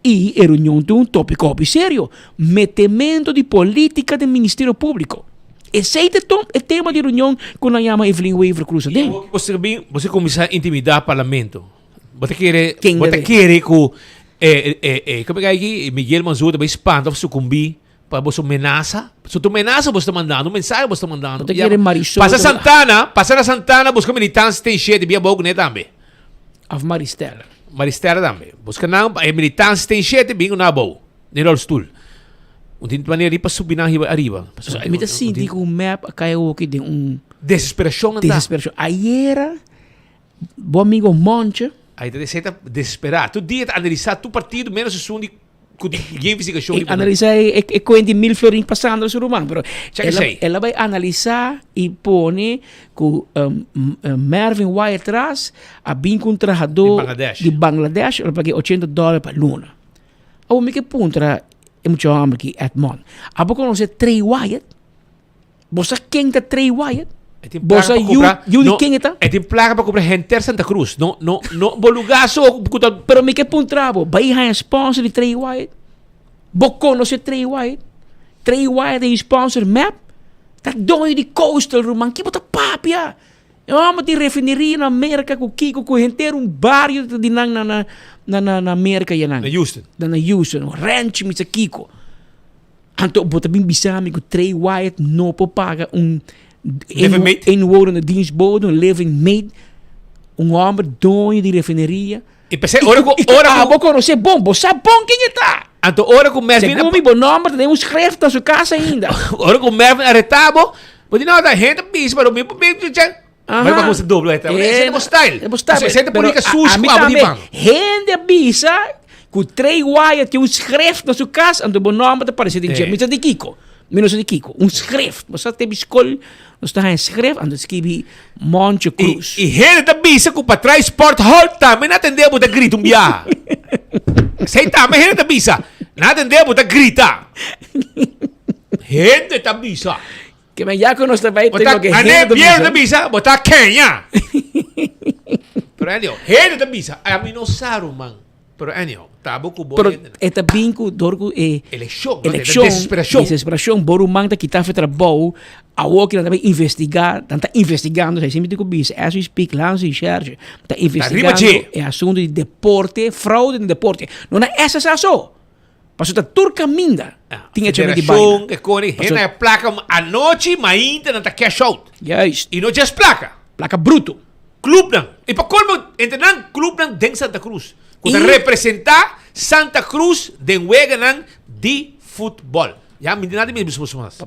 e a reunião tem tópico sério, metimento de política do Ministério Público. Esse é o tema de reunião com a chama Evelyn Weaver Cruz. Você começa a intimidar o parlamento. Você quer com como é que é aqui? Miguel Manzur também espanta, sucumbir para você ameaça. Se tu ameaça, você está mandando mensagem, você está mandando. Passa a Santana, busca militantes, tem cheio de bia boca, né, também. Of Maristela também. Busca não, militantes, tem cheio de bingo na boa. Nem stool. Tem maneira para subir na arriba. Me dá senti que o map caiu aqui de desesperação. Ayer, bom amigo Monte, aí você está desesperado. Tu dia analisar tu partido menos o som de investigação. Analisar é 40.000 florins passando no romano, pero ela vai analisar e pôr com Mervyn Wire atrás a bem com trabajador de Bangladesh, ela paga $80 para luna. O que ponto é muito homem aqui Edmond. A pouco não sei Trey Wyatt. Você quem está Trey Wyatt? Você de quem está? É tem placa para comprar Hunter Santa Cruz. Não, bom lugar só. Pero me que pontrabo, vai há sponsor de Trey Wyatt. Bocou não sei Trey Wyatt. Trey Wyatt é sponsor map. Tá doido de coastal romano. Que bota papia. Eu de refineria na América com Kiko com Hunter bairro de na América e na Houston. Na Houston, ranch mit Kiko. Anto bota bem bisami com Trey Wyatt não pode pagar woorden dienstbode, een living mate, homem dono de refineria. E pensei, ora com você bom, você bom quem está? Então, ora com Mervyn. Segundo meu nome, tem escrito na sua casa ainda. Ora com Mervyn arretado, pode não dar gente bis para o meu mas vamos fazer dobro, é style. Você tem política suja, gente bisa, com 3 Wyatt que escrito na sua casa, então o nome está parecendo de Kiko. Menos de Kiko, script. Você tem escola, nós está script, ando escrevi Monte Cruz. E gente da bisa com para trás Sport Hall também não atendemos da grito biá. Sei também gente da bisa, não atendemos da grita. Gente da bisa. Que me já que nós também temos que gente da bisa, botar Kenya. Pero anyway, gente da bisa, a mim não sabe, man. Pero anyway, tabo ko pero eta binko dorgo election, desesperação, boru manda que tá feito trabalho, a outra também investigar, tá investigando, sei sempre que bis, as we speak, lança e charge, tá investigando é assunto de deporte, fraude no deporte. Não é essa só. Passou tá turca minda. Tinha chamado de baile. Que corre, rena placa a noite, mas ainda não tá cash out. Yes. E não just placa bruto. Club não. E para como entendam club não tem Santa Cruz. Que representar Santa Cruz de Weganan de futebol. Já me nada mesmo mais.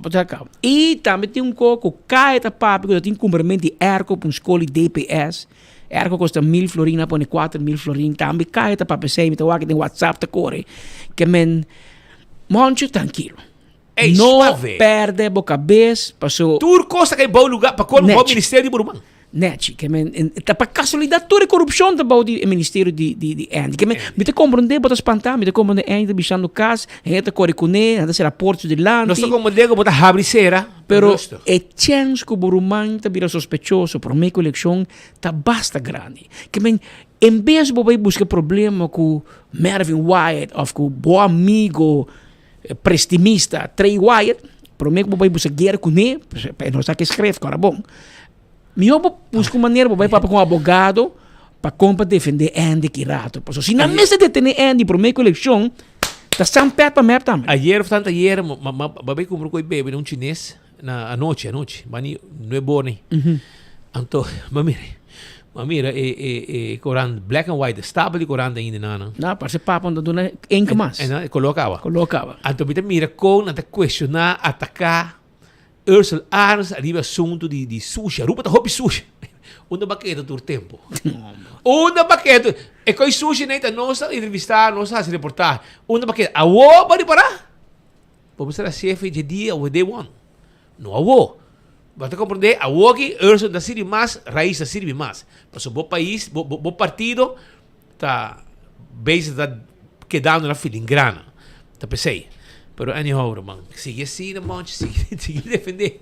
E também tem coco, caeta papo, que tem cumprimento de ERCO para escola DPS. ERCO custa 1.000 florina, põe 4.000 florina. Também caeta papo, sei, me tá tem WhatsApp, tá corre. Que men, monte tranquilo. Não perde a cabeça, passou. Tudo costa que é bom lugar para qual o Ministério de Burumã. Net, que men, para casualidade toda corrupção da bau de Ministério de Andy, que men, me te compreender, botar espantar, me te compreender ainda bichando caso, ainda corre com ele, ainda ser aportes de lá. Nós estamos compreendendo botar rabriceira, pero é chance que o Burumã tá vira sospechoso, por meio eleição tá basta grande, que men, em vez de você buscar problema com Mervyn Wyatt ou com o bom amigo prestimista Trey Wyatt, por meio que você busca guerra com ele, não sabe que escreve, cara bom. Melhor buscar maneira para ir com um advogado para compra defender Andy Kirato. Porque se não mesa detener Andy por meio coleção, tá sempre perto para mer também. Ayer, babay comprou com bebê num chinês na noite, mani não é bom nem. Então, mamira coran black and white, stable coran ainda não. Não, parece papo onde dona enca mais. Colocava. Então, mira com até questionar, atacar Ursula Arns arriba assunto de sushi, rupa tá hobby sushi. Una baqueta do tempo. Una baqueta. E com sushi nem tá nossa entrevistar, nossa reportar. Una baqueta. Awo pode parar? Vamos ser a chefe de dia o day one. No awo. Basta compreender, awo que Ursula da sirve mais, raiz da sirve mais. Mas o bom país, bom partido, tá base tá quedando na filingrana. Tá pensei. Pero anyhow, man, sigue assim, man, sigue defender.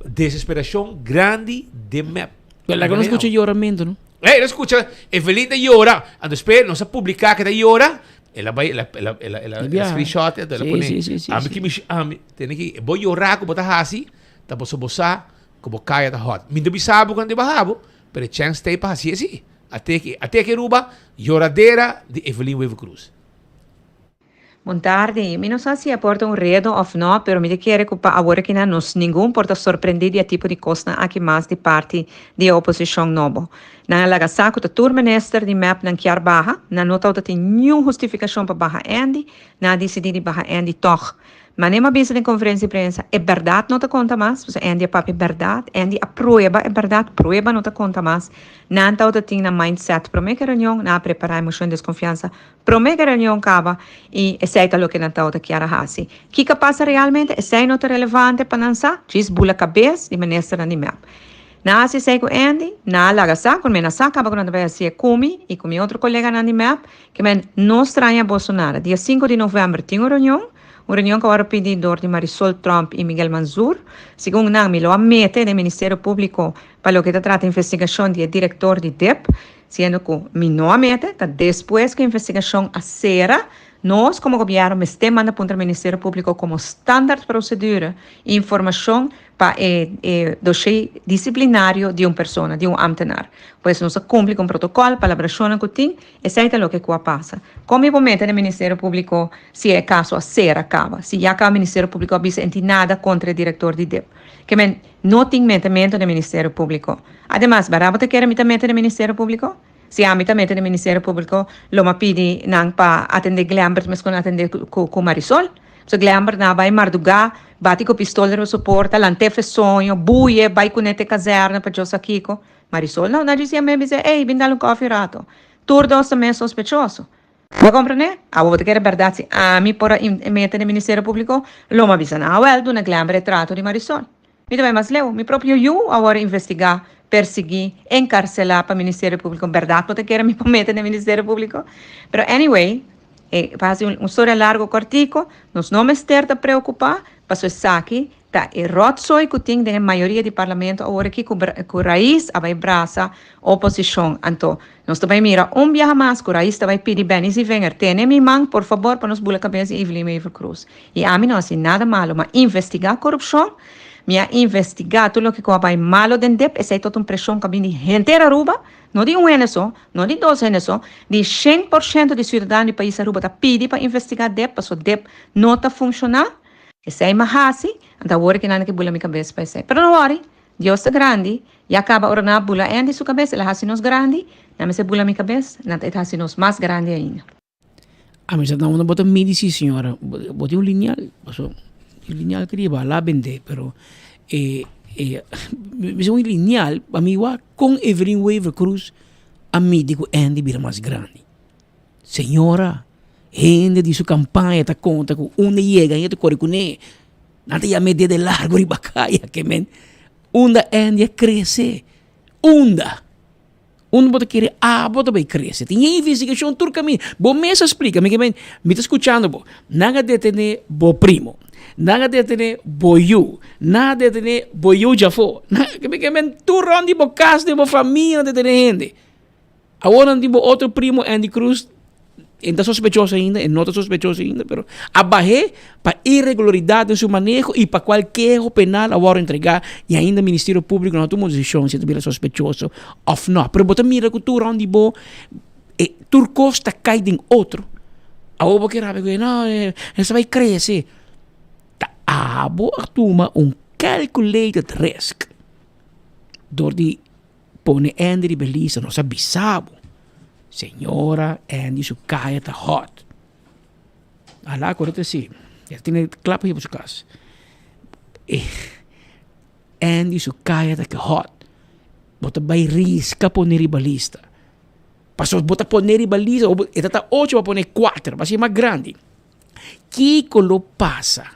Desesperação grande de map. Pero la que no escucha lloramiento, ¿no? Lo escucha, Evelyn llora, cuando después no se publica que llora, ela screenshot, ela pone, tiene que, voy llorar como está así, tá posso boçar, como caia da hot. Mindo bisabo quando barrabo, pero chance tem para assim, até que ruba, lloradeira de Evelyn Wave Cruz. Boa tarde. Eu não sei se aporta redo ou não, mas me quero que agora que não ninguém porta surpreendido a tipo de coisa aqui mais de parte da oposição novo. Na lagasaco da turma minister de map não quer barra, não nota que tem nenhuma justificação para barra Andy, não decidir de barra Andy toch. Mas nem uma vez em conferência de imprensa, é verdade, não te conta mais, porque Andy é papi verdade, Andy aprueba, é verdade, prueba, não te conta mais. Não está tem na mindset, para mim que a reunião, não preparar emoção de desconfiança, para mim que a reunião acaba e aceita o que não está que era assim. O que passa realmente, é não é relevante para não saber, diz bula cabeça de ministra de map. Na se sei com Andy, na laga sa, com mena sa, acaba quando vai ser Kumi e com meu outro colega na map, que men não estranha Bolsonaro. Dia 5 de novembro tem uma reunião que agora pedidor de Marisol Trump e Miguel Manzur, segundo não, me lo amete do Ministério Público para o que trata a investigação do diretor de DEP, sendo que me não amete, depois que a investigação acera, nós, como governo, estamos mandando para o Ministério Público como standard procedura e informação para o dossiê disciplinário de uma pessoa, de um ambtenar. Pois nós cumprimos com o protocolo, para a pessoa que tem, e aceita o que passa. Como eu momento no Ministério Público, se é caso a ser acaba, se já acaba o Ministério Público, não tem nada contra o diretor de DEP. Que não tem metamento no Ministério Público. Ademais, barabo te quer metamento no Ministério Público? Se há metamento no Ministério Público, lo pede não para atender Glambert, mas quando atender com Marisol. Se Glambert não vai mardugar, bate com pistola no suporta, lantefe sonho, buie, vai com nete caserna para Josa Kiko. Marisol não dizia mesmo, ei, vim dar um coffee rato. Turdos também é sospechoso. Não compreende? A outra que era verdade, se a mim por meter no Ministério Público, lo avisa não, do na Glambert trato de Marisol. Me também mais leu, me próprio eu agora investigar, perseguir, encarcelar para o Ministério Público. Verdade, porque quer me meter no Ministério Público. Pero anyway, faz uma história larga ou cortico, nós não estamos a preocupar, mas isso aqui está errado que tem a maioria do parlamento agora aqui com raiz a vai braça oposição. Então, nós também mira dia mais com raiz vai pedir bem e vem tem minha mão, por favor, para nos bula cabeça e Evelyn Wave Cruz. E a mim não é nada malo, mas investigar a corrupção, minha investigar tudo o que vai malo dentro DEP, essa é toda uma pressão que vem de gente Aruba, não de um ano só, não de 2 anos só, de 100% de cidadãos do país Aruba está pedindo para investigar DEP, para o DEP não está funcionando. Essa é uma raça, então agora que não é que bula minha cabeça para isso. Mas não worry, Deus é grande, e acaba orando bula em sua cabeça, ela raça nos grande, não é bula minha cabeça, não é raça nos mais grande ainda. A mim já não bota medici, senhora, bota lineal, lineal que iba lá vender, pero um lineal, a mim com Evelyn Wave Cruz, a mim digo Andy vira mais grande. Senhora, gente de sua campanha tá conta com onde chega, gente corre com ele, nada já medir de largo e bacaia, que men, onda Andy cresce, onda bota querer, bota vai crescer, tem investigação turca mim, bom mesa explica, me tá escuchando, bo, nada detener bo primo, nada detener bo you, nada detener bo you já foi, que men, tu rondi bo casa de bo família detener gente, agora bo outro primo Andy Cruz, Ainda sospechoso ainda, e não está sospechoso ainda, pero abarré para irregularidade em seu manejo e para qualquer penal agora entregar e ainda o Ministério Público não toma decisão se é sospechoso ou não. Pero bota mira que tu onde bo e turcosta cai em outro. A obo que rabe não, essa vai crescer. Tá abo toma calculated risk. Door die pone Andy Belisa não sabe sabo. Senhora, Andy, su caia tá hot. Alá, correto sim. Já tem clapa aí para sua casa. Andy, su caia tá hot. Bota vai risca poner balista. Passou, bota poner balista, eta tá 8 para poner 4, vai ser mais grande. Kiko lo passa.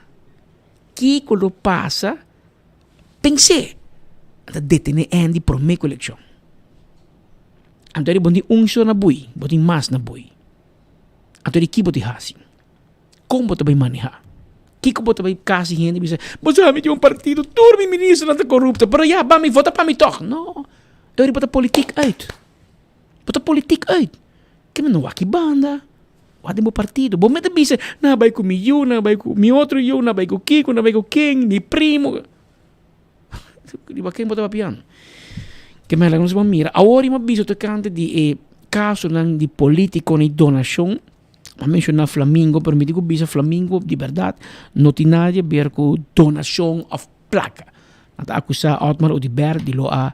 Pensei. Detener Andy por minha coleção. Antori bondi só na bui, bondi mais na bui. Antori que bondi hasi. Como bondi vai manejar? Kiko bondi vai kasi gente bisa. Mas a mim partido turmi ministro não tá corrupto, pero já ba me vota para mim toch. Não. Eu bota politik uit. Que não aqui banda. Wadi mo partido. Bom meta bisa na vai com eu, na vai com mi outro eu, na vai com Kiko, na vai com quem, mi primo. Di quem bota piano. Que me non si può mira. Ora abbiamo visto toccante di caso di politico di donazione. Ma menziona Flamingo, per me dico bisa Flamingo di verdad non ti nadie per donazione of placa. Nata accusa Otmar Odiber di lo a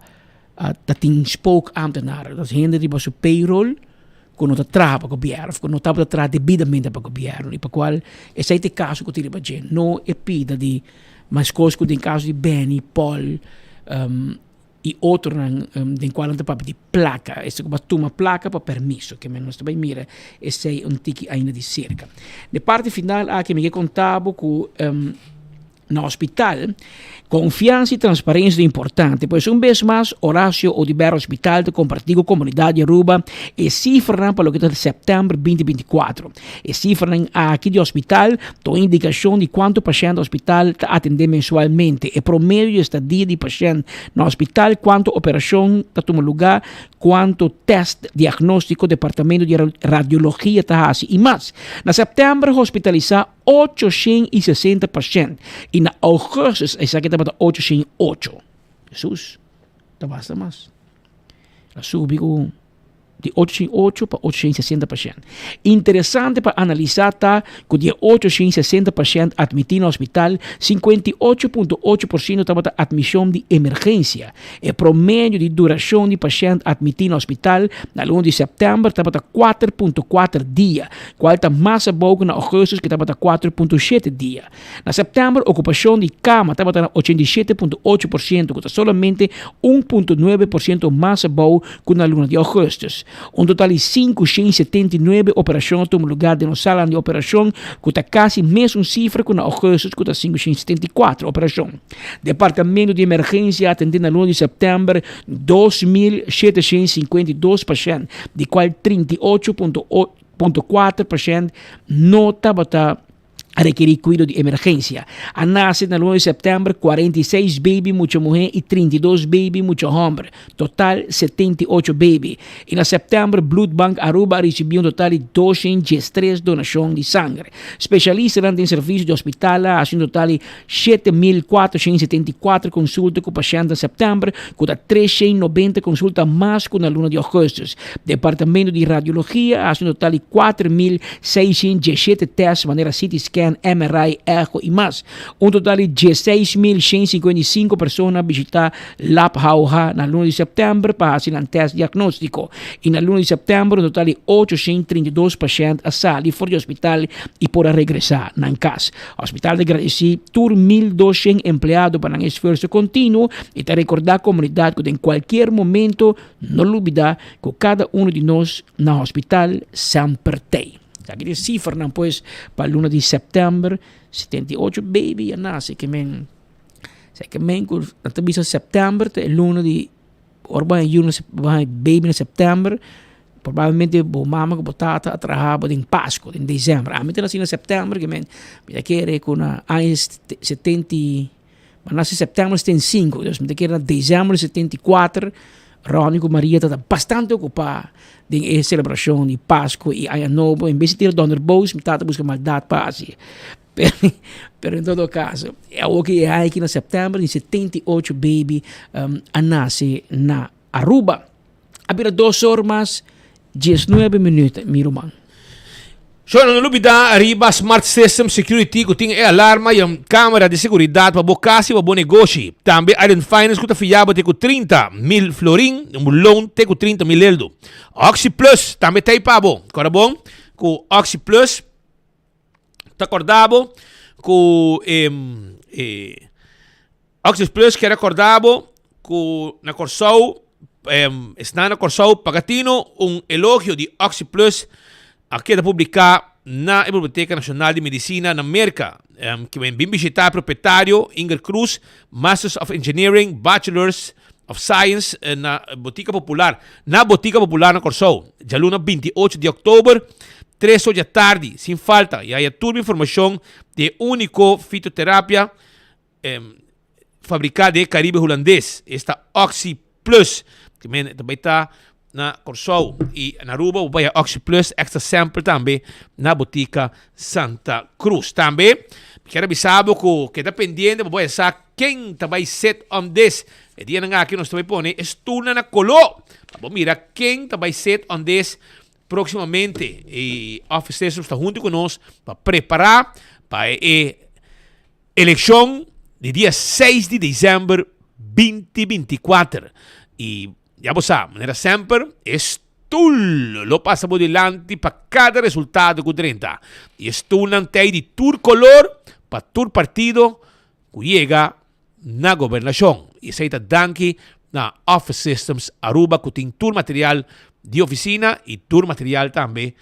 tatin spoke ambtenaren. Dat is gente die su payroll con nota tra para governo, con nota tra debitamente para governo. E per qual è stato caso che ti riba gente. No è pida di ma scorso in caso di Benny, Paul, e outro den qual não papo de placa, esse que bateu uma placa para permisso, que menos também mira, esse é tiki ainda de cerca. De parte final há que me contava com no hospital, confiança e transparência é importante, pois vez mais Horácio Odiber Hospital de compartilhou comunidade Aruba e cifra para o que é de setembro 2024. E cifra aqui de hospital tem indicação de quanto paciente hospital está atendendo mensualmente e promédio de estadia de paciente no hospital, quanto operação está tomando lugar, quanto teste diagnóstico, departamento de radiologia está assim. E mais, na setembro hospitalizar 860 pacientes e na agosto essa aqui está para 808. Jesus, está basta mais. La subiu de 808 para 860 pacientes. Interessante para analisar tá que de 860 pacientes admitidos no hospital, 58,8% estava a admissão de emergência. E promédio de duração de paciente admitido no hospital, na 1 de setembro, estava a 4,4 dias, qual está mais abaixo na agosto, que estava a 4,7 dias. Na setembro, ocupação de cama estava a 87,8%, que está solamente 1,9% mais abaixo que na luna de agosto. Um total de 579 operações tomam lugar na sala de operação, que está quase mesma cifra que na agosto, que está 574 operações. Departamento de emergência atendendo na luna de setembro 2.752 pacientes, de qual 38,4% não estava a requerir cuidado de emergência. A nasce na luna de setembro 46 baby, muita mulher e 32 baby, muito homem. Total 78 baby. E na setembro, Blood Bank Aruba recebeu um total de 213 donações de sangue. Especialistas em serviço de hospital fazem um total de 7.474 consultas com pacientes em setembro, com 390 consultas mais que na luna de agosto. Departamento de radiologia faz um total de 4.617 testes de maneira CT scan, MRI, eco e mais. Um total de 16.155 pessoas visitaram Lab Hauha na luna de setembro para fazer um teste diagnóstico. E na luna de setembro, um total de 832 pacientes a sair fora do hospital e por regressar na casa. O hospital agradece por 1.200 empregados para um esforço contínuo e te recordar a comunidade que em qualquer momento não olvidar que cada um de nós no hospital sempre tem. Aqui cifra não pois para a luna de setembro 78 baby nasce que men até bisa setembro é luna de orba baby em setembro provavelmente bo mama que botata a trabalhar em Páscoa em dezembro a mim nasce em setembro que men me quer com a 70 mas nasce setembro 75 então me quer dezembro 74 Ronnie com Maria está bastante ocupada em celebração de Páscoa e Ano Novo. Em vez de ter Donner Boos, me está buscando maldade para assim. Pero em todo caso, é o que é aqui em setembro, em 78, baby, a nasce na Aruba. Habira 2 horas, 19 minutos, meu irmão. So, não lubida, arriba Smart System Security, que tem alarma e câmera de segurança para bocasi para bom negócio. Também Island Finance, que está fiado com 30,000 florin, um loan com 30,000 eldo. Oxy Plus, também tem pabo. Agora bom, com Oxy Plus, está acordado com Oxy Plus, que é acordado com na Corsou, está na Corsou, pagatino, elogio de Oxy Plus, aqui da publicar na Biblioteca Nacional de Medicina na América, que vem visitar proprietário Inger Cruz, Masters of Engineering, Bachelors of Science na Botica Popular na Corsou, já luna 28 de outubro, 3 horas da tarde, sem falta, e aí toda a informação de único fitoterapia fabricada de Caribe holandês, esta Oxy Plus, que também está na Corsou e na Aruba, vai a Oxy Plus Extra Sample também na Botica Santa Cruz. Também, quero avisar que está pendente, vai saber quem vai set on this. E dia nga aqui nós também põe estuna na colo. Vamos mirar quem vai set on this proximamente. E Office Station está junto conosco para preparar para a eleição de dia 6 de dezembro 2024. E já você sabe, maneira sempre, estul lo passa por delante para cada resultado que 30. E estul não tem de tur color para tur partido que chega na governação. E aceita danke na Office Systems Aruba, que tem tur material de oficina e tur material também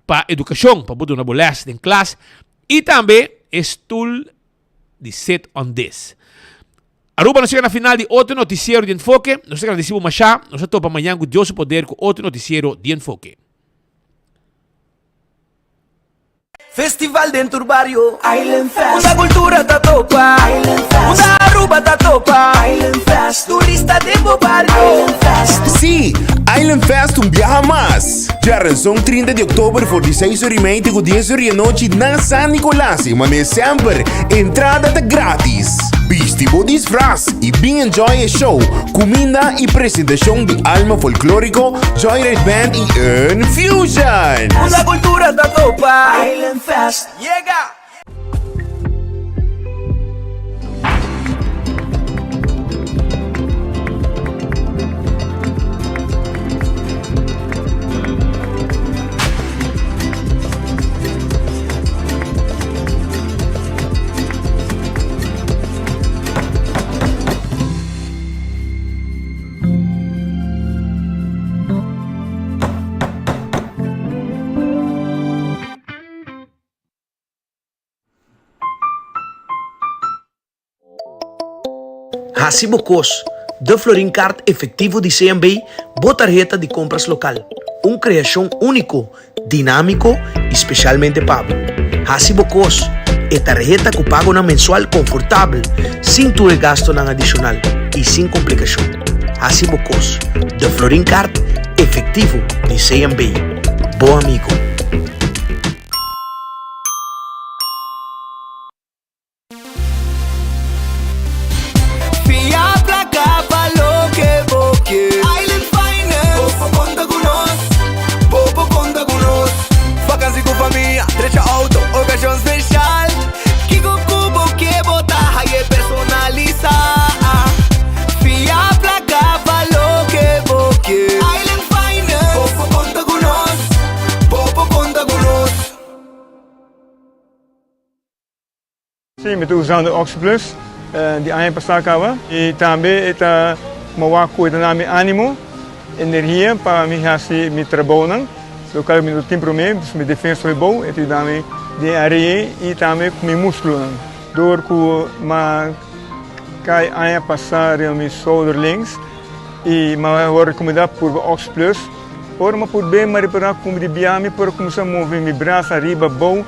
para educação, para poder uma bolesta em classe. E também estul de set on this. Aruba nos chega na final de outro noticiero de Enfoque. Nós agradecemos mais já. Nós topa amanhã com Deus poder com outro noticiero de Enfoque. Festival dentro do barrio Island Fest. Muita cultura tá topa Island Fest. Muita Aruba tá topa Island Fest. Turista de barrio Island Fest. Sí, Island Fest viaja más. Ya razón 30 de octubre por 16 horas y media con 10 horas de noche na San Nicolás. Mas sempre entrada tá grátis. Vestido disfraz y bien enjoy el show. Comida y presentación de alma folclórico, Joyride Band y Earn Fusion. Muita cultura tá topa Island Fest. Llega. Hacibocos, de Florin Card efetivo de CMB, botarjeta de compras local. Criação único, dinâmico, especialmente pago. Hacibocos, tarjeta que pago na mensual confortável, sem tu gasto na adicional e sem complicação. Hacibocos, de Florin Card efetivo de CMB. Bom amigo. Sim, eu estou usando o Oxy Plus de ano passado e também está uma coisa na minha ânimo, energia para me trabalhar. Eu quero me tempo para mim, minha defesa é boa, e também de areia e também com meu músculo. Door que ma cai ano passado meu shoulder links e ma vou recomendar por Oxy Plus. Ora ma por bem me reparar como de biame para começar a mover meu braço arriba bom,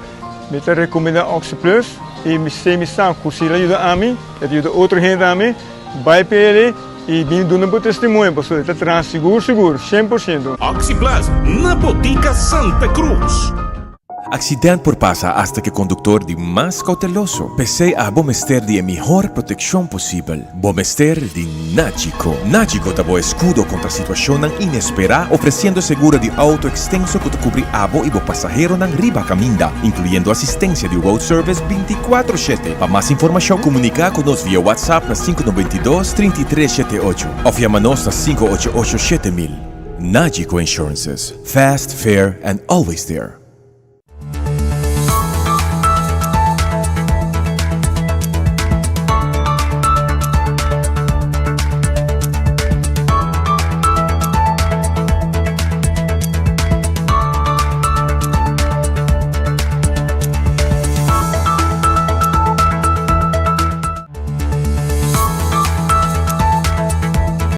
me te recomendar Oxy Plus. E me sabe que se ele ajuda a mim, ele ajuda outra gente a mim, vai para ele e vim dando um testemunho, pessoal, está trans seguro, 100%. Oxyplus, na Botica Santa Cruz. Accidente por pasa hasta que conductor de más cauteloso. Pese a Bomester de mejor protección posible. Bomester de Nagico. Nagico dá escudo contra situación inesperada, ofreciendo seguro de auto extenso que te cubre abo y bo pasajero nan riba caminda, incluyendo asistencia de road service 24/7. Para más información, comunica con nos vía WhatsApp na 592-3378 o llamanos na 588-7000. Nagico Insurances. Fast, fair, and always there.